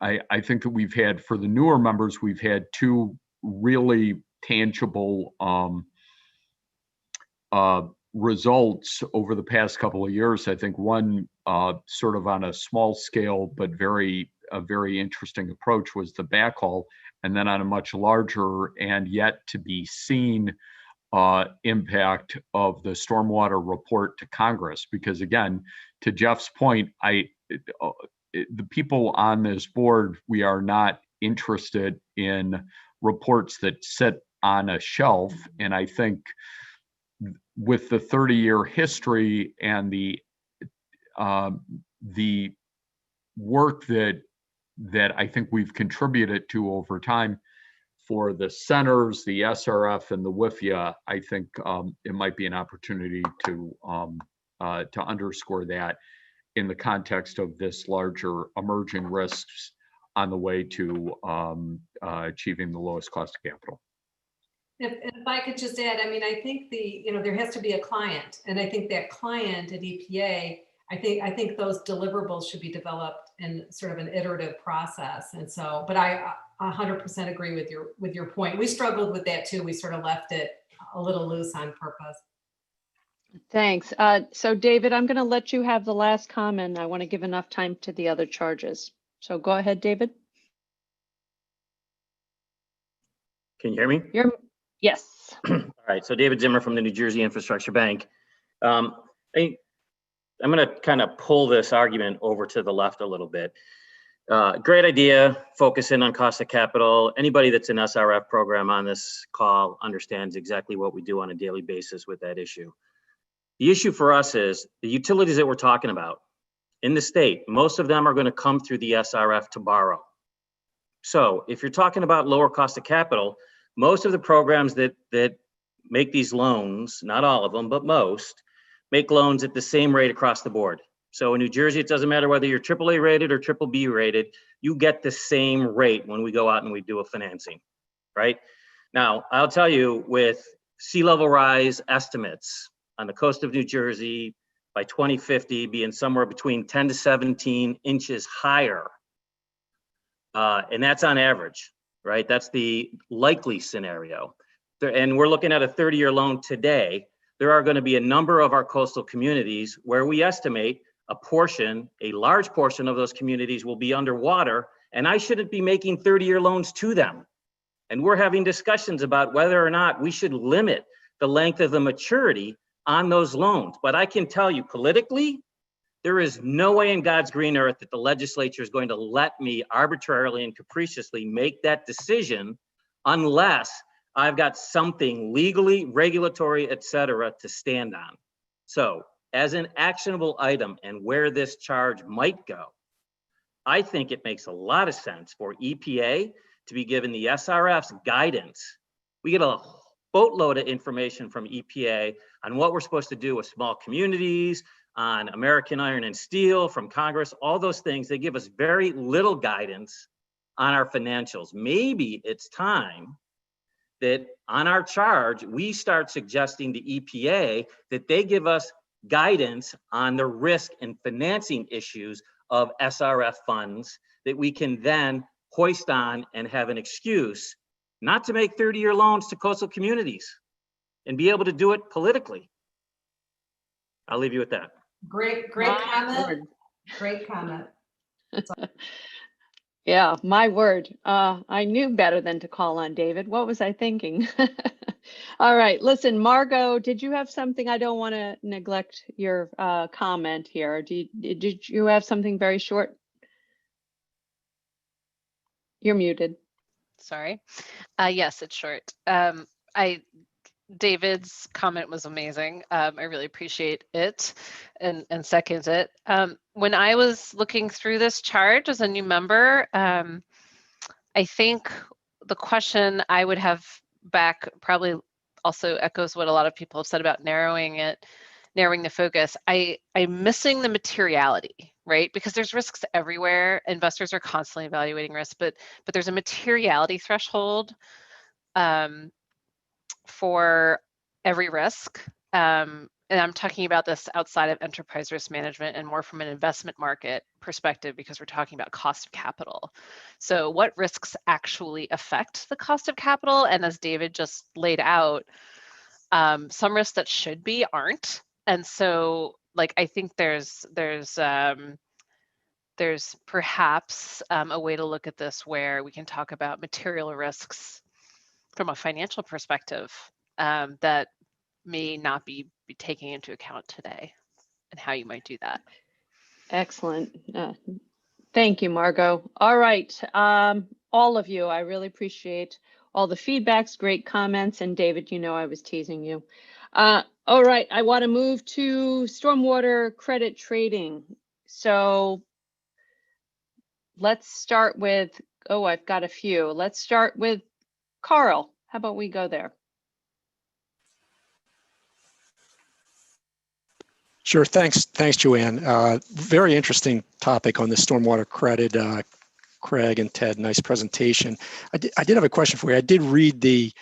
I think that we've had, for the newer members, we've had two really tangible results over the past couple of years. I think one sort of on a small scale, but a very interesting approach, was the backhaul, and then on a much larger and yet to be seen impact of the stormwater report to Congress. Because again, to Jeff's point, the people on this board, we are not interested in reports that sit on a shelf. And I think with the 30-year history and the work that I think we've contributed to over time for the centers, the SRF, and the WIFIA, I think it might be an opportunity to underscore that in the context of this larger emerging risks on the way to achieving the lowest cost of capital. If I could just add, I think there has to be a client, and I think that client at EPA, I think those deliverables should be developed in sort of an iterative process. And so, but I 100% agree with your point. We struggled with that too. We sort of left it a little loose on purpose. Thanks. So David, I'm going to let you have the last comment. I want to give enough time to the other charges. So go ahead, David. Can you hear me? Yes. All right. So David Zimmer from the New Jersey Infrastructure Bank. I'm going to kind of pull this argument over to the left a little bit. Great idea, focus in on cost of capital. Anybody that's an SRF program on this call understands exactly what we do on a daily basis with that issue. The issue for us is the utilities that we're talking about in the state, most of them are going to come through the SRF to borrow. So if you're talking about lower cost of capital, most of the programs that make these loans, not all of them, but most, make loans at the same rate across the board. So in New Jersey, it doesn't matter whether you're AAA rated or BBB rated, you get the same rate when we go out and we do a financing, right? Now, I'll tell you, with sea level rise estimates on the coast of New Jersey by 2050 being somewhere between 10 to 17 inches higher, and that's on average, right? That's the likely scenario. And we're looking at a 30-year loan today. There are going to be a number of our coastal communities where we estimate a large portion of those communities will be underwater, and I shouldn't be making 30-year loans to them. And we're having discussions about whether or not we should limit the length of the maturity on those loans. But I can tell you politically, there is no way in God's green earth that the legislature is going to let me arbitrarily and capriciously make that decision unless I've got something legally, regulatory, et cetera, to stand on. So as an actionable item and where this charge might go, I think it makes a lot of sense for EPA to be given the SRF's guidance. We get a boatload of information from EPA on what we're supposed to do with small communities, on American Iron and Steel, from Congress, all those things. They give us very little guidance on our financials. Maybe it's time that on our charge, we start suggesting to EPA that they give us guidance on the risk and financing issues of SRF funds that we can then hoist on and have an excuse not to make 30-year loans to coastal communities and be able to do it politically. I'll leave you with that. Great comment. Great comment. Yeah, my word. I knew better than to call on David. What was I thinking? All right, listen, Margot, did you have something? I don't want to neglect your comment here. Did you have something very short? You're muted. Sorry. Yes, it's short. David's comment was amazing. I really appreciate it and second it. When I was looking through this charge as a new member, I think the question I would have back probably also echoes what a lot of people have said about narrowing the focus. I'm missing the materiality, right? Because there's risks everywhere. Investors are constantly evaluating risk, but there's a materiality threshold for every risk. And I'm talking about this outside of enterprise risk management and more from an investment market perspective, because we're talking about cost of capital. So what risks actually affect the cost of capital? And as David just laid out, some risks that should be aren't. And so like, I think there's perhaps a way to look at this where we can talk about material risks from a financial perspective that may not be taking into account today, and how you might do that. Excellent. Thank you, Margot. All right, all of you, I really appreciate all the feedbacks, great comments, and David, you know I was teasing you. All right, I want to move to stormwater credit trading. So let's start with, I've got a few. Let's start with Carl. How about we go there? Sure. Thanks, Joanne. Very interesting topic on the stormwater credit. Craig and Ted, nice presentation. I did have a question for you. I did read the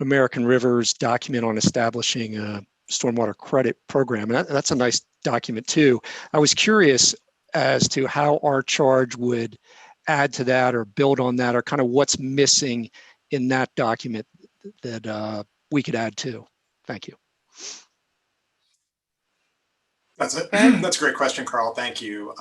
American Rivers document on establishing a stormwater credit program, and that's a nice document too. I was curious as to how our charge would add to that or build on that, or kind of what's missing in that document that we could add to. Thank you. That's a great question, Carl. Thank you.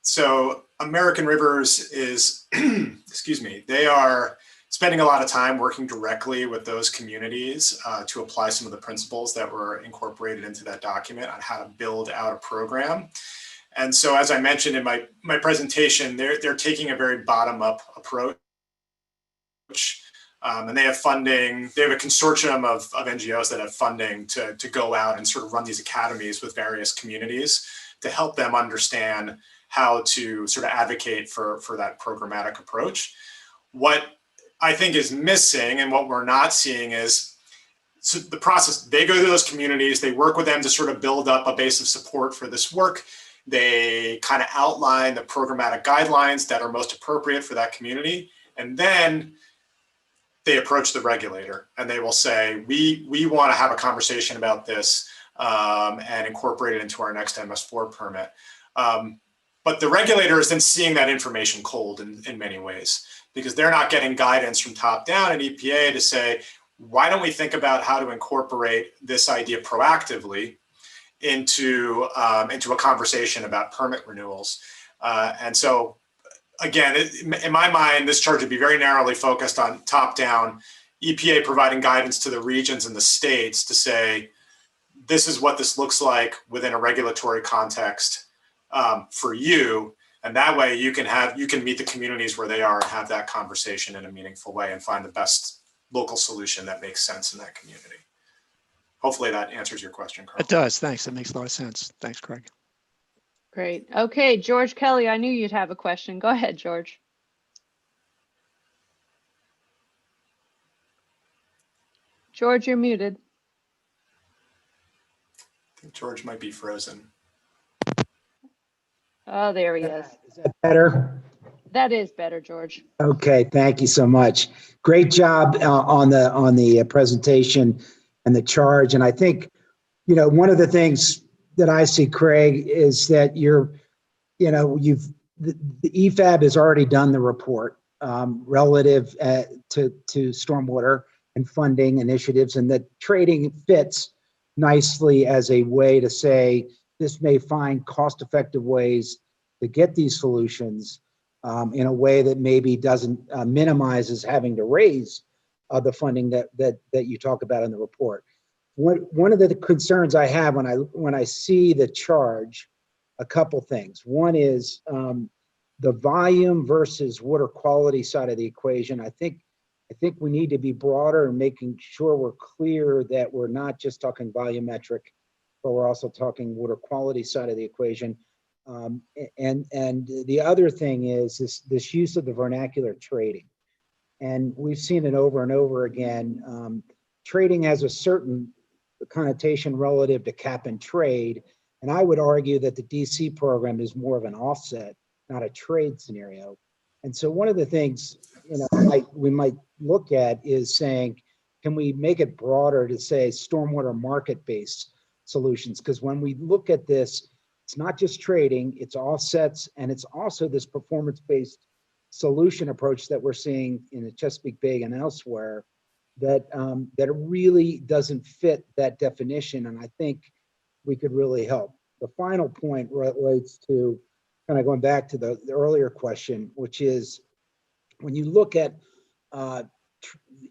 So American Rivers is, excuse me, they are spending a lot of time working directly with those communities to apply some of the principles that were incorporated into that document on how to build out a program. And so, as I mentioned in my presentation, they're taking a very bottom-up approach. And they have funding, they have a consortium of NGOs that have funding to go out and sort of run these academies with various communities to help them understand how to sort of advocate for that programmatic approach. What I think is missing and what we're not seeing is the process. They go to those communities, they work with them to sort of build up a base of support for this work. They kind of outline the programmatic guidelines that are most appropriate for that community. And then they approach the regulator and they will say, we want to have a conversation about this and incorporate it into our next MS4 permit. But the regulator is then seeing that information cold in many ways, because they're not getting guidance from top down at EPA to say, why don't we think about how to incorporate this idea proactively into a conversation about permit renewals. And so again, in my mind, this charge would be very narrowly focused on top down, EPA providing guidance to the regions and the states to say, this is what this looks like within a regulatory context for you. And that way you can meet the communities where they are and have that conversation in a meaningful way and find the best local solution that makes sense in that community. Hopefully that answers your question, Carl. It does. Thanks. That makes a lot of sense. Thanks, Craig. Great. Okay, George Kelly, I knew you'd have a question. Go ahead, George. George, you're muted. I think George might be frozen. Oh, there he is. Is that better? That is better, George. Okay, thank you so much. Great job on the presentation and the charge. And I think, one of the things that I see, Craig, is that the EFAB has already done the report relative to stormwater and funding initiatives, and that trading fits nicely as a way to say this may find cost-effective ways to get these solutions in a way that maybe doesn't minimizes having to raise the funding that you talk about in the report. One of the concerns I have when I see the charge, a couple things. One is the volume versus water quality side of the equation. I think we need to be broader and making sure we're clear that we're not just talking volumetric, but we're also talking water quality side of the equation. And the other thing is this use of the vernacular trading. And we've seen it over and over again. Trading has a certain connotation relative to cap and trade. And I would argue that the DC program is more of an offset, not a trade scenario. And so one of the things we might look at is saying, can we make it broader to say stormwater market-based solutions? Because when we look at this, it's not just trading, it's offsets, and it's also this performance-based solution approach that we're seeing in the Chesapeake Bay and elsewhere that really doesn't fit that definition, and I think we could really help. The final point relates to kind of going back to the earlier question, which is when you look at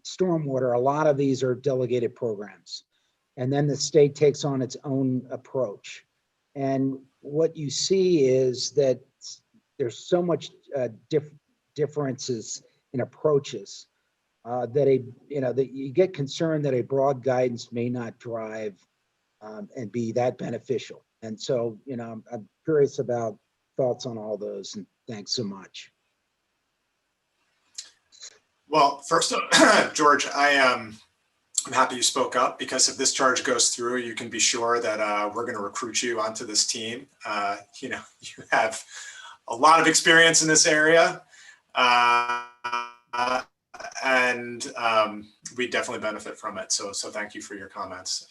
stormwater, a lot of these are delegated programs, and then the state takes on its own approach. And what you see is that there's so much differences in approaches that you get concerned that a broad guidance may not drive and be that beneficial. And so, I'm curious about thoughts on all those, and thanks so much. Well, first, George, I'm happy you spoke up, because if this charge goes through, you can be sure that we're going to recruit you onto this team. You have a lot of experience in this area, and we definitely benefit from it. So thank you for your comments.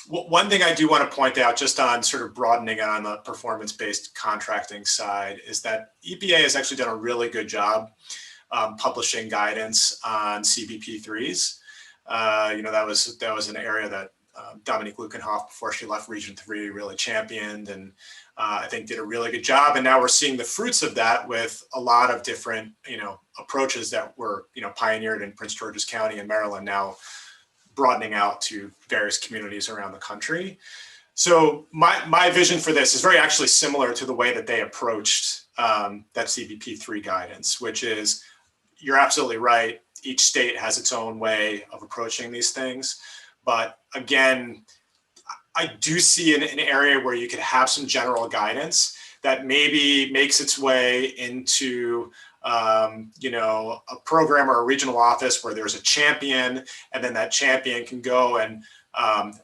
One thing I do want to point out, just on sort of broadening on the performance-based contracting side, is that EPA has actually done a really good job publishing guidance on CBP3s. That was an area that Dominique Lukenhoff, before she left Region 3, really championed, and I think did a really good job. And now we're seeing the fruits of that with a lot of different, approaches that were, pioneered in Prince George's County and Maryland, now broadening out to various communities around the country. So my vision for this is very actually similar to the way that they approached that CBP3 guidance, which is, you're absolutely right. each state has its own way of approaching these things. But again, I do see an area where you could have some general guidance that maybe makes its way into a program or a regional office where there's a champion, and then that champion can go and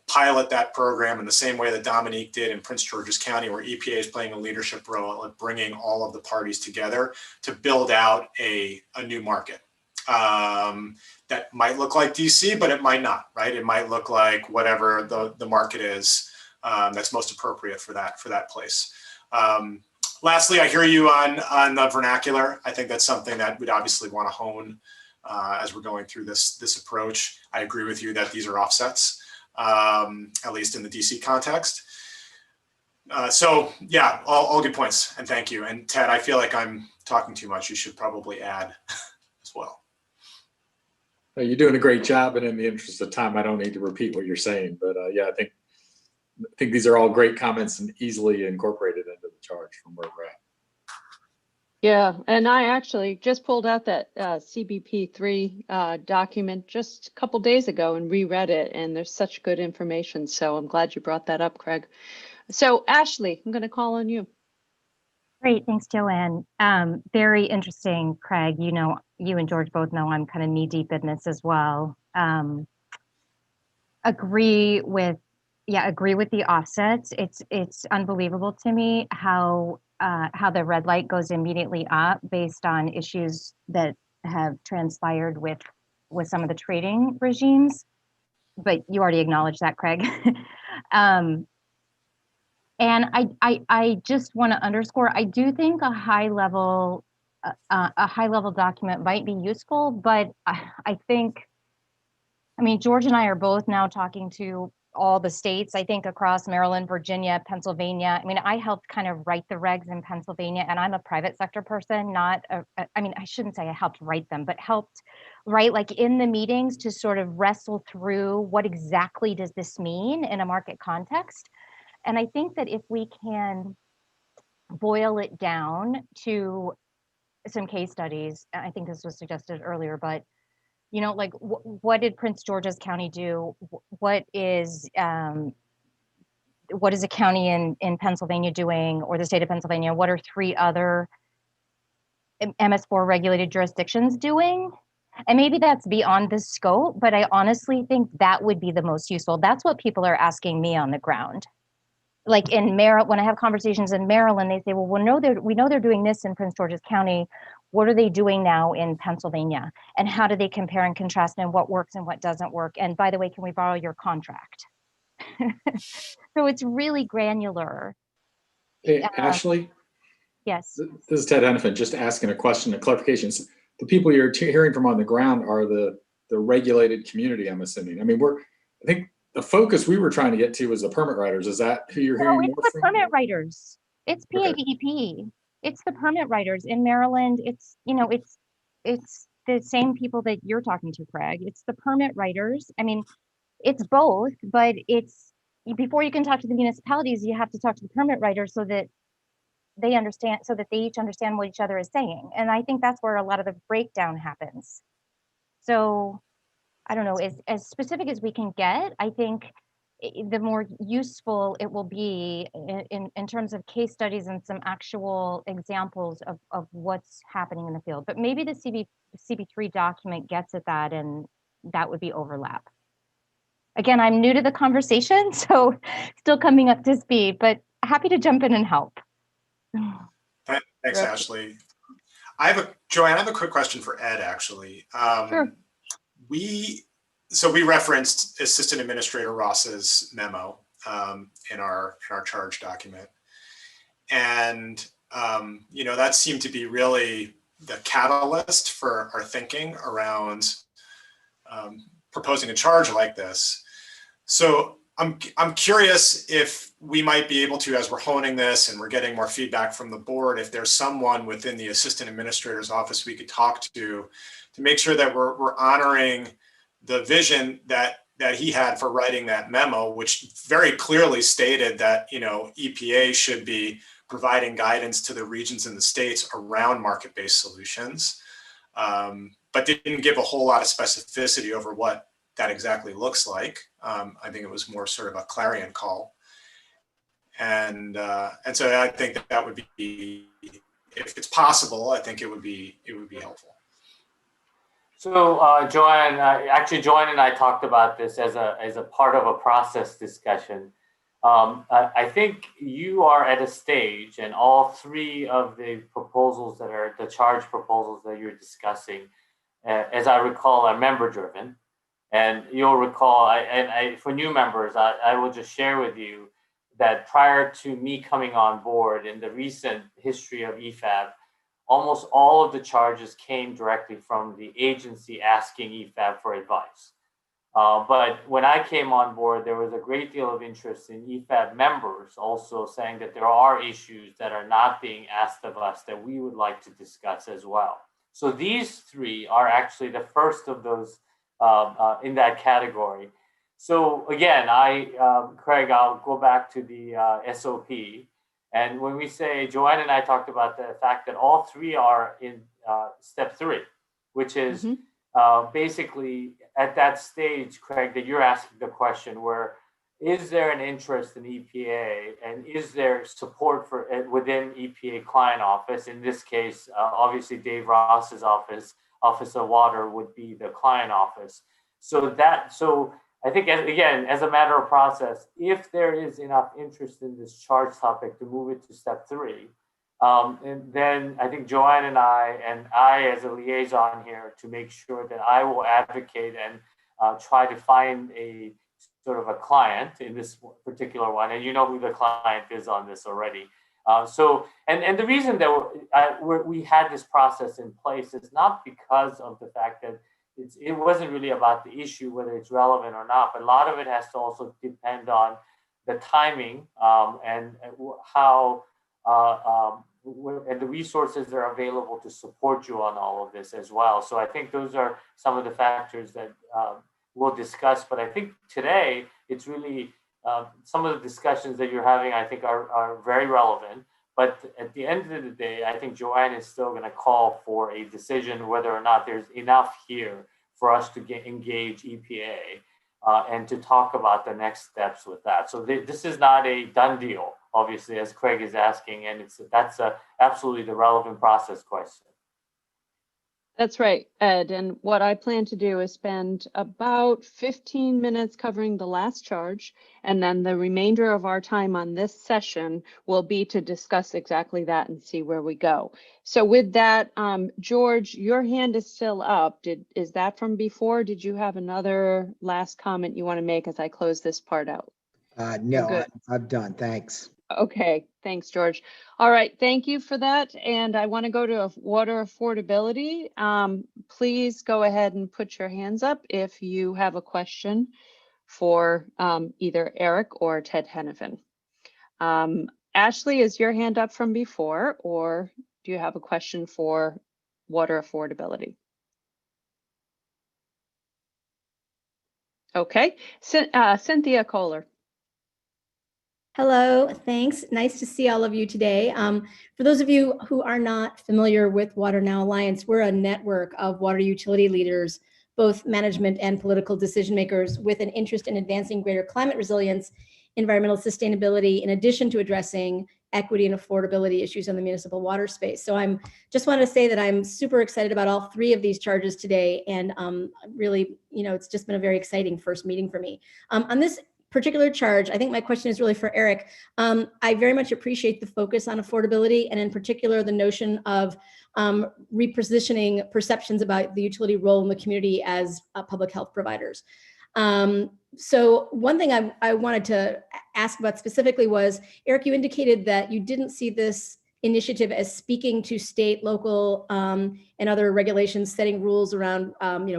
pilot that program in the same way that Dominique did in Prince George's County, where EPA is playing a leadership role at bringing all of the parties together to build out a new market. That might look like DC, but it might not, right? It might look like whatever the market is that's most appropriate for that place. Lastly, I hear you on the vernacular. I think that's something that we'd obviously want to hone as we're going through this approach. I agree with you that these are offsets, at least in the DC context. So yeah, all good points, and thank you. And Ted, I feel like I'm talking too much. You should probably add as well. You're doing a great job, and in the interest of time, I don't need to repeat what you're saying. But yeah, I think these are all great comments and easily incorporated into the charge from where we're at. Yeah, and I actually just pulled out that CBP3 document just a couple days ago and reread it, and there's such good information. So I'm glad you brought that up, Craig. So Ashley, I'm going to call on you. Great, thanks, Joanne. Very interesting, Craig. You know, you and George both know I'm kind of knee deep in this as well. Agree with the offsets. It's unbelievable to me how the red light goes immediately up based on issues that have transpired with some of the trading regimes. But you already acknowledged that, Craig. And I just want to underscore, I do think a high level document might be useful, but I mean, George and I are both now talking to all the states, I think across Maryland, Virginia, Pennsylvania. I mean, I helped kind of write the regs in Pennsylvania, and I'm a private sector person, I mean, I shouldn't say I helped write them, but helped write like in the meetings to sort of wrestle through what exactly does this mean in a market context. And I think that if we can boil it down to some case studies, I think this was suggested earlier, but you know, like what did Prince George's County do? What is a county in Pennsylvania doing, or the state of Pennsylvania? What are 3 other MS4 regulated jurisdictions doing? And maybe that's beyond the scope, but I honestly think that would be the most useful. That's what people are asking me on the ground. Like in Maryland, when I have conversations in Maryland, they say, well, we know they're doing this in Prince George's County. What are they doing now in Pennsylvania? And how do they compare and contrast, and what works and what doesn't work? And by the way, can we borrow your contract? So it's really granular. Hey, Ashley? Yes. This is Ted Hennepin, just asking a question and clarifications. The people you're hearing from on the ground are the regulated community, I'm assuming. I mean, I think the focus we were trying to get to was the permit writers. Is that who you're hearing more it's the from? permit writers. It's PADEP. It's the permit writers in Maryland. It's the same people that you're talking to, Craig. It's the permit writers. I mean, it's both, but it's before you can talk to the municipalities, you have to talk to the permit writers so that they understand, so that they each understand what each other is saying. And I think that's where a lot of the breakdown happens. So I don't know, as specific as we can get, I think the more useful it will be in terms of case studies and some actual examples of what's happening in the field. But maybe the CB3 document gets at that, and that would be overlap. Again, I'm new to the conversation, so still coming up to speed, but happy to jump in and help. Thanks, Ashley. Joanne, I have a quick question for Ed, actually. Sure. We referenced Assistant Administrator Ross's memo in our charge document, and that seemed to be really the catalyst for our thinking around proposing a charge like this. So I'm curious if we might be able to, as we're honing this and we're getting more feedback from the board, if there's someone within the Assistant Administrator's office we could talk to make sure that we're honoring the vision that he had for writing that memo, which very clearly stated that EPA should be providing guidance to the regions and the states around market-based solutions. but didn't give a whole lot of specificity over what that exactly looks like. I think it was more sort of a clarion call. And so I think that would be, if it's possible, I think it would be helpful. So Joanne, actually Joanne and I talked about this as a part of a process discussion. I think you are at a stage, and all three of the proposals that are the charge proposals that you're discussing, as I recall, are member driven. And you'll recall, for new members, I will just share with you that prior to me coming on board in the recent history of EFAB, almost all of the charges came directly from the agency asking EFAB for advice. But when I came on board, there was a great deal of interest in EFAB members also saying that there are issues that are not being asked of us that we would like to discuss as well. So these three are actually the first of those in that category. So again, Craig, I'll go back to the SOP. And when we say, Joanne and I talked about the fact that all three are in step 3, which is basically at that stage, Craig, that you're asking the question where, is there an interest in EPA and is there support for it within EPA client office? In this case, obviously Dave Ross's office, Office of Water would be the client office. So I think, again, as a matter of process, if there is enough interest in this charge topic to move it to step 3, and then I think Joanne and I as a liaison here to make sure that I will advocate and try to find a sort of a client in this particular one. And you know who the client is on this already. And the reason that we had this process in place is not because of the fact that it wasn't really about the issue, whether it's relevant or not, but a lot of it has to also depend on the timing and how and the resources that are available to support you on all of this as well. So I think those are some of the factors that we'll discuss. But I think today it's really some of the discussions that you're having, I think are very relevant. But at the end of the day, I think Joanne is still going to call for a decision whether or not there's enough here for us to engage EPA and to talk about the next steps with that. So this is not a done deal, obviously, as Craig is asking, and that's absolutely the relevant process question. That's right, Ed. And what I plan to do is spend about 15 minutes covering the last charge, and then the remainder of our time on this session will be to discuss exactly that and see where we go. So with that, George, your hand is still up. Is that from before? Did you have another last comment you want to make as I close this part out? No, I'm done. Thanks. Okay, thanks, George. All right, thank you for that. And I want to go to water affordability. Please go ahead and put your hands up if you have a question for either Eric or Ted Henifin. Ashley, is your hand up from before, or do you have a question for water affordability? Okay, Cynthia Kohler. Hello, thanks. Nice to see all of you today. For those of you who are not familiar with Water Now Alliance, we're a network of water utility leaders, both management and political decision makers, with an interest in advancing greater climate resilience, environmental sustainability, in addition to addressing equity and affordability issues in the municipal water space. So I'm just wanted to say that I'm super excited about all 3 of these charges today. And really, it's just been a very exciting first meeting for me. On this particular charge, I think my question is really for Eric. I very much appreciate the focus on affordability, and in particular, the notion of repositioning perceptions about the utility role in the community as public health providers. So one thing I wanted to ask about specifically was, Eric, you indicated that you didn't see this initiative as speaking to state, local, and other regulations setting rules around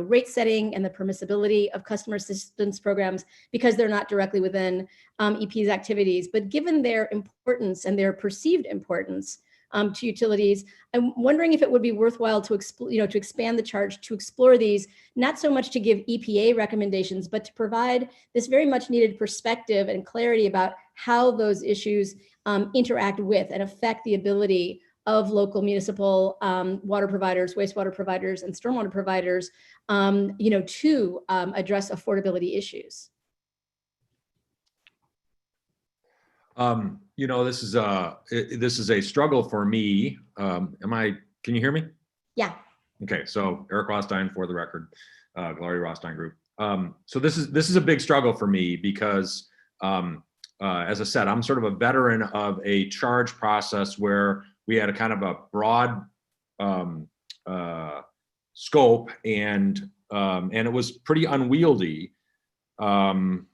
rate setting and the permissibility of customer assistance programs because they're not directly within EP's activities. But given their importance and their perceived importance to utilities, I'm wondering if it would be worthwhile to expand the charge to explore these, not so much to give EPA recommendations, but to provide this very much needed perspective and clarity about how those issues interact with and affect the ability of local municipal water providers, wastewater providers, and stormwater providers, to address affordability issues? This is a struggle for me. Can you hear me? Yeah. Okay, so Eric Rostein for the record, Gloria Rostein Group. So this is a big struggle for me because, as I said, I'm sort of a veteran of a charge process where we had a kind of a broad scope and it was pretty unwieldy. And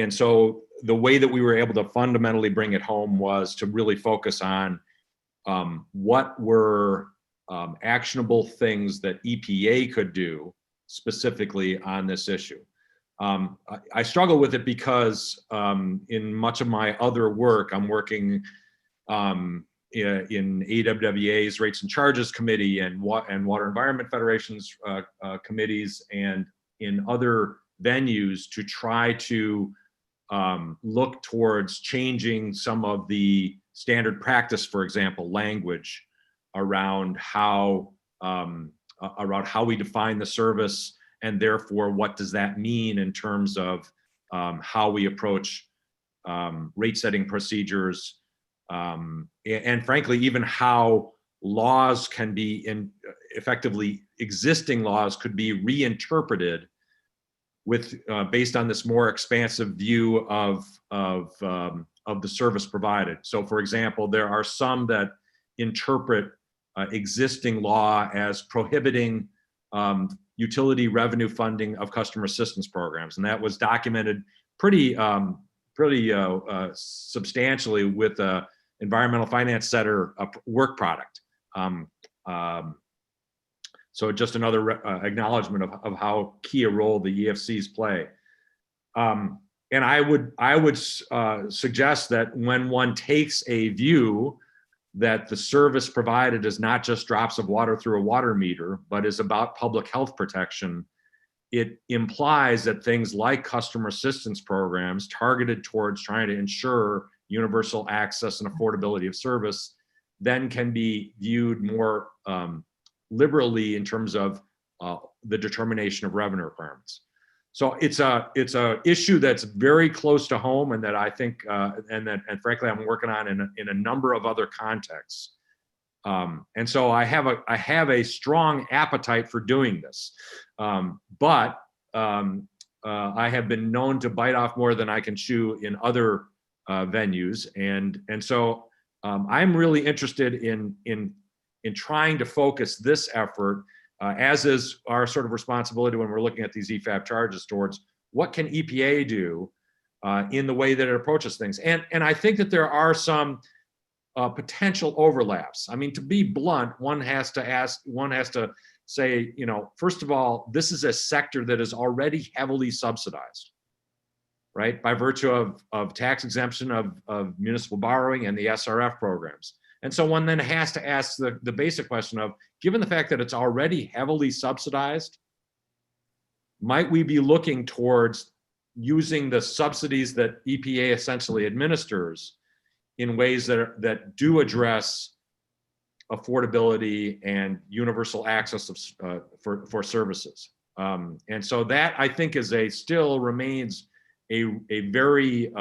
so the way that we were able to fundamentally bring it home was to really focus on what were actionable things that EPA could do specifically on this issue. I struggle with it because in much of my other work, I'm working in AWWA's Rates and Charges Committee and Water Environment Federation's committees and in other venues to try to look towards changing some of the standard practice, for example, language around how we define the service, and therefore what does that mean in terms of how we approach rate setting procedures, and frankly, even how laws can be effectively existing laws could be reinterpreted with based on this more expansive view of the service provided. So, for example, there are some that interpret existing law as prohibiting utility revenue funding of customer assistance programs, and that was documented pretty substantially with the Environmental Finance Center work product. So just another acknowledgement of how key a role the EFCs play. And I would suggest that when one takes a view that the service provided is not just drops of water through a water meter, but is about public health protection, it implies that things like customer assistance programs targeted towards trying to ensure universal access and affordability of service then can be viewed more liberally in terms of the determination of revenue requirements. So it's a issue that's very close to home, and that I think and frankly I'm working on in a number of other contexts. And so I have a strong appetite for doing this, but I have been known to bite off more than I can chew in other venues, and so I'm really interested in trying to focus this effort, as is our sort of responsibility when we're looking at these EFAP charges, towards what can EPA do in the way that it approaches things. And I think that there are some potential overlaps. I mean, to be blunt, one has to say, first of all, this is a sector that is already heavily subsidized, right? By virtue of tax exemption of municipal borrowing and the SRF programs. And so one then has to ask the basic question of, given the fact that it's already heavily subsidized, might we be looking towards using the subsidies that EPA essentially administers in ways that do address affordability and universal access for services? And so that, I think, still remains a very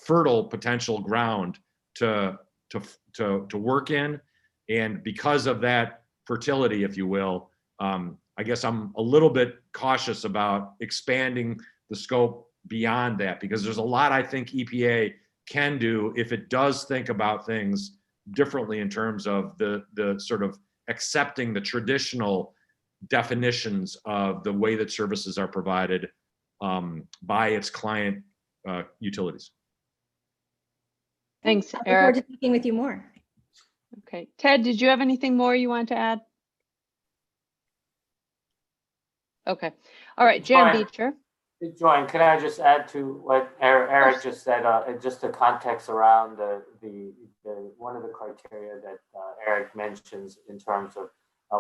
fertile potential ground to work in. And because of that fertility, if you will, I guess I'm a little bit cautious about expanding the scope beyond that, because there's a lot I think EPA can do if it does think about things differently in terms of the sort of accepting the traditional definitions of the way that services are provided by its client utilities. Thanks, I look forward Eric. to speaking with you more. Okay, Ted, did you have anything more you want to add? Okay, all right, Jan Beecher. Joanne, can I just add to what Eric just said, just the context around the one of the criteria that Eric mentions in terms of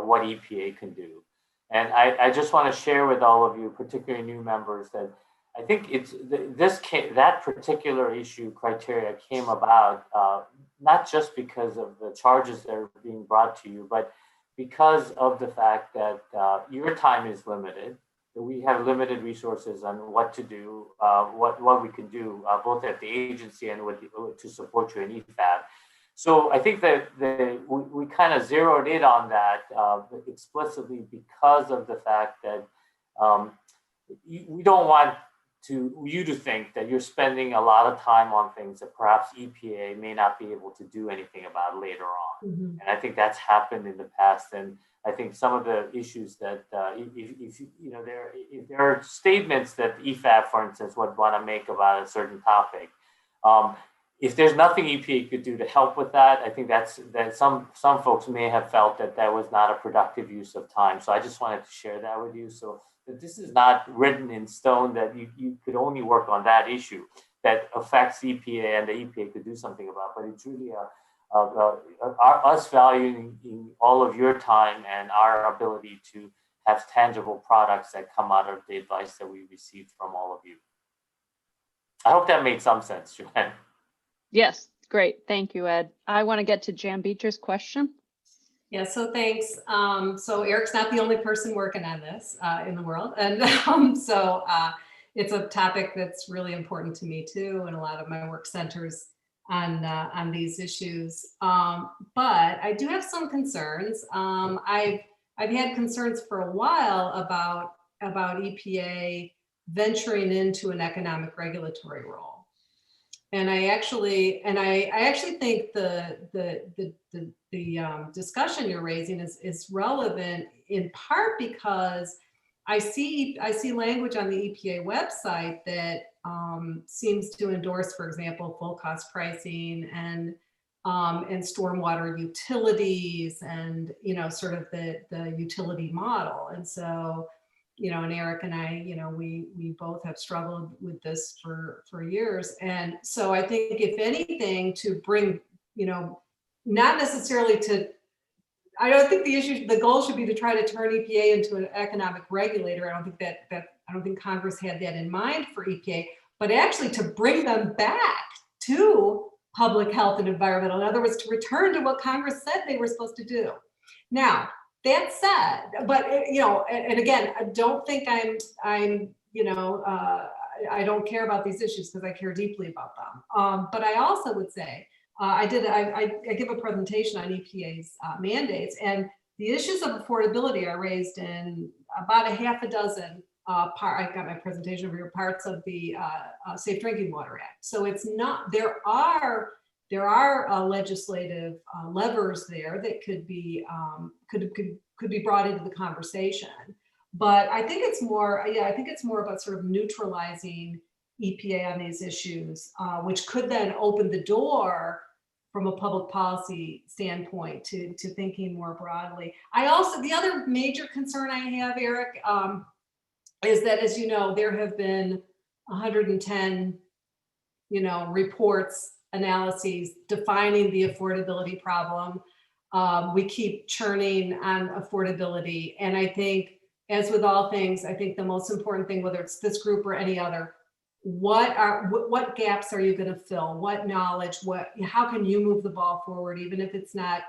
what EPA can do. And I just want to share with all of you, particularly new members, that I think that particular issue criteria came about not just because of the charges that are being brought to you, but because of the fact that your time is limited, that we have limited resources on what to do, what we can do, both at the agency and to support you in EFAB. So I think that we kind of zeroed in on that explicitly because of the fact that we don't want you to think that you're spending a lot of time on things that perhaps EPA may not be able to do anything about later on. Mm-hmm. And I think that's happened in the past. And I think some of the issues that if there are statements that EFAB, for instance, would want to make about a certain topic, if there's nothing EPA could do to help with that, I think that some folks may have felt that was not a productive use of time. So I just wanted to share that with you. So that this is not written in stone that you could only work on that issue that affects EPA and the EPA could do something about, but it's really us valuing all of your time and our ability to have tangible products that come out of the advice that we received from all of you. I hope that made some sense, Joanne. Yes, great. Thank you, Ed. I want to get to Jan Beecher's question. Yeah, so thanks. So Eric's not the only person working on this in the world. And so it's a topic that's really important to me too. And a lot of my work centers on these issues. But I do have some concerns. I've had concerns for a while about EPA venturing into an economic regulatory role. And I actually think the discussion you're raising is relevant in part because I see language on the EPA website that seems to endorse, for example, full cost pricing and stormwater utilities and sort of the utility model. And so and Eric and I, we both have struggled with this for years. And so I think if anything to bring, not necessarily I don't think the goal should be to try to turn EPA into an economic regulator. I don't think Congress had that in mind for EPA, but actually to bring them back to public health and environmental. In other words, to return to what Congress said they were supposed to do. Now, that said, but and again, I don't think I don't care about these issues because I care deeply about them. But I also would say I give a presentation on EPA's mandates, and the issues of affordability are raised in about a half a dozen I got my presentation over here, parts of the Safe Drinking Water Act. So it's not there are legislative levers there that could be brought into the conversation. But I think it's more, about sort of neutralizing EPA on these issues, which could then open the door from a public policy standpoint to thinking more broadly. The other major concern I have, Eric, is that, as you know, there have been 110, reports, analyses defining the affordability problem. We keep churning on affordability. And I think, as with all things, I think the most important thing, whether it's this group or any other, what gaps are you going to fill? What knowledge? How can you move the ball forward, even if it's not,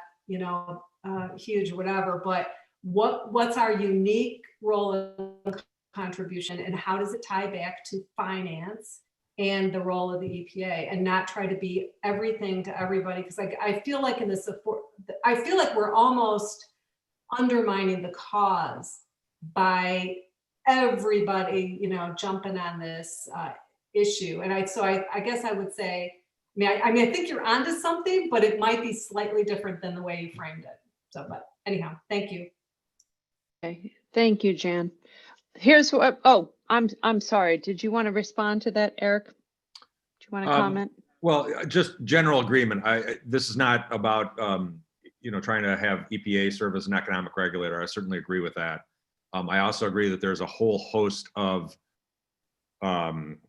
huge or whatever? But what's our unique role and contribution, and how does it tie back to finance and the role of the EPA, and not try to be everything to everybody? Because I feel like we're almost undermining the cause by everybody, jumping on this issue. And I guess I would say, I think you're onto something, but it might be slightly different than the way you framed it. So, but anyhow, thank you. Okay, thank you, Jan. Here's what. I'm sorry. Did you want to respond to that, Eric? Do you want to comment? Well, just general agreement. This is not about trying to have EPA serve as an economic regulator. I certainly agree with that. I also agree that there's a whole host of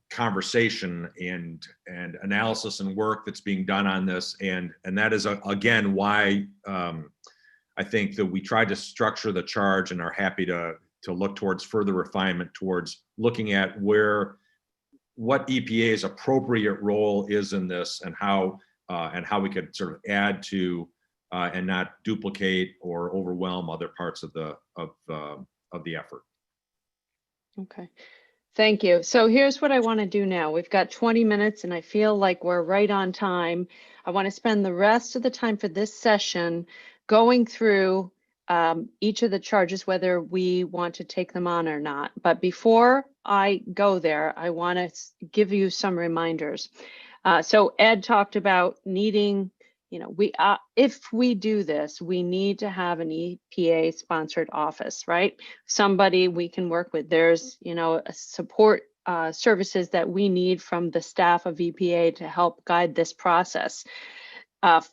conversation and analysis and work that's being done on this, and that is again why I think that we tried to structure the charge and are happy to look towards further refinement towards looking at what EPA's appropriate role is in this, and how and how we could sort of add to and not duplicate or overwhelm other parts of the effort. Okay. Thank you. So here's what I want to do now. We've got 20 minutes and I feel like we're right on time. I want to spend the rest of the time for this session going through each of the charges, whether we want to take them on or not. But before I go there, I want to give you some reminders. So Ed talked about needing, if we do this, we need to have an EPA sponsored office, right? Somebody we can work with. There's, a support services that we need from the staff of EPA to help guide this process.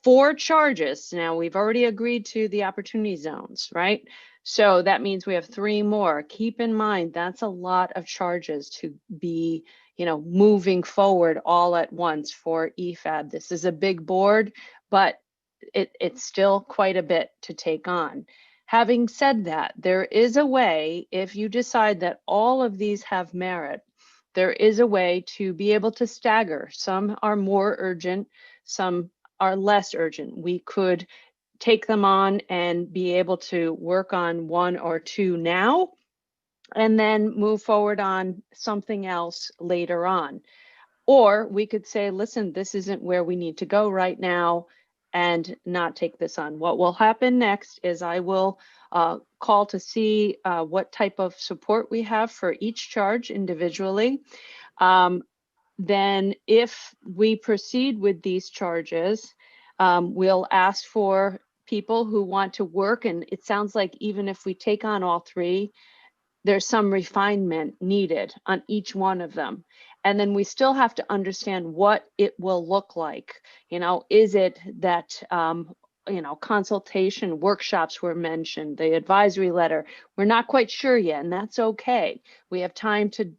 4 charges. Now we've already agreed to the opportunity zones, right? So that means we have 3 more. Keep in mind, that's a lot of charges to be, moving forward all at once for EFAB. This is a big board, but it's still quite a bit to take on. Having said that, there is a way, if you decide that all of these have merit, there is a way to be able to stagger. Some are more urgent, some are less urgent. We could take them on and be able to work on 1 or 2 now, and then move forward on something else later on. Or we could say, listen, this isn't where we need to go right now, and not take this on. What will happen next is I will call to see what type of support we have for each charge individually. Then if we proceed with these charges, we'll ask for people who want to work. And it sounds like even if we take on all 3, there's some refinement needed on each one of them. And then we still have to understand what it will look like. Is it that, consultation workshops were mentioned, the advisory letter? We're not quite sure yet, and that's okay. We have time to,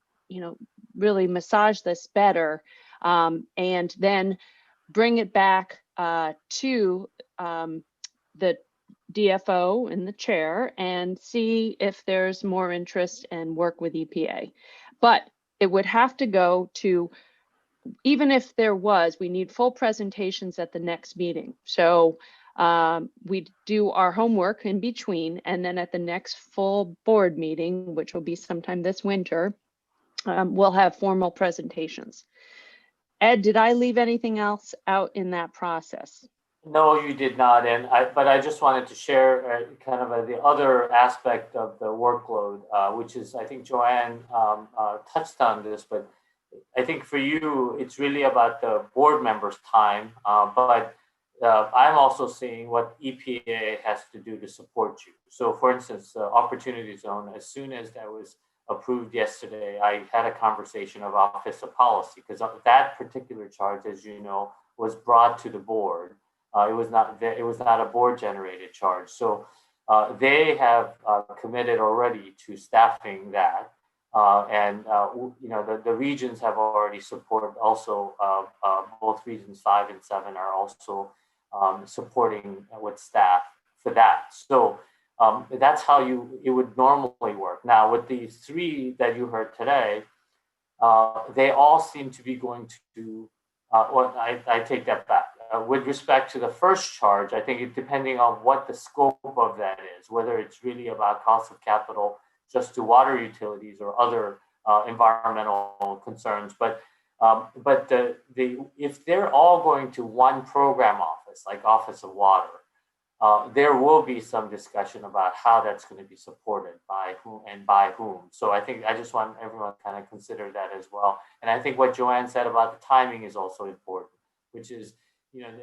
really massage this better, and then bring it back to the DFO and the chair and see if there's more interest and work with EPA. But it would have to go to, even if there was, we need full presentations at the next meeting. So we do our homework in between, and then at the next full board meeting, which will be sometime this winter, we'll have formal presentations. Ed, did I leave anything else out in that process? No, you did not. But I just wanted to share kind of the other aspect of the workload, which is, I think Joanne touched on this, but I think for you, it's really about the board members' time. But I'm also seeing what EPA has to do to support you. So for instance, the Opportunity Zone, as soon as that was approved yesterday, I had a conversation of Office of Policy, because that particular charge, as you know, was brought to the board. It was not a board generated charge. So they have committed already to staffing that. The regions have already supported also, both regions 5 and 7 are also supporting with staff for that. So that's how it would normally work. Now with these 3 that you heard today, they all seem to be going to, I take that back. With respect to the first charge, I think depending on what the scope of that is, whether it's really about cost of capital just to water utilities or other environmental concerns, but if they're all going to one program office, like Office of Water, there will be some discussion about how that's going to be supported by whom and by whom. So I think I just want everyone to kind of consider that as well. And I think what Joanne said about the timing is also important, which is,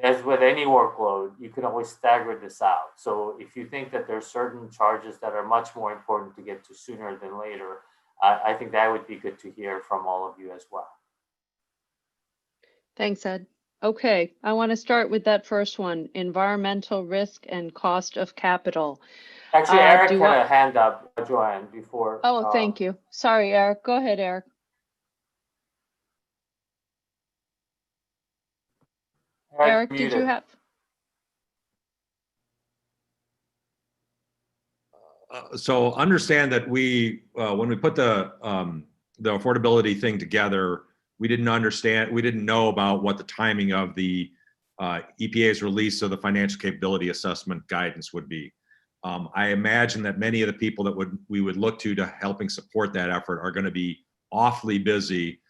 as with any workload, you can always stagger this out. So if you think that there's certain charges that are much more important to get to sooner than later, I think that would be good to hear from all of you as well. Thanks, Ed. Okay, I want to start with that first one, environmental risk and cost of capital. Actually, Eric had a hand up, Joanne, before. Oh, thank you. Sorry, Eric. Go ahead, Eric. Eric, did you have? So understand that when we put the affordability thing together, we didn't know about what the timing of the EPA's release of the financial capability assessment guidance would be. I imagine that many of the people that we would look to helping support that effort are going to be awfully busy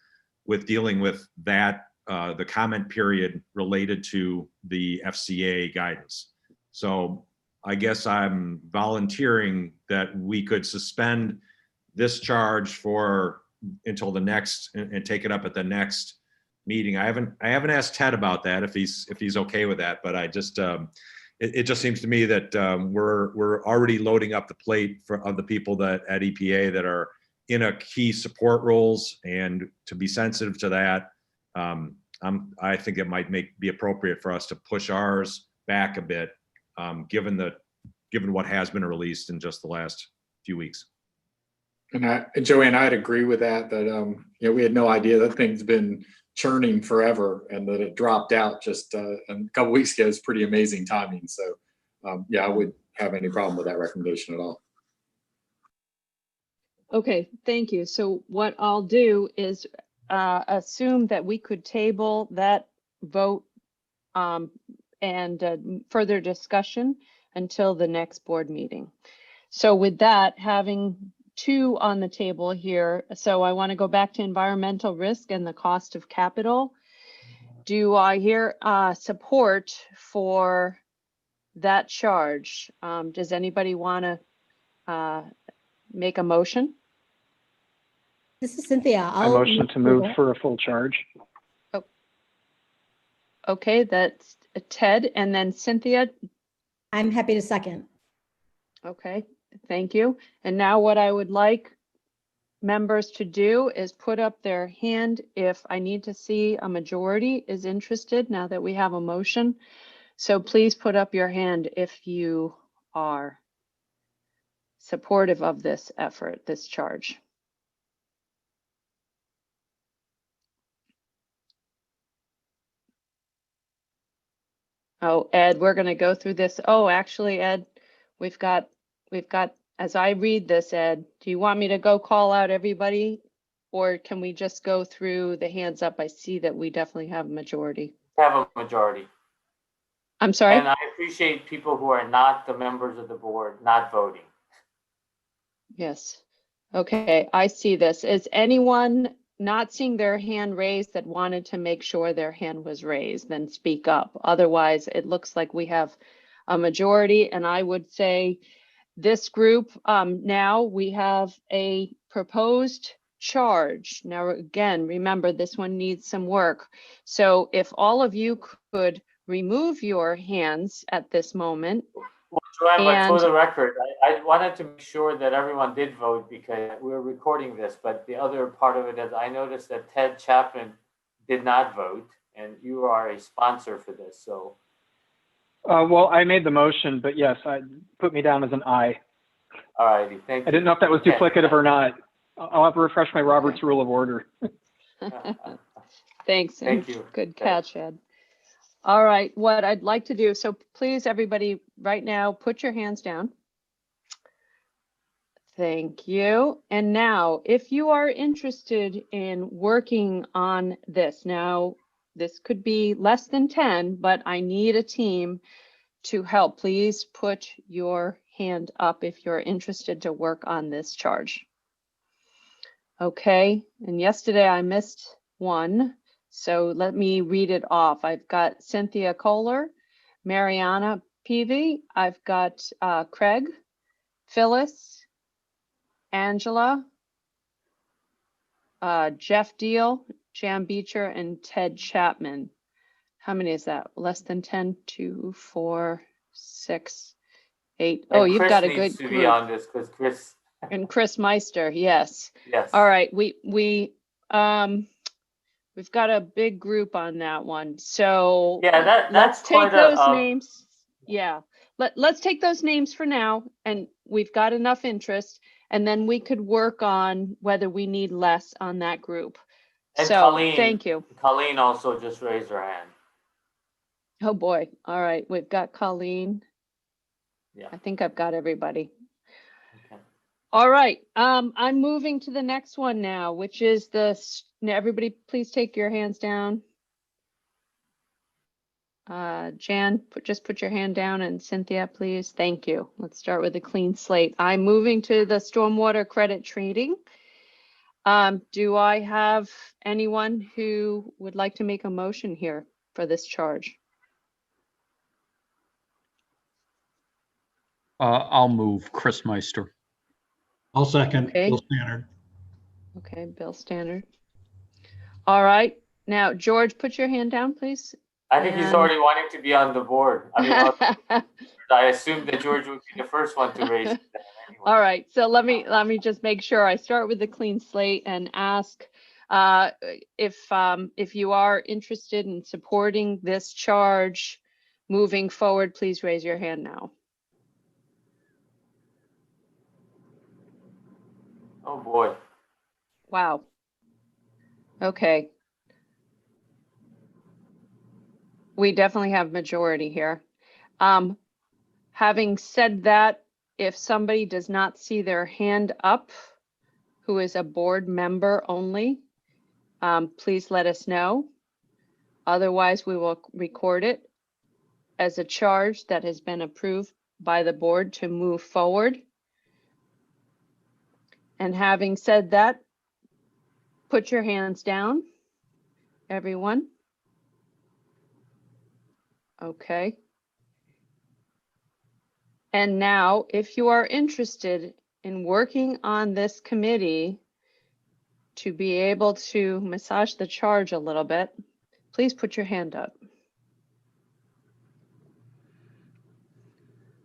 with dealing with that, the comment period related to the FCA guidance. So I guess I'm volunteering that we could suspend this charge until the next and take it up at the next meeting. I haven't asked Ted about that if he's okay with that, but I just it just seems to me that we're already loading up the plate of the people that at EPA that are in a key support roles, and to be sensitive to that, I think it might be appropriate for us to push ours back a bit, given what has been released in just the last few weeks. And Joanne, I'd agree with that. We had no idea that thing's been churning forever, and that it dropped out just a couple weeks ago. Is pretty amazing timing. So, yeah, I wouldn't have any problem with that recommendation at all. Okay, thank you. So what I'll do is assume that we could table that vote and further discussion until the next board meeting. So with that, having two on the table here, so I want to go back to environmental risk and the cost of capital. Do I hear support for that charge? Does anybody want to make a motion? This is Cynthia. I motion to move for a full charge. Oh. Okay, that's Ted, and then Cynthia. I'm happy to second. Okay, thank you. And now what I would like members to do is put up their hand if I need to see a majority is interested now that we have a motion. So please put up your hand if you are supportive of this effort, this charge. Oh, Ed, we're going to go through this. Oh, actually, Ed, we've got, as I read this, Ed, do you want me to go call out everybody, or can we just go through the hands up? I see that we definitely have a majority. Have a majority. I'm sorry? And I appreciate people who are not the members of the board not voting. Yes. Okay, I see this. Is anyone not seeing their hand raised that wanted to make sure their hand was raised? Then speak up. Otherwise, it looks like we have a majority, and I would say this group, now we have a proposed charge. Now, again, remember this one needs some work. So if all of you could remove your hands at this moment. Well, Joanne, but for the record, I wanted to make sure that everyone did vote because we're recording this, but the other part of it is I noticed that Ted Chapman did not vote, and you are a sponsor for this, so. Well, I made the motion, but yes, put me down as an aye. All righty, thank you. I didn't know if that was duplicative or not. I'll have to refresh my Robert's Rule of Order. Thanks. Thank you. Good catch, Ed. All right, what I'd like to do, so please, everybody, right now, put your hands down. Thank you. And now, if you are interested in working on this, now, this could be less than 10, but I need a team to help. Please put your hand up if you're interested to work on this charge. Okay, and yesterday I missed one. So let me read it off. I've got Cynthia Kohler, Mariana Peavy. I've got Craig, Phyllis, Angela, Jeff Deal, Jan Beecher, and Ted Chapman. How many is that? Less than 10? 2, 4, 6, 8. And oh, you've Chris got a needs good to group. be on this because Chris. And Chris Meister, yes. Yes. All right, we've got a big group on that one. So Yeah, let's that's take quite those a, names. Yeah, let's take those names for now, and we've got enough interest, and then we could work on whether we need less on that group. And so Colleen, thank you. Colleen also just raised her hand. Oh boy. All right, we've got Colleen. Yeah. I think I've got everybody. Okay. All right, I'm moving to the next one now, which is everybody please take your hands down. Jan, just put your hand down, and Cynthia, please. Thank you. Let's start with a clean slate. I'm moving to the stormwater credit trading. Do I have anyone who would like to make a motion here for this charge? I'll move Chris Meister. I'll second Okay. Bill Stannard. Okay, Bill Stannard. All right. Now, George, put your hand down, please. I think he's already wanting to be on the board. I mean, I assumed that George would be the first one to raise it. All right, so let me just make sure I start with the clean slate and ask if you are interested in supporting this charge moving forward, please raise your hand now. Oh boy. Wow. Okay. We definitely have majority here. Having said that, if somebody does not see their hand up, who is a board member only, please let us know. Otherwise, we will record it as a charge that has been approved by the board to move forward. And having said that, put your hands down, everyone. Okay. And now, if you are interested in working on this committee to be able to massage the charge a little bit, please put your hand up.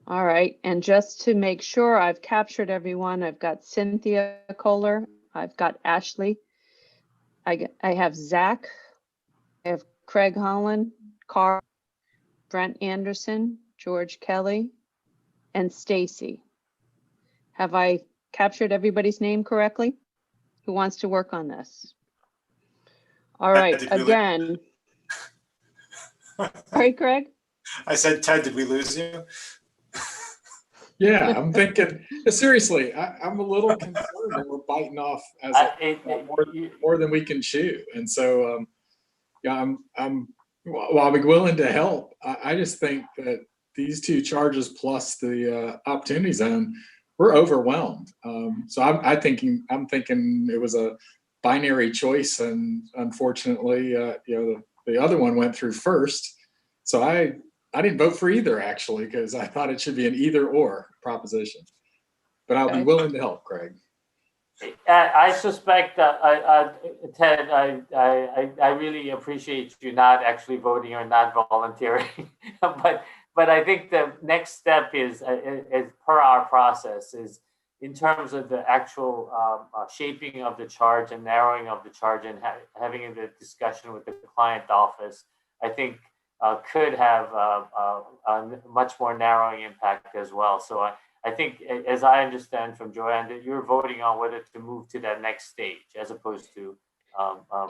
All right, and just to make sure I've captured everyone, I've got Cynthia Kohler, I've got Ashley, I have Zach, I have Craig Holland, Carl, Brent Anderson, George Kelly, and Stacy. Have I captured everybody's name correctly? Who wants to work on this? All right, again. Sorry, Craig? I said, Ted, did we lose you? Yeah, I'm thinking, seriously, I'm a little concerned that we're biting off as more than we can chew. And so, yeah, while I'll be willing to help, I just think that these two charges plus the opportunity zone, we're overwhelmed. So I'm thinking it was a binary choice, and unfortunately, the other one went through first. So I didn't vote for either, actually, because I thought it should be an either or proposition. But I'll be willing to help, Craig. I suspect that Ted, I really appreciate you not actually voting or not volunteering, but I think the next step is per our process is in terms of the actual shaping of the charge and narrowing of the charge and having the discussion with the client office. I think could have a much more narrowing impact as well. So I think, as I understand from Joanne, that you're voting on whether to move to that next stage as opposed to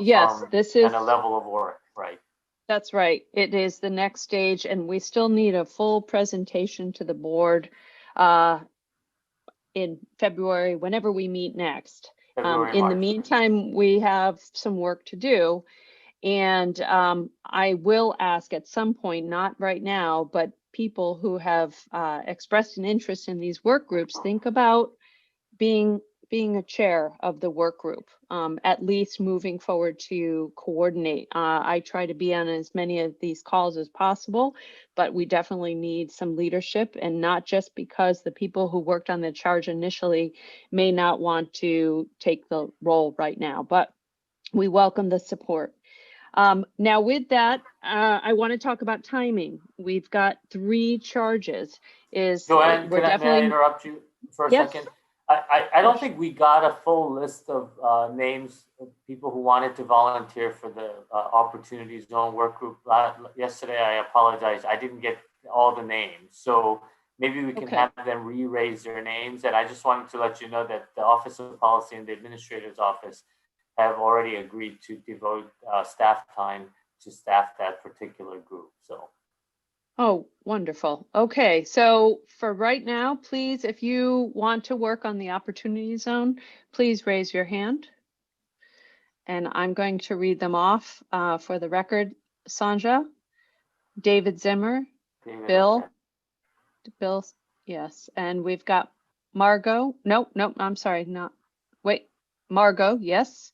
yes, this is a level of work, right? That's right. It is the next stage, and we still need a full presentation to the board in February, whenever we meet next. In the meantime, we have some work to do. And I will ask at some point, not right now, but people who have expressed an interest in these work groups, think about being a chair of the work group, at least moving forward to coordinate. I try to be on as many of these calls as possible, but we definitely need some leadership, and not just because the people who worked on the charge initially may not want to take the role right now, but we welcome the support. Now with that, I want to talk about timing. We've got 3 charges. Joanne, may I interrupt you for a second? I don't think we got a full list of names of people who wanted to volunteer for the Opportunity Zone work group. Yesterday, I apologize, I didn't get all the names. So maybe we can have them re-raise their names. And I just wanted to let you know that the Office of Policy and the Administrator's Office have already agreed to devote staff time to staff that particular group. So. Oh, wonderful. Okay, so for right now, please, if you want to work on the Opportunity Zone, please raise your hand. And I'm going to read them off for the record. Sanja, David Zimmer, David, Bill, Bill, yes, and we've got Margot. Nope, I'm sorry, not, wait, Margot, yes.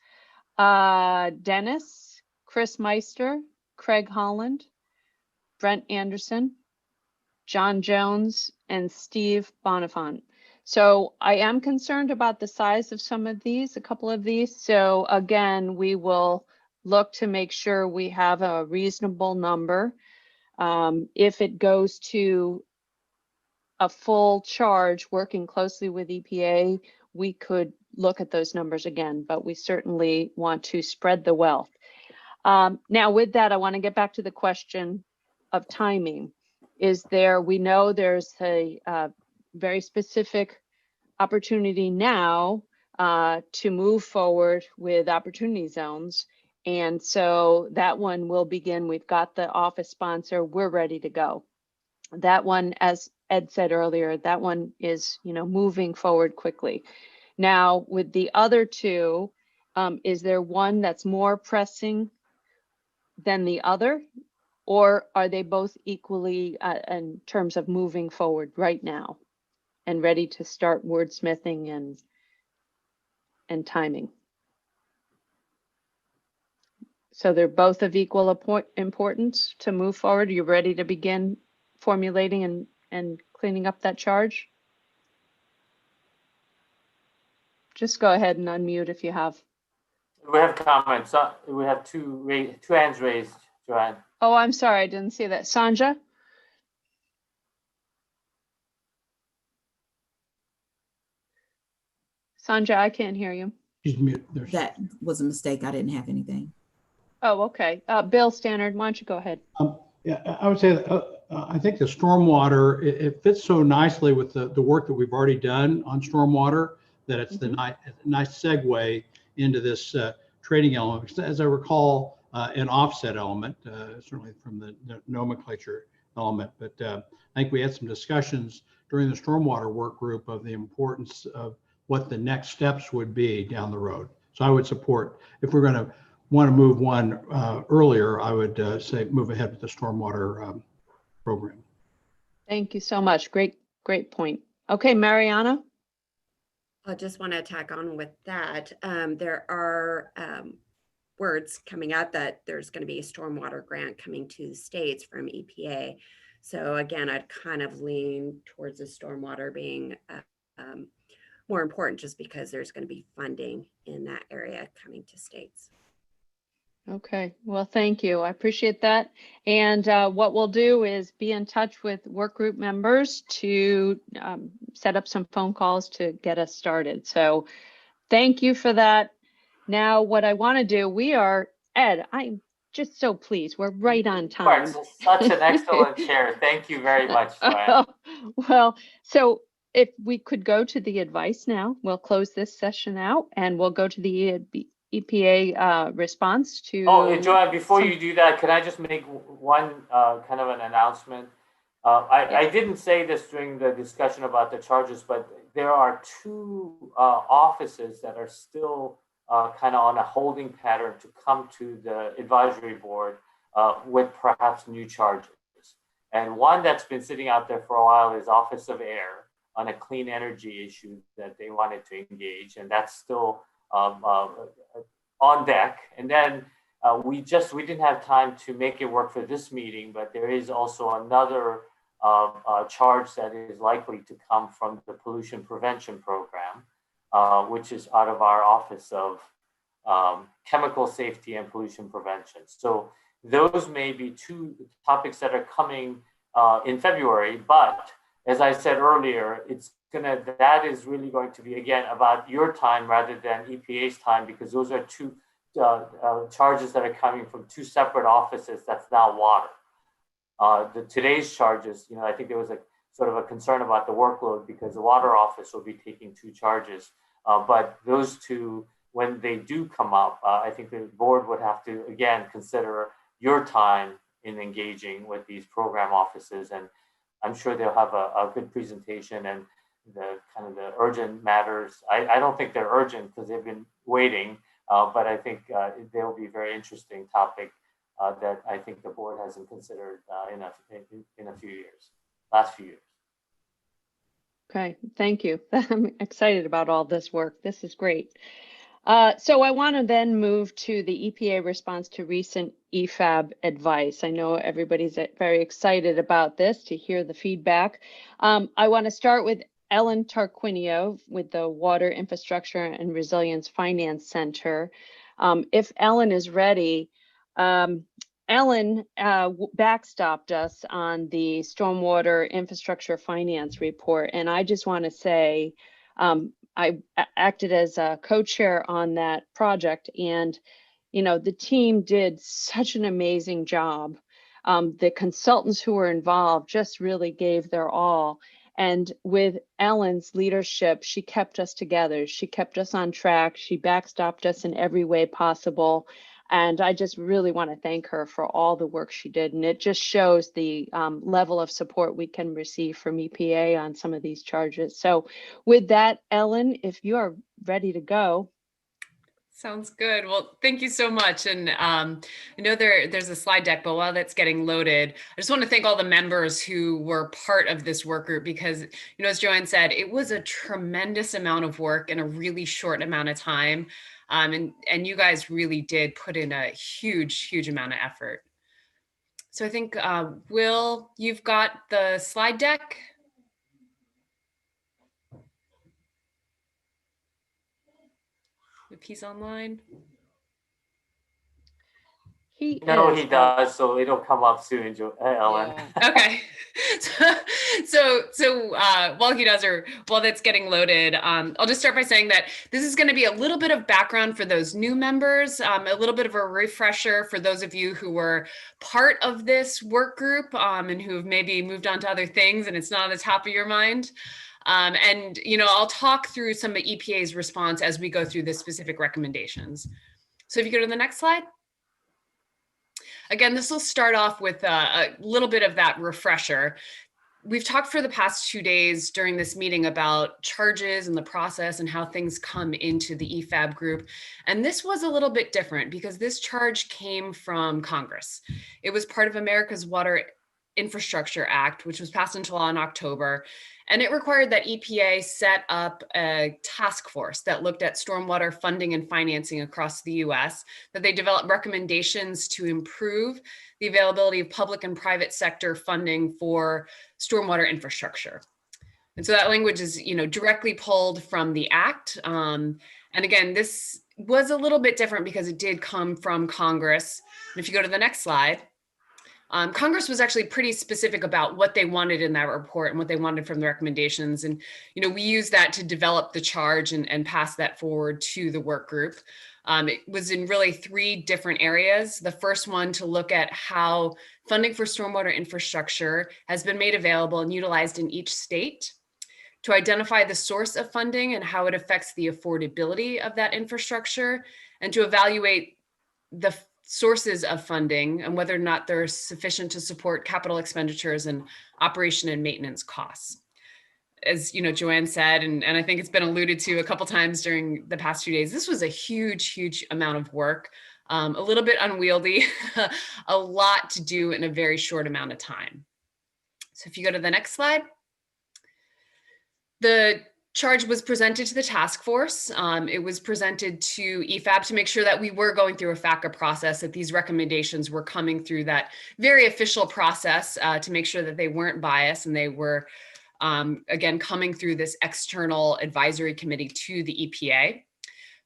Dennis, Chris Meister, Craig Holland, Brent Anderson, John Jones, and Steve Bonifant. So I am concerned about the size of some of these, a couple of these. So again, we will look to make sure we have a reasonable number. If it goes to a full charge, working closely with EPA, we could look at those numbers again, but we certainly want to spread the wealth. Now with that, I want to get back to the question of timing. Is there, we know there's a very specific opportunity now to move forward with opportunity zones. And so that one will begin. We've got the office sponsor, we're ready to go. That one, as Ed said earlier, that one is, moving forward quickly. Now with the other two, is there one that's more pressing than the other? Or are they both equally in terms of moving forward right now and ready to start wordsmithing and timing? So they're both of equal importance to move forward. Are you ready to begin formulating and cleaning up that charge? Just go ahead and unmute if you have. We have comments. We have two hands raised, Joanne. Oh, I'm sorry, I didn't see that. Sanja? Sanja, I can't hear you. She's mute. That was a mistake. I didn't have anything. Oh, okay. Bill Stannard, why don't you go ahead? Yeah, I would say that, I think the stormwater, it fits so nicely with the work that we've already done on stormwater that it's the nice segue into this trading element. As I recall, an offset element, certainly from the nomenclature element. But I think we had some discussions during the stormwater work group of the importance of what the next steps would be down the road. So I would support, if we're going to want to move one earlier, I would say move ahead with the stormwater program. Thank you so much. Great point. Okay, Mariana? I just want to tack on with that. There are words coming out that there's going to be a stormwater grant coming to the states from EPA. So again, I'd kind of lean towards the stormwater being more important just because there's going to be funding in that area coming to states. Okay, well, thank you. I appreciate that. And what we'll do is be in touch with work group members to set up some phone calls to get us started. So thank you for that. Now, what I want to do, Ed, I'm just so pleased. We're right on time. Such an excellent chair. Thank you very much, Joanne. Well, so if we could go to the advice now, we'll close this session out and we'll go to the EPA response to. Oh, Joanne, before you do that, can I just make one kind of an announcement? I didn't say this during the discussion about the charges, but there are two offices that are still kind of on a holding pattern to come to the advisory board with perhaps new charges. And one that's been sitting out there for a while is Office of Air on a clean energy issue that they wanted to engage, and that's still on deck. And then we didn't have time to make it work for this meeting, but there is also another charge that is likely to come from the pollution prevention program, which is out of our Office of Chemical Safety and Pollution Prevention. So those may be two topics that are coming in February, but as I said earlier, that is really going to be, again, about your time rather than EPA's time, because those are two charges that are coming from two separate offices. That's now water. Today's charges, I think there was a sort of a concern about the workload because the water office will be taking two charges. But those two, when they do come up, I think the board would have to, again, consider your time in engaging with these program offices. And I'm sure they'll have a good presentation and the kind of the urgent matters. I don't think they're urgent because they've been waiting, but I think they'll be a very interesting topic that I think the board hasn't considered in a few years, last few years. Okay, thank you. I'm excited about all this work. This is great. So I want to then move to the EPA response to recent EFAB advice. I know everybody's very excited about this to hear the feedback. I want to start with Ellen Tarquinio with the Water Infrastructure and Resilience Finance Center. If Ellen is ready, Ellen backstopped us on the Stormwater Infrastructure Finance Report, and I just want to say I acted as a co-chair on that project, and the team did such an amazing job. The consultants who were involved just really gave their all. And with Ellen's leadership, she kept us together. She kept us on track. She backstopped us in every way possible. And I just really want to thank her for all the work she did. And it just shows the level of support we can receive from EPA on some of these charges. So with that, Ellen, if you are ready to go. Sounds good. Well, thank you so much. And I know there's a slide deck, but while that's getting loaded, I just want to thank all the members who were part of this work group because, as Joanne said, it was a tremendous amount of work in a really short amount of time. And you guys really did put in a huge, huge amount of effort. So I think, Will, you've got the slide deck. If he's online. He does, so it'll come up soon, Ellen. Yeah. Okay. So while he does, or while that's getting loaded, I'll just start by saying that this is going to be a little bit of background for those new members, a little bit of a refresher for those of you who were part of this work group and who have maybe moved on to other things and it's not on the top of your mind. And I'll talk through some of EPA's response as we go through the specific recommendations. So if you go to the next slide. Again, this will start off with a little bit of that refresher. We've talked for the past 2 days during this meeting about charges and the process and how things come into the EFAB group. And this was a little bit different because this charge came from Congress. It was part of America's Water Infrastructure Act, which was passed into law in October. And it required that EPA set up a task force that looked at stormwater funding and financing across the US, that they developed recommendations to improve the availability of public and private sector funding for stormwater infrastructure. And so that language is, directly pulled from the act. And again, this was a little bit different because it did come from Congress. And if you go to the next slide, Congress was actually pretty specific about what they wanted in that report and what they wanted from the recommendations. And, we used that to develop the charge and pass that forward to the work group. It was in really 3 different areas. The first one to look at how funding for stormwater infrastructure has been made available and utilized in each state, to identify the source of funding and how it affects the affordability of that infrastructure, and to evaluate the sources of funding and whether or not they're sufficient to support capital expenditures and operation and maintenance costs. As Joanne said, and I think it's been alluded to a couple times during the past few days, this was a huge, huge amount of work, a little bit unwieldy, a lot to do in a very short amount of time. So if you go to the next slide. The charge was presented to the task force. It was presented to EFAB to make sure that we were going through a FACA process, that these recommendations were coming through that very official process to make sure that they weren't biased and they were, again, coming through this external advisory committee to the EPA.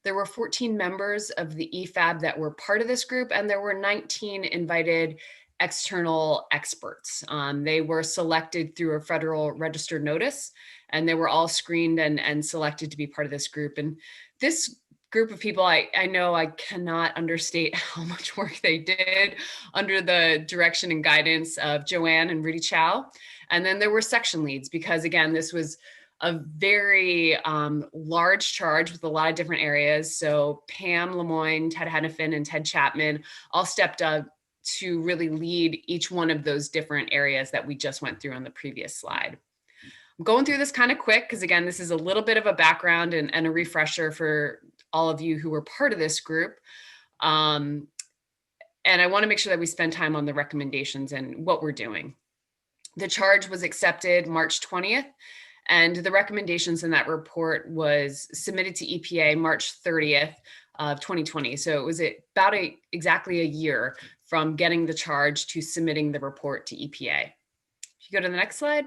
There were 14 members of the EFAB that were part of this group, and there were 19 invited external experts. They were selected through a federal registered notice, and they were all screened and selected to be part of this group. And this group of people, I know I cannot understate how much work they did under the direction and guidance of Joanne and Rudy Chow. And then there were section leads, because again, this was a very large charge with a lot of different areas. So Pam Lemoyne, Ted Hennepin, and Ted Chapman all stepped up to really lead each one of those different areas that we just went through on the previous slide. I'm going through this kind of quick because again, this is a little bit of a background and a refresher for all of you who were part of this group. And I want to make sure that we spend time on the recommendations and what we're doing. The charge was accepted March 20th, and the recommendations in that report was submitted to EPA March 30th of 2020. So it was about exactly a year from getting the charge to submitting the report to EPA. If you go to the next slide.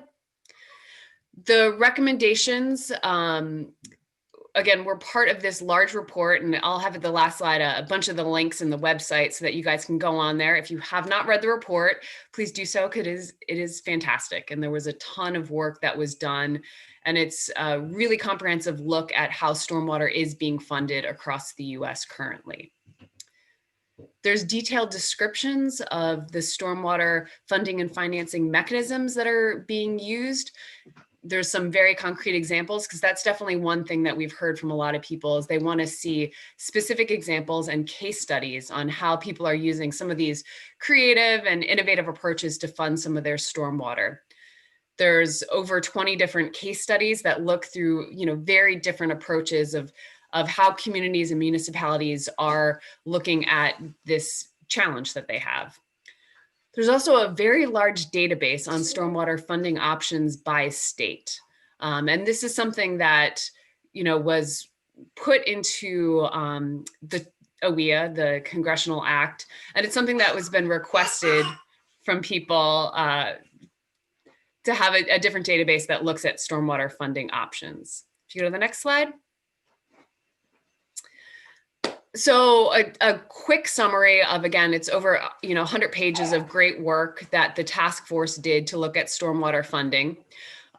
The recommendations, again, we're part of this large report, and I'll have at the last slide a bunch of the links in the website so that you guys can go on there. If you have not read the report, please do so, because it is fantastic. And there was a ton of work that was done, and it's a really comprehensive look at how stormwater is being funded across the US currently. There's detailed descriptions of the stormwater funding and financing mechanisms that are being used. There's some very concrete examples, because that's definitely one thing that we've heard from a lot of people is they want to see specific examples and case studies on how people are using some of these creative and innovative approaches to fund some of their stormwater. There's over 20 different case studies that look through, very different approaches of how communities and municipalities are looking at this challenge that they have. There's also a very large database on stormwater funding options by state. And this is something that, was put into the OEA, the Congressional Act. And it's something that has been requested from people to have a different database that looks at stormwater funding options. If you go to the next slide. So a quick summary of, again, it's over 100 pages of great work that the task force did to look at stormwater funding.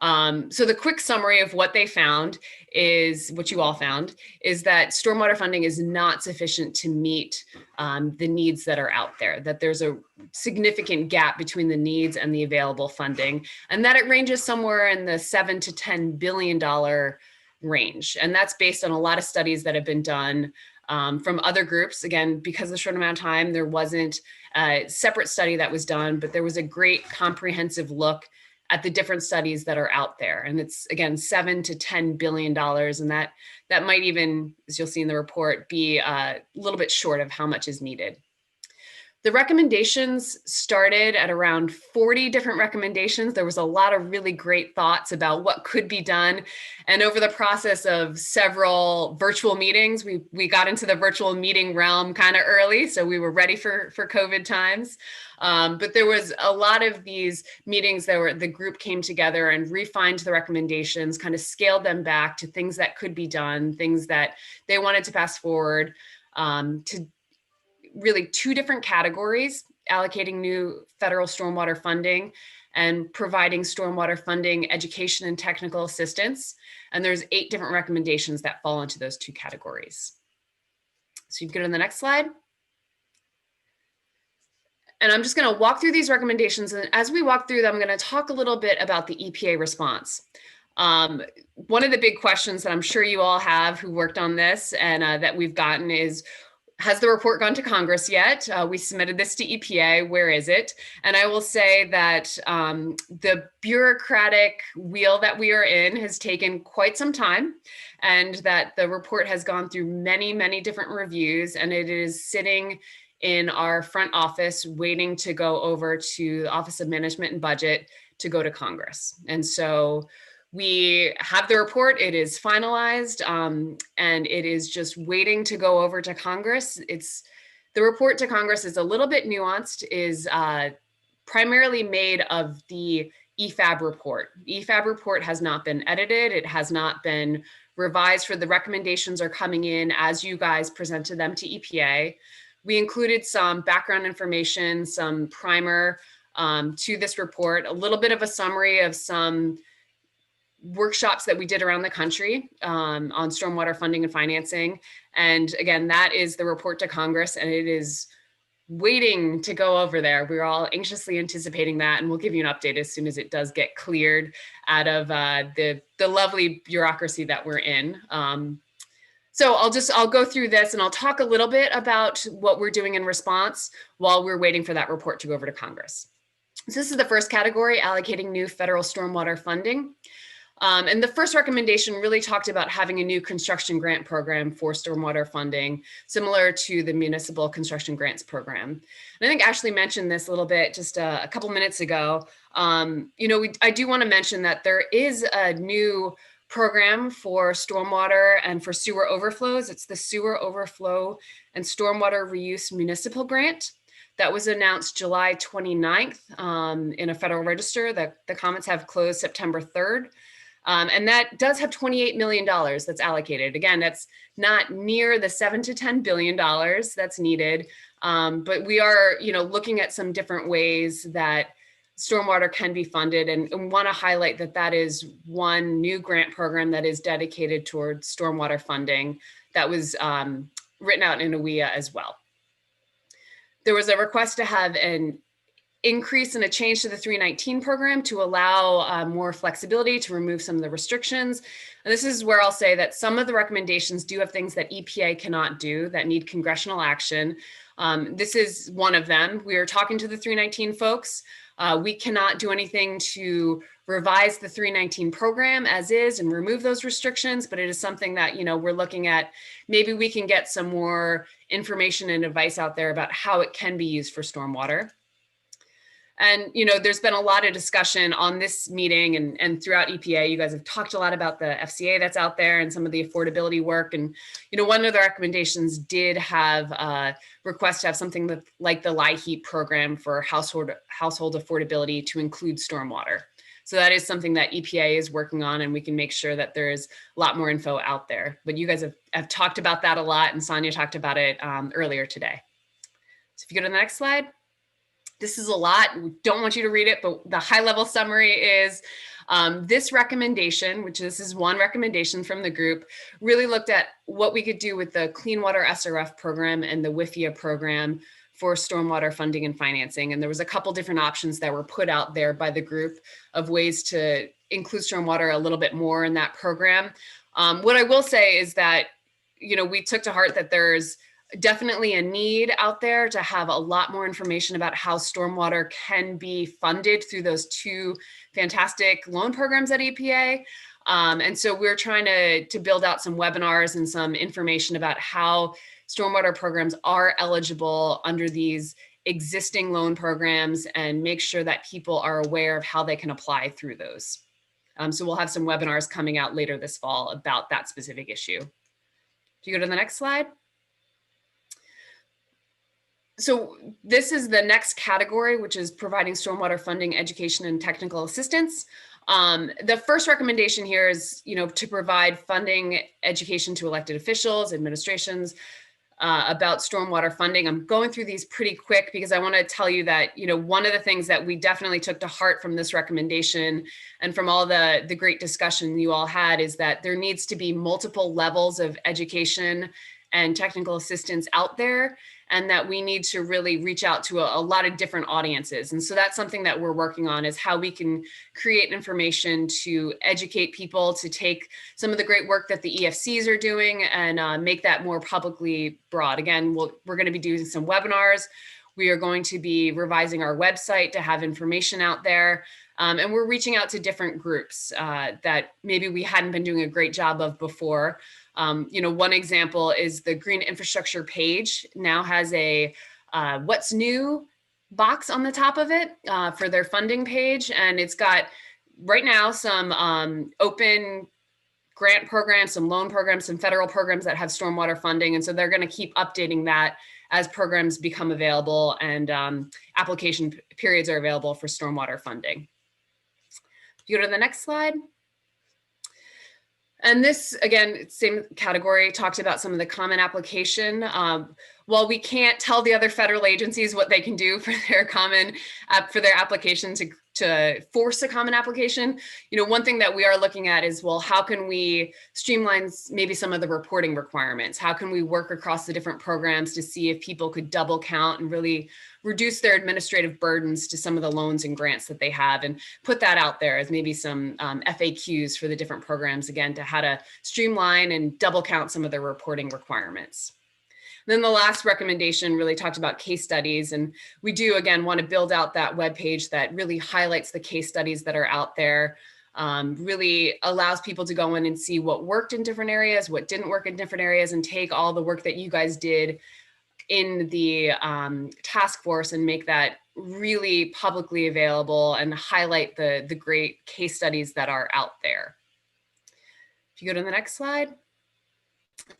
So the quick summary of what they found is, what you all found, is that stormwater funding is not sufficient to meet the needs that are out there, that there's a significant gap between the needs and the available funding, and that it ranges somewhere in the $7 to $10 billion range. And that's based on a lot of studies that have been done from other groups. Again, because of the short amount of time, there wasn't a separate study that was done, but there was a great comprehensive look at the different studies that are out there. And it's, again, $7 to $10 billion. And that might even, as you'll see in the report, be a little bit short of how much is needed. The recommendations started at around 40 different recommendations. There was a lot of really great thoughts about what could be done. And over the process of several virtual meetings, we got into the virtual meeting realm kind of early, so we were ready for COVID times. But there was a lot of these meetings that the group came together and refined the recommendations, kind of scaled them back to things that could be done, things that they wanted to pass forward, to really two different categories: allocating new federal stormwater funding and providing stormwater funding education and technical assistance. And there's 8 different recommendations that fall into those two categories. So you can go to the next slide. And I'm just going to walk through these recommendations. And as we walk through them, I'm going to talk a little bit about the EPA response. One of the big questions that I'm sure you all have who worked on this and that we've gotten is, has the report gone to Congress yet? We submitted this to EPA. Where is it? And I will say that the bureaucratic wheel that we are in has taken quite some time, and that the report has gone through many, many different reviews, and it is sitting in our front office waiting to go over to the Office of Management and Budget to go to Congress. And so we have the report, it is finalized, and it is just waiting to go over to Congress. The report to Congress is a little bit nuanced, is primarily made of the EFAB report. The EFAB report has not been edited, it has not been revised, for the recommendations are coming in as you guys presented them to EPA. We included some background information, some primer to this report, a little bit of a summary of some workshops that we did around the country on stormwater funding and financing. And again, that is the report to Congress, and it is waiting to go over there. We're all anxiously anticipating that, and we'll give you an update as soon as it does get cleared out of the lovely bureaucracy that we're in. So I'll go through this and I'll talk a little bit about what we're doing in response while we're waiting for that report to go over to Congress. So this is the first category, allocating new federal stormwater funding. And the first recommendation really talked about having a new construction grant program for stormwater funding, similar to the municipal construction grants program. And I think Ashley mentioned this a little bit just a couple minutes ago. I do want to mention that there is a new program for stormwater and for sewer overflows. It's the Sewer Overflow and Stormwater Reuse Municipal Grant that was announced July 29th in a Federal Register. The comments have closed September 3rd. And that does have $28 million that's allocated. Again, that's not near the $7 to $10 billion that's needed. But we are, looking at some different ways that stormwater can be funded, and want to highlight that that is one new grant program that is dedicated towards stormwater funding that was written out in AWEA as well. There was a request to have an increase and a change to the 319 program to allow more flexibility to remove some of the restrictions. And this is where I'll say that some of the recommendations do have things that EPA cannot do that need congressional action. This is one of them. We are talking to the 319 folks. We cannot do anything to revise the 319 program as is and remove those restrictions, but it is something that, we're looking at. Maybe we can get some more information and advice out there about how it can be used for stormwater. And, there's been a lot of discussion on this meeting and throughout EPA. You guys have talked a lot about the FCA that's out there and some of the affordability work. And, one of the recommendations did have a request to have something like the LIHEAP program for household affordability to include stormwater. So that is something that EPA is working on, and we can make sure that there's a lot more info out there. But you guys have talked about that a lot, and Sonia talked about it earlier today. So if you go to the next slide. This is a lot. We don't want you to read it, but the high level summary is this recommendation, which this is one recommendation from the group, really looked at what we could do with the Clean Water SRF program and the WIFIA program for stormwater funding and financing. And there was a couple different options that were put out there by the group of ways to include stormwater a little bit more in that program. What I will say is that, we took to heart that there's definitely a need out there to have a lot more information about how stormwater can be funded through those two fantastic loan programs at EPA. And so we're trying to build out some webinars and some information about how stormwater programs are eligible under these existing loan programs and make sure that people are aware of how they can apply through those. So we'll have some webinars coming out later this fall about that specific issue. If you go to the next slide. So this is the next category, which is providing stormwater funding, education, and technical assistance. The first recommendation here is, to provide funding, education to elected officials, administrations about stormwater funding. I'm going through these pretty quick because I want to tell you that, one of the things that we definitely took to heart from this recommendation and from all the great discussion you all had is that there needs to be multiple levels of education and technical assistance out there, and that we need to really reach out to a lot of different audiences. And so that's something that we're working on, is how we can create information to educate people, to take some of the great work that the EFCs are doing and make that more publicly broad. Again, we're going to be doing some webinars. We are going to be revising our website to have information out there. And we're reaching out to different groups that maybe we hadn't been doing a great job of before. One example is the Green Infrastructure page now has a what's new box on the top of it for their funding page. And it's got right now some open grant programs, some loan programs, some federal programs that have stormwater funding. And so they're going to keep updating that as programs become available and application periods are available for stormwater funding. If you go to the next slide. And this, again, same category, talked about some of the common application. While we can't tell the other federal agencies what they can do for their application to force a common application, one thing that we are looking at is, well, how can we streamline maybe some of the reporting requirements? How can we work across the different programs to see if people could double count and really reduce their administrative burdens to some of the loans and grants that they have, and put that out there as maybe some FAQs for the different programs, again, to how to streamline and double count some of the reporting requirements. Then the last recommendation really talked about case studies. And we do, again, want to build out that webpage that really highlights the case studies that are out there. really allows people to go in and see what worked in different areas, what didn't work in different areas, and take all the work that you guys did in the task force and make that really publicly available and highlight the great case studies that are out there. If you go to the next slide.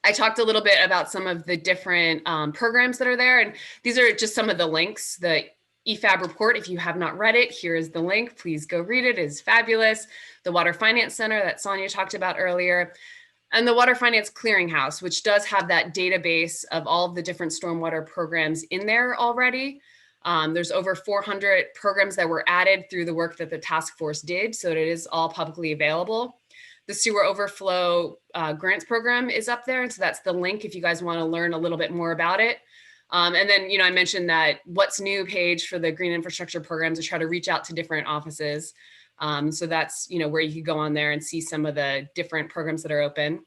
I talked a little bit about some of the different programs that are there, and these are just some of the links. The EFAB report, if you have not read it, here is the link. Please go read it. It is fabulous. The Water Finance Center that Sonia talked about earlier, and the Water Finance Clearinghouse, which does have that database of all of the different stormwater programs in there already. There's over 400 programs that were added through the work that the task force did, so it is all publicly available. The Sewer Overflow Grants Program is up there, and so that's the link if you guys want to learn a little bit more about it. And then, I mentioned that What's New page for the green infrastructure programs to try to reach out to different offices. So that's, where you could go on there and see some of the different programs that are open.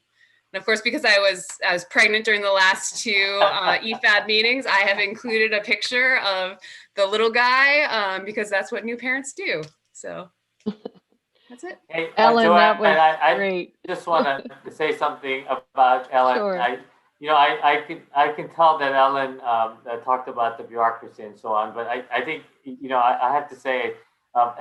And of course, because I was pregnant during the last two EFAB meetings, I have included a picture of the little guy because that's what new parents do. So that's it. Hey, Ellen, Joanne, that was great. I just want to say something about Ellen. Sure. I can tell that Ellen talked about the bureaucracy and so on, but I think, I have to say,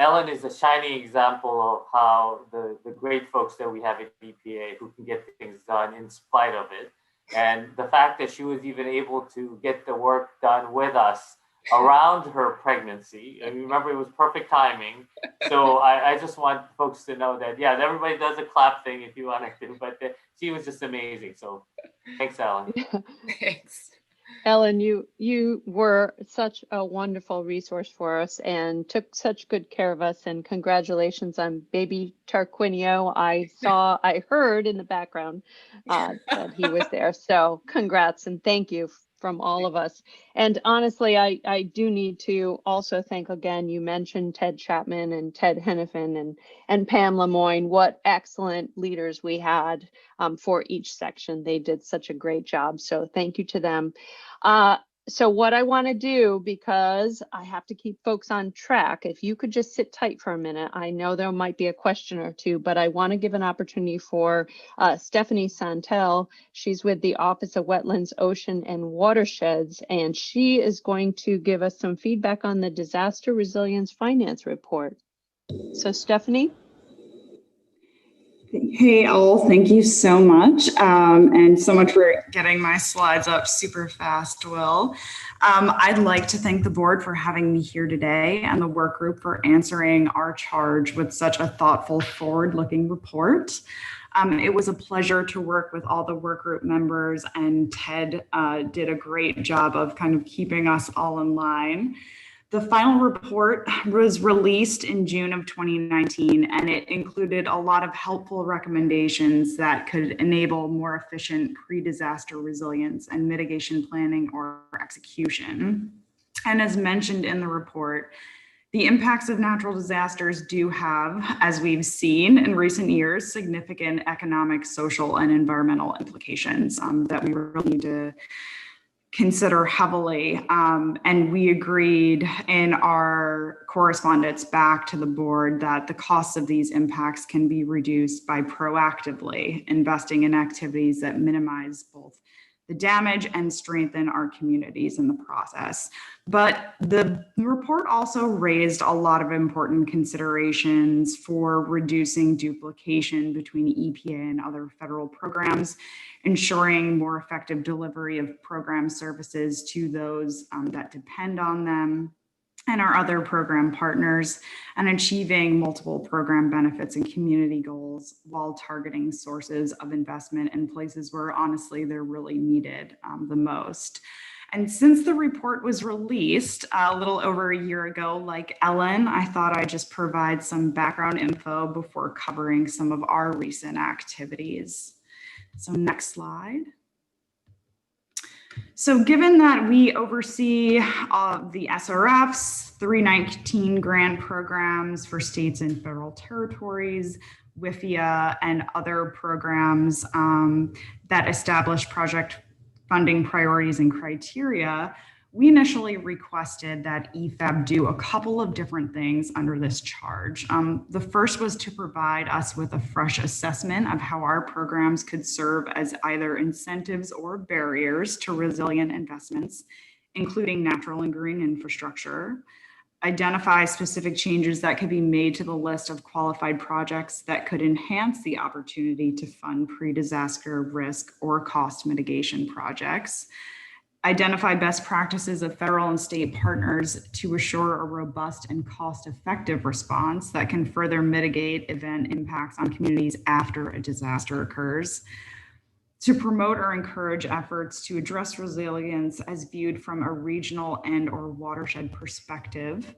Ellen is a shining example of how the great folks that we have at EPA who can get things done in spite of it. And the fact that she was even able to get the work done with us around her pregnancy. And remember, it was perfect timing. So I just want folks to know that, yeah, everybody does a clap thing if you want to, but she was just amazing. So thanks, Ellen. Thanks. Ellen, you were such a wonderful resource for us and took such good care of us, and congratulations on baby Tarquinio. I heard in the background that he was there. So congrats and thank you from all of us. And honestly, I do need to also thank again, you mentioned Ted Chapman and Ted Hennepin and Pam Lemoyne, what excellent leaders we had for each section. They did such a great job. So thank you to them. So what I want to do, because I have to keep folks on track, if you could just sit tight for a minute. I know there might be a question or two, but I want to give an opportunity for Stephanie Santel. She's with the Office of Wetlands, Ocean and Watersheds, and she is going to give us some feedback on the Disaster Resilience Finance Report. So Stephanie? Hey all, thank you so much. And so much for getting my slides up super fast, Will. I'd like to thank the board for having me here today and the work group for answering our charge with such a thoughtful, forward-looking report. It was a pleasure to work with all the work group members, and Ted did a great job of kind of keeping us all in line. The final report was released in June of 2019, and it included a lot of helpful recommendations that could enable more efficient pre-disaster resilience and mitigation planning or execution. And as mentioned in the report, the impacts of natural disasters do have, as we've seen in recent years, significant economic, social, and environmental implications that we really need to consider heavily. And we agreed in our correspondence back to the board that the costs of these impacts can be reduced by proactively investing in activities that minimize both the damage and strengthen our communities in the process. But the report also raised a lot of important considerations for reducing duplication between EPA and other federal programs, ensuring more effective delivery of program services to those that depend on them and our other program partners, and achieving multiple program benefits and community goals while targeting sources of investment in places where honestly they're really needed the most. And since the report was released a little over a year ago, like Ellen, I thought I'd just provide some background info before covering some of our recent activities. So next slide. So given that we oversee the SRFs, 319 grant programs for states and federal territories, WIFIA, and other programs that establish project funding priorities and criteria, we initially requested that EFAB do a couple of different things under this charge. The first was to provide us with a fresh assessment of how our programs could serve as either incentives or barriers to resilient investments, including natural and green infrastructure, identify specific changes that could be made to the list of qualified projects that could enhance the opportunity to fund pre-disaster risk or cost mitigation projects, identify best practices of federal and state partners to assure a robust and cost-effective response that can further mitigate event impacts on communities after a disaster occurs, to promote or encourage efforts to address resilience as viewed from a regional and/or watershed perspective,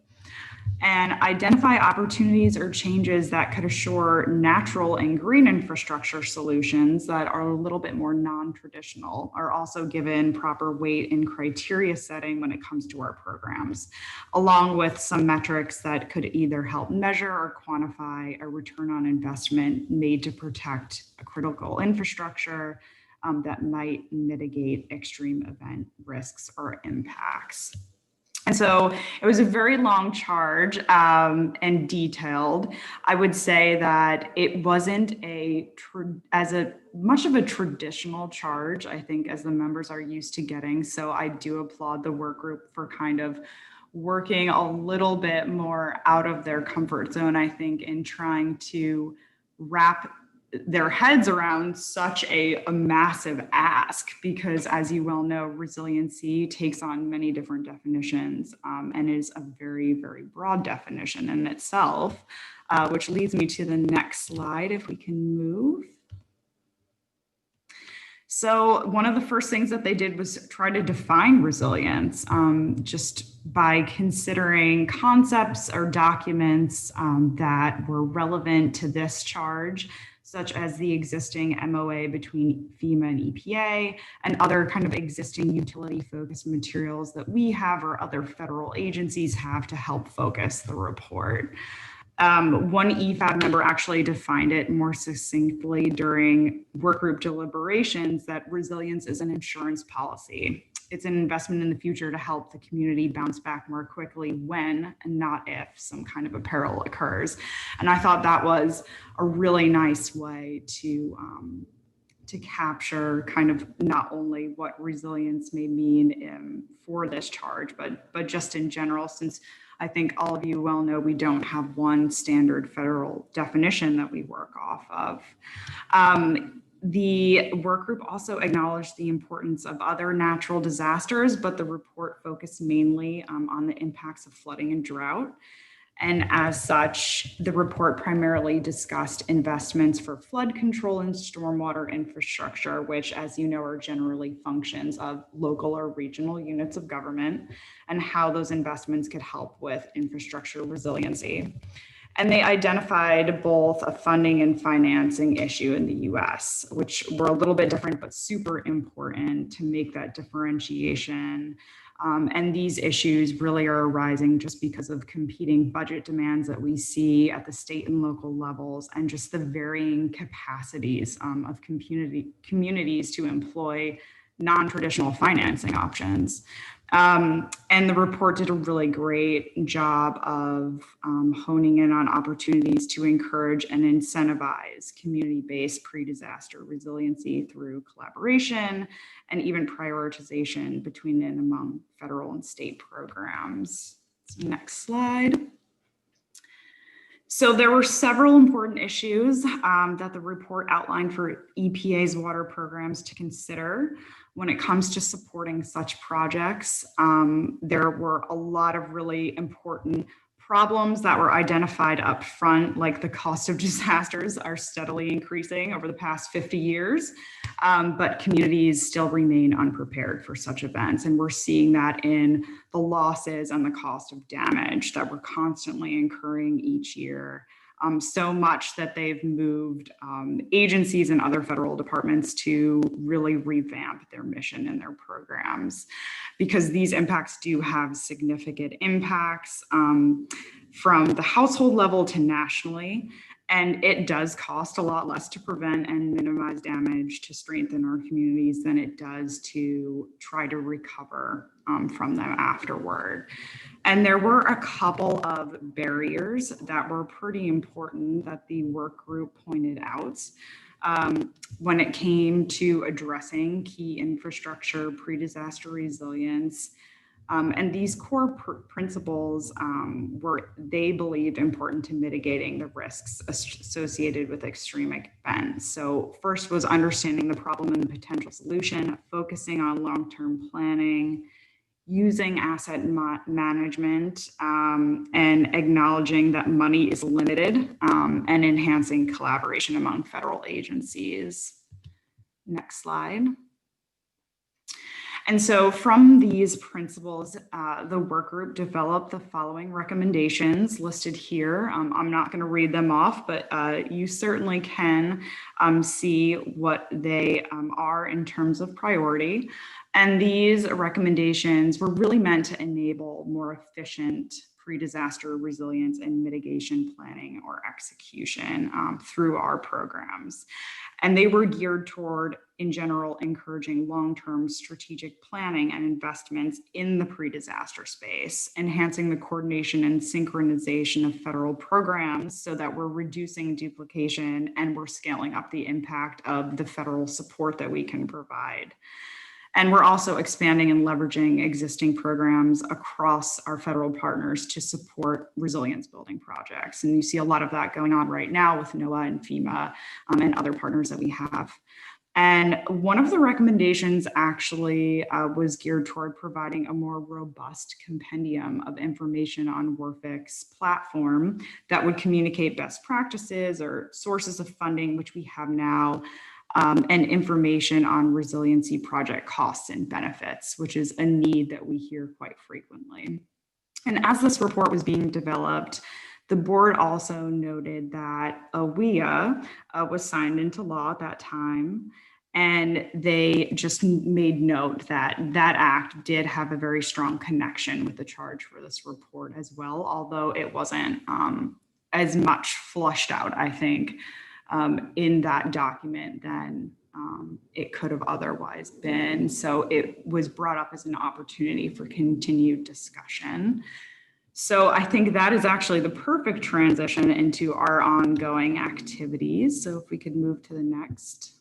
and identify opportunities or changes that could assure natural and green infrastructure solutions that are a little bit more non-traditional are also given proper weight in criteria setting when it comes to our programs, along with some metrics that could either help measure or quantify a return on investment made to protect a critical infrastructure that might mitigate extreme event risks or impacts. And so it was a very long charge and detailed. I would say that it wasn't much of a traditional charge, I think, as the members are used to getting. So I do applaud the work group for kind of working a little bit more out of their comfort zone, I think, in trying to wrap their heads around such a massive ask, because as you well know, resiliency takes on many different definitions and is a very, very broad definition in itself, which leads me to the next slide, if we can move. So one of the first things that they did was try to define resilience just by considering concepts or documents that were relevant to this charge, such as the existing MOA between FEMA and EPA and other kind of existing utility-focused materials that we have or other federal agencies have to help focus the report. One EFAB member actually defined it more succinctly during workgroup deliberations that resilience is an insurance policy. It's an investment in the future to help the community bounce back more quickly when and not if some kind of a peril occurs. And I thought that was a really nice way to capture kind of not only what resilience may mean for this charge, but just in general, since I think all of you well know we don't have one standard federal definition that we work off of. The work group also acknowledged the importance of other natural disasters, but the report focused mainly on the impacts of flooding and drought. And as such, the report primarily discussed investments for flood control and stormwater infrastructure, which, as you know, are generally functions of local or regional units of government, and how those investments could help with infrastructure resiliency. And they identified both a funding and financing issue in the US, which were a little bit different, but super important to make that differentiation. And these issues really are arising just because of competing budget demands that we see at the state and local levels, and just the varying capacities of communities to employ non-traditional financing options. And the report did a really great job of honing in on opportunities to encourage and incentivize community-based pre-disaster resiliency through collaboration and even prioritization between and among federal and state programs. Next slide. So there were several important issues that the report outlined for EPA's water programs to consider when it comes to supporting such projects. There were a lot of really important problems that were identified up front, like the cost of disasters are steadily increasing over the past 50 years, but communities still remain unprepared for such events. And we're seeing that in the losses and the cost of damage that we're constantly incurring each year. So much that they've moved agencies and other federal departments to really revamp their mission and their programs, because these impacts do have significant impacts from the household level to nationally. And it does cost a lot less to prevent and minimize damage to strengthen our communities than it does to try to recover from them afterward. And there were a couple of barriers that were pretty important that the work group pointed out when it came to addressing key infrastructure, pre-disaster resilience. And these core principles were, they believed, important to mitigating the risks associated with extreme events. So first was understanding the problem and the potential solution, focusing on long-term planning, using asset management, and acknowledging that money is limited, and enhancing collaboration among federal agencies. Next slide. And so from these principles, the work group developed the following recommendations listed here. I'm not going to read them off, but you certainly can see what they are in terms of priority. And these recommendations were really meant to enable more efficient pre-disaster resilience and mitigation planning or execution through our programs. And they were geared toward, in general, encouraging long-term strategic planning and investments in the pre-disaster space, enhancing the coordination and synchronization of federal programs so that we're reducing duplication and we're scaling up the impact of the federal support that we can provide. And we're also expanding and leveraging existing programs across our federal partners to support resilience building projects. And you see a lot of that going on right now with NOAA and FEMA and other partners that we have. And one of the recommendations actually was geared toward providing a more robust compendium of information on WRFIC's platform that would communicate best practices or sources of funding, which we have now, and information on resiliency project costs and benefits, which is a need that we hear quite frequently. And as this report was being developed, the board also noted that OWIA was signed into law at that time, and they just made note that that act did have a very strong connection with the charge for this report as well, although it wasn't as much flushed out, I think, in that document than it could have otherwise been. So it was brought up as an opportunity for continued discussion. So I think that is actually the perfect transition into our ongoing activities. So if we could move to the next.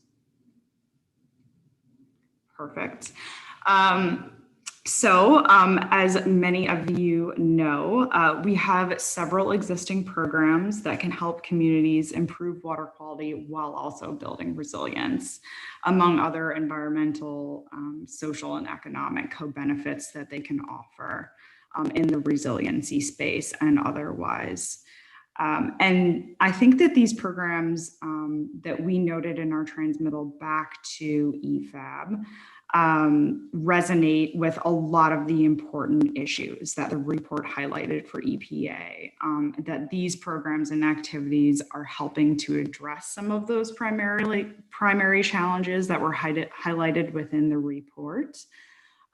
Perfect. As many of you know, we have several existing programs that can help communities improve water quality while also building resilience, among other environmental, social, and economic co-benefits that they can offer in the resiliency space and otherwise. And I think that these programs that we noted in our transmittal back to EFAB resonate with a lot of the important issues that the report highlighted for EPA, that these programs and activities are helping to address some of those primary challenges that were highlighted within the report,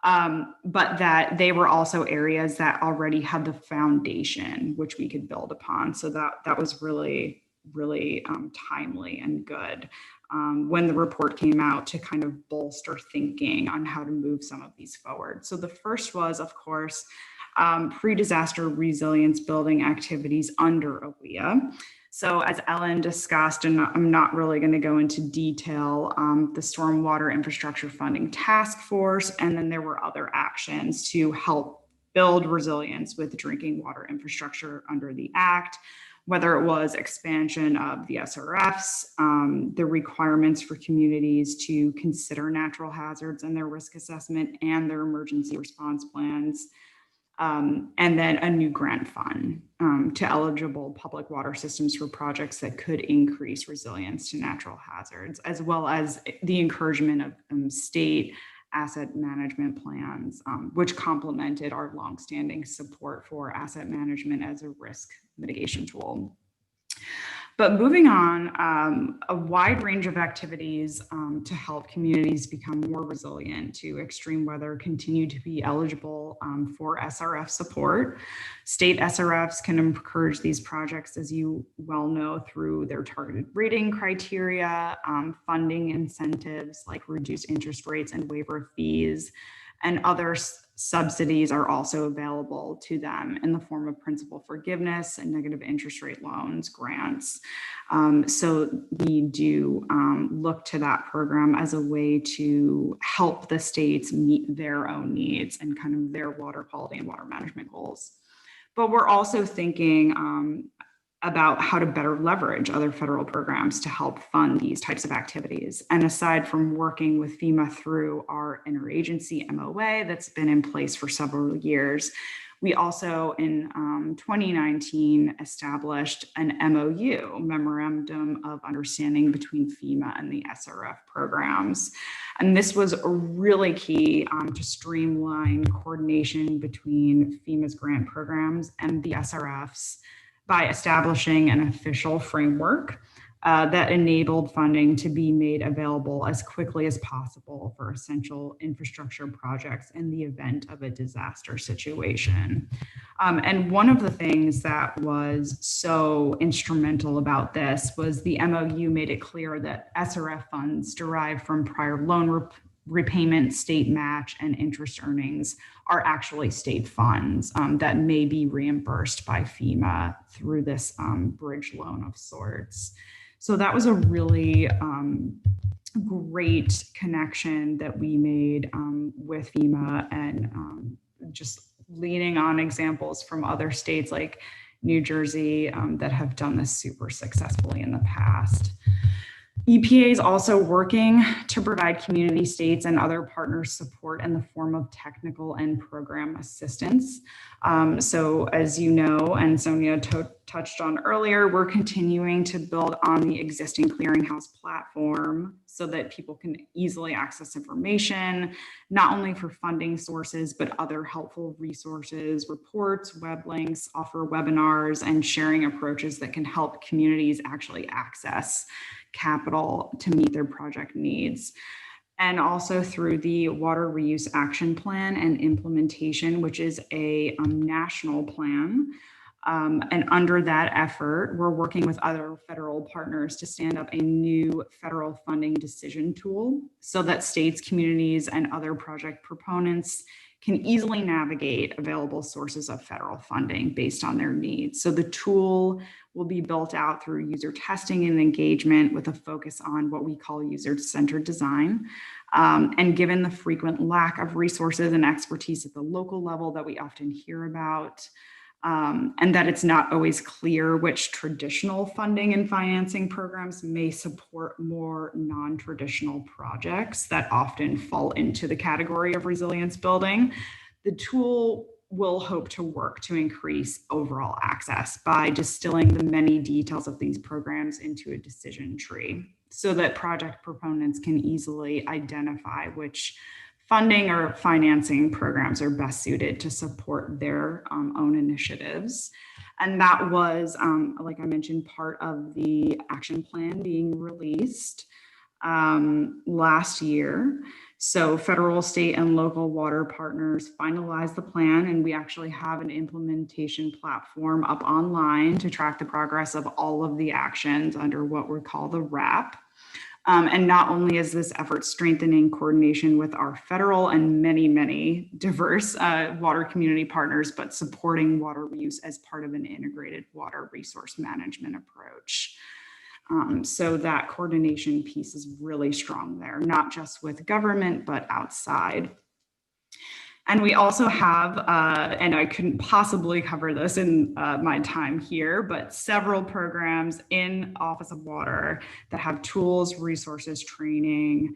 but that they were also areas that already had the foundation which we could build upon. So that was really timely and good when the report came out to kind of bolster thinking on how to move some of these forward. So the first was, of course, pre-disaster resilience building activities under OWIA. So as Ellen discussed, and I'm not really going to go into detail, the Stormwater Infrastructure Funding Task Force, and then there were other actions to help build resilience with drinking water infrastructure under the Act, whether it was expansion of the SRFs, the requirements for communities to consider natural hazards and their risk assessment and their emergency response plans, and then a new grant fund to eligible public water systems for projects that could increase resilience to natural hazards, as well as the encouragement of state asset management plans, which complemented our longstanding support for asset management as a risk mitigation tool. But moving on, a wide range of activities to help communities become more resilient to extreme weather continue to be eligible for SRF support. State SRFs can encourage these projects, as you well know, through their targeted rating criteria, funding incentives like reduced interest rates and waiver of fees, and other subsidies are also available to them in the form of principal forgiveness and negative interest rate loans, grants. So we do look to that program as a way to help the states meet their own needs and kind of their water quality and water management goals. But we're also thinking about how to better leverage other federal programs to help fund these types of activities. And aside from working with FEMA through our interagency MOA that's been in place for several years, we also in 2019 established an MOU, Memorandum of Understanding, between FEMA and the SRF programs. And this was really key to streamline coordination between FEMA's grant programs and the SRFs by establishing an official framework that enabled funding to be made available as quickly as possible for essential infrastructure projects in the event of a disaster situation. And one of the things that was so instrumental about this was the MOU made it clear that SRF funds derived from prior loan repayment, state match, and interest earnings are actually state funds that may be reimbursed by FEMA through this bridge loan of sorts. So that was a really great connection that we made with FEMA, and just leaning on examples from other states like New Jersey that have done this super successfully in the past. EPA is also working to provide community, states, and other partners support in the form of technical and program assistance. So as you know, and Sonia touched on earlier, we're continuing to build on the existing clearinghouse platform so that people can easily access information, not only for funding sources, but other helpful resources, reports, web links, offer webinars, and sharing approaches that can help communities actually access capital to meet their project needs. And also through the Water Reuse Action Plan and implementation, which is a national plan. And under that effort, we're working with other federal partners to stand up a new federal funding decision tool so that states, communities, and other project proponents can easily navigate available sources of federal funding based on their needs. So the tool will be built out through user testing and engagement with a focus on what we call user-centered design. And given the frequent lack of resources and expertise at the local level that we often hear about, and that it's not always clear which traditional funding and financing programs may support more non-traditional projects that often fall into the category of resilience building, the tool will hope to work to increase overall access by distilling the many details of these programs into a decision tree so that project proponents can easily identify which funding or financing programs are best suited to support their own initiatives. And that was, like I mentioned, part of the action plan being released last year. So federal, state, and local water partners finalized the plan, and we actually have an implementation platform up online to track the progress of all of the actions under what we call the RAP. And not only is this effort strengthening coordination with our federal and many, many diverse water community partners, but supporting water reuse as part of an integrated water resource management approach. So that coordination piece is really strong there, not just with government, but outside. And we also have, and I couldn't possibly cover this in my time here, but several programs in Office of Water that have tools, resources, training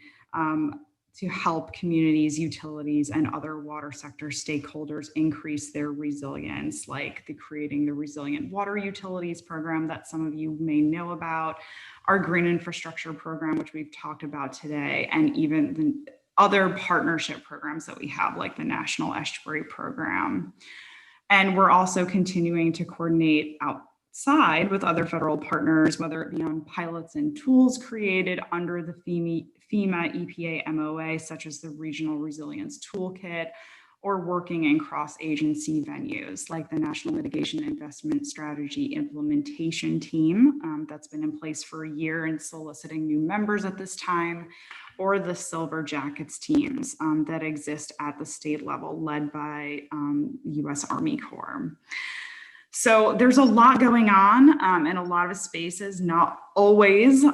to help communities, utilities, and other water sector stakeholders increase their resilience, like the Creating the Resilient Water Utilities program that some of you may know about, our Green Infrastructure program, which we've talked about today, and even the other partnership programs that we have, like the National Estuary Program. And we're also continuing to coordinate side with other federal partners, whether it be on pilots and tools created under the FEMA EPA MOA, such as the Regional Resilience Toolkit, or working in cross-agency venues like the National Mitigation Investment Strategy Implementation Team that's been in place for a year and soliciting new members at this time, or the Silver Jackets teams that exist at the state level led by U.S. Army Corps. So there's a lot going on in a lot of spaces, not always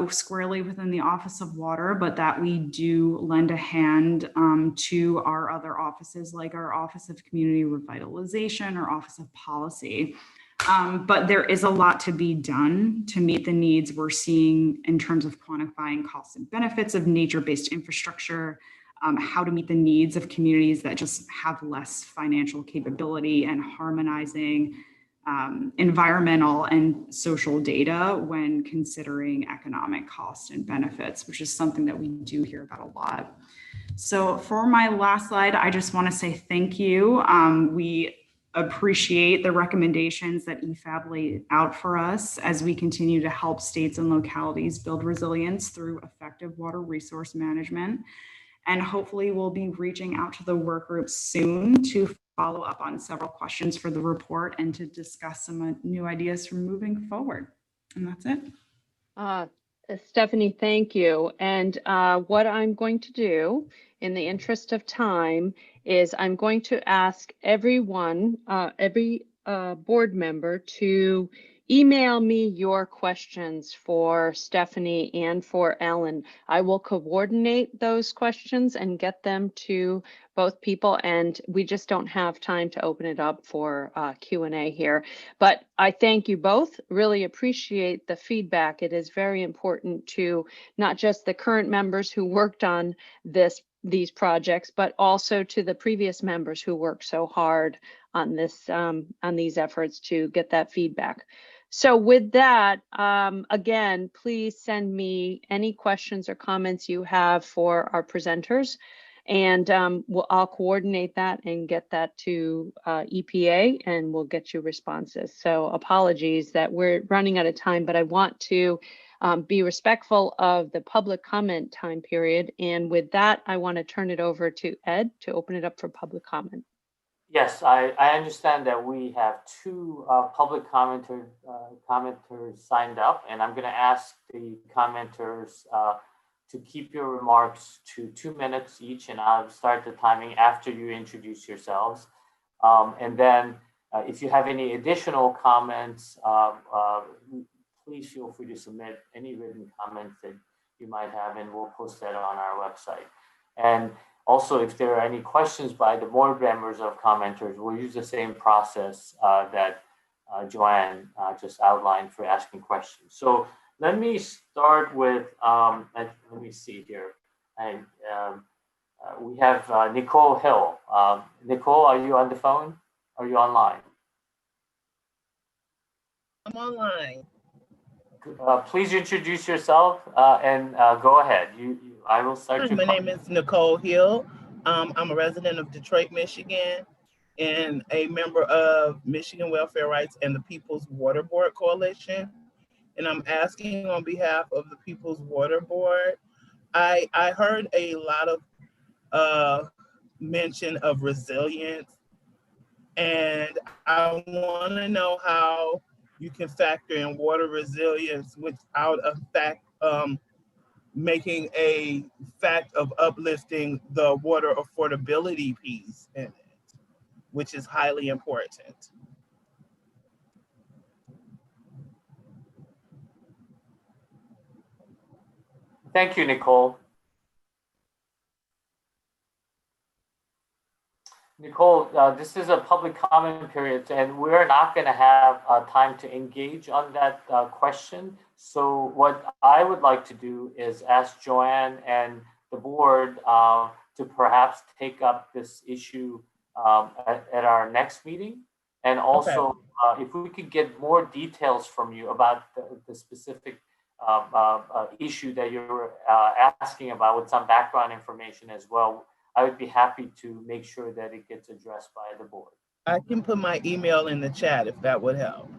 squarely within the Office of Water, but that we do lend a hand to our other offices like our Office of Community Revitalization or Office of Policy. But there is a lot to be done to meet the needs we're seeing in terms of quantifying costs and benefits of nature-based infrastructure, how to meet the needs of communities that just have less financial capability, and harmonizing environmental and social data when considering economic costs and benefits, which is something that we do hear about a lot. So for my last slide, I just want to say thank you. We appreciate the recommendations that EFAB laid out for us as we continue to help states and localities build resilience through effective water resource management. And hopefully we'll be reaching out to the work group soon to follow up on several questions for the report and to discuss some new ideas for moving forward. And that's it. Stephanie, thank you. And what I'm going to do in the interest of time is I'm going to ask everyone, every board member to email me your questions for Stephanie and for Ellen. I will coordinate those questions and get them to both people, and we just don't have time to open it up for Q&A here. But I thank you both, really appreciate the feedback. It is very important to not just the current members who worked on these projects, but also to the previous members who worked so hard on this on these efforts to get that feedback. So with that, again, please send me any questions or comments you have for our presenters, and I'll coordinate that and get that to EPA, and we'll get you responses. So apologies that we're running out of time, but I want to be respectful of the public comment time period. And with that, I want to turn it over to Ed to open it up for public comment. Yes, I understand that we have two public commenters signed up, and I'm going to ask the commenters to keep your remarks to 2 minutes each, and I'll start the timing after you introduce yourselves. And then if you have any additional comments, please feel free to submit any written comments that you might have, and we'll post that on our website. And also, if there are any questions by the board members of commenters, we'll use the same process that Joanne just outlined for asking questions. So let me start with, let me see here. We have Nicole Hill. Nicole, are you on the phone? Are you online? I'm online. Please introduce yourself and go ahead. I will start. Hi, my name is Nicole Hill. I'm a resident of Detroit, Michigan, and a member of Michigan Welfare Rights and the People's Water Board Coalition. And I'm asking on behalf of the People's Water Board. I heard a lot of mention of resilience, and I want to know how you can factor in water resilience without a fact, making a fact of uplifting the water affordability piece in it, which is highly important. Thank you, Nicole. Nicole, this is a public comment period, and we're not going to have time to engage on that question. So what I would like to do is ask Joanne and the board to perhaps take up this issue at our next meeting. And also, if we could get more details from you about the specific issue that you're asking about with some background information as well, I would be happy to make sure that it gets addressed by the board. I can put my email in the chat if that would help.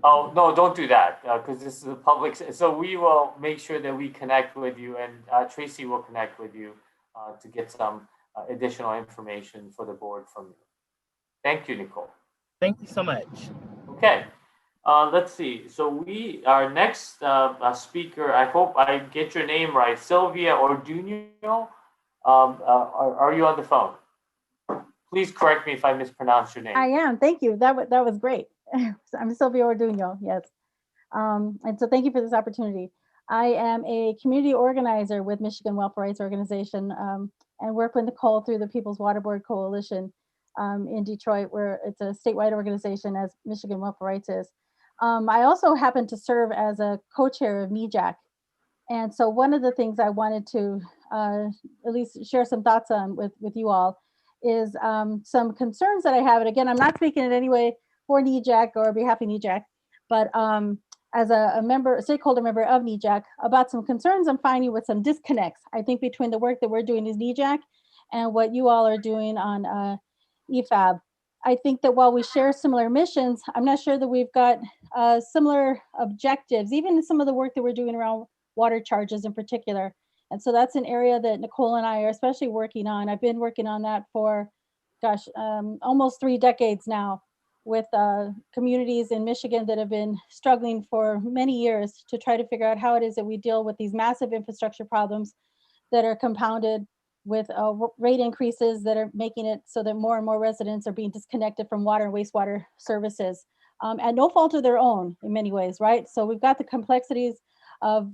Oh, no, don't do that, because this is a public, so we will make sure that we connect with you, and Tracy will connect with you to get some additional information for the board from you. Thank you, Nicole. Thank you so much. Okay, let's see. So our next speaker, I hope I get your name right, Sylvia Orduno. Are you on the phone? Please correct me if I mispronounce your name. I am. Thank you. That was great. I'm Sylvia Orduno. Yes. And so thank you for this opportunity. I am a community organizer with Michigan Welfare Rights Organization and work with Nicole through the People's Water Board Coalition in Detroit, where it's a statewide organization as Michigan Welfare Rights is. I also happen to serve as a co-chair of NEJAC. And so one of the things I wanted to at least share some thoughts on with you all is some concerns that I have. And again, I'm not speaking in any way for NEJAC or on behalf of NEJAC, but as a stakeholder member of NEJAC, about some concerns I'm finding with some disconnects, I think, between the work that we're doing as NEJAC and what you all are doing on EFAB. I think that while we share similar missions, I'm not sure that we've got similar objectives, even in some of the work that we're doing around water charges in particular. And so that's an area that Nicole and I are especially working on. I've been working on that for, gosh, almost 3 decades now, with communities in Michigan that have been struggling for many years to try to figure out how it is that we deal with these massive infrastructure problems that are compounded with rate increases that are making it so that more and more residents are being disconnected from water and wastewater services at no fault of their own in many ways, right? So we've got the complexities of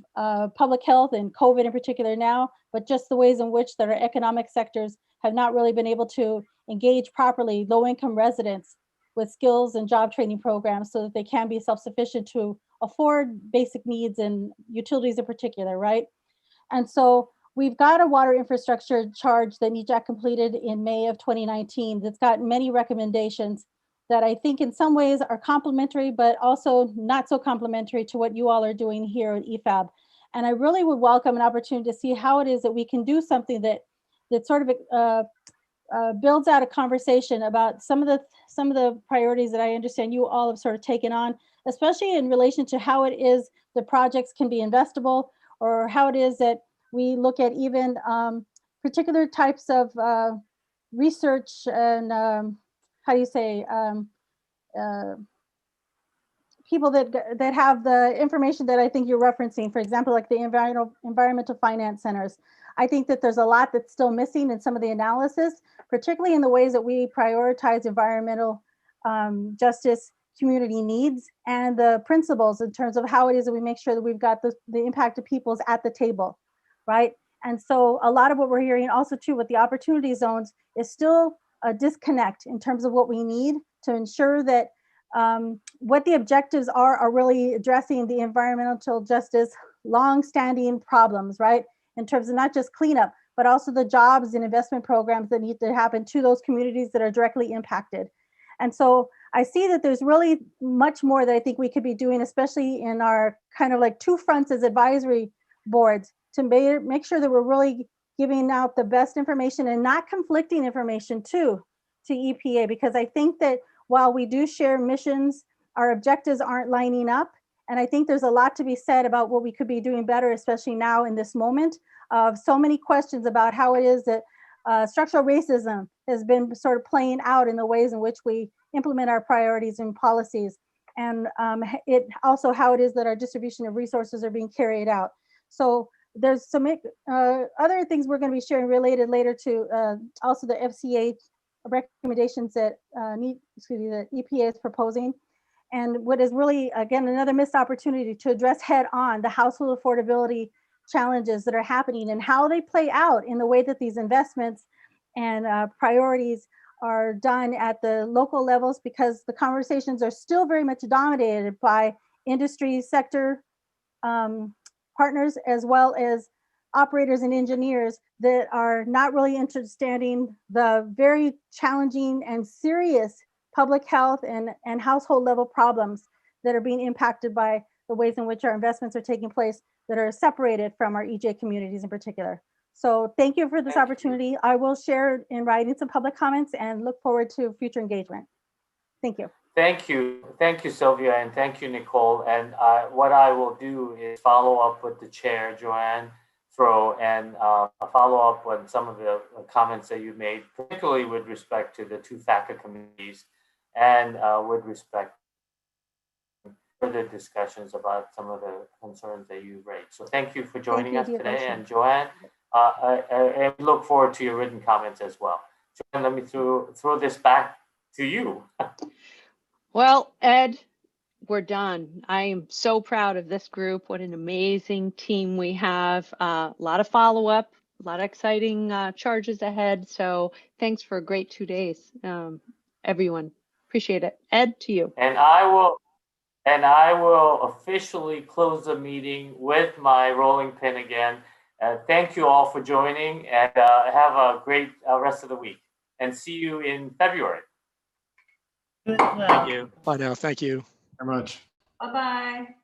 public health and COVID in particular now, but just the ways in which that our economic sectors have not really been able to engage properly low-income residents with skills and job training programs so that they can be self-sufficient to afford basic needs and utilities in particular, right? And so we've got a water infrastructure charge that NEJAC completed in May of 2019 that's got many recommendations that I think in some ways are complementary, but also not so complementary to what you all are doing here at EFAB. And I really would welcome an opportunity to see how it is that we can do something that sort of builds out a conversation about some of the priorities that I understand you all have sort of taken on, especially in relation to how it is the projects can be investable, or how it is that we look at even particular types of research and how do you say, people that have the information that I think you're referencing, for example, like the environmental finance centers. I think that there's a lot that's still missing in some of the analysis, particularly in the ways that we prioritize environmental justice, community needs, and the principles in terms of how it is that we make sure that we've got the impact of peoples at the table, right? And so a lot of what we're hearing also too with the opportunity zones is still a disconnect in terms of what we need to ensure that what the objectives are really addressing the environmental justice long-standing problems, right? In terms of not just cleanup, but also the jobs and investment programs that need to happen to those communities that are directly impacted. And so I see that there's really much more that I think we could be doing, especially in our kind of like 2 fronts as advisory boards, to make sure that we're really giving out the best information and not conflicting information to EPA, because I think that while we do share missions, our objectives aren't lining up. And I think there's a lot to be said about what we could be doing better, especially now in this moment of so many questions about how it is that structural racism has been sort of playing out in the ways in which we implement our priorities and policies. And it also how it is that our distribution of resources are being carried out. So there's some other things we're going to be sharing related later to also the FCA recommendations that that EPA is proposing. And what is really, again, another missed opportunity to address head on the household affordability challenges that are happening and how they play out in the way that these investments and priorities are done at the local levels, because the conversations are still very much dominated by industry sector partners, as well as operators and engineers that are not really understanding the very challenging and serious public health and household level problems that are being impacted by the ways in which our investments are taking place that are separated from our EJ communities in particular. So thank you for this opportunity. I will share in writing some public comments and look forward to future engagement. Thank you. Thank you, Sylvia, and thank you, Nicole. And what I will do is follow up with the chair, Joanne Throw, and follow up on some of the comments that you made, particularly with respect to the two FACA committees and with respect to further discussions about some of the concerns that you raised. So thank you for joining us today. And Joanne, I look forward to your written comments as well. Joanne, let me throw this back to you. Well, Ed, we're done. I am so proud of this group. What an amazing team we have. A lot of follow-up, a lot of exciting charges ahead. So thanks for a great 2 days, everyone. Appreciate it. Ed, to you. And I will officially close the meeting with my rolling pin again. Thank you all for joining, and have a great rest of the week. And see you in February. Thank you. Bye now. Thank you very much. Bye-bye.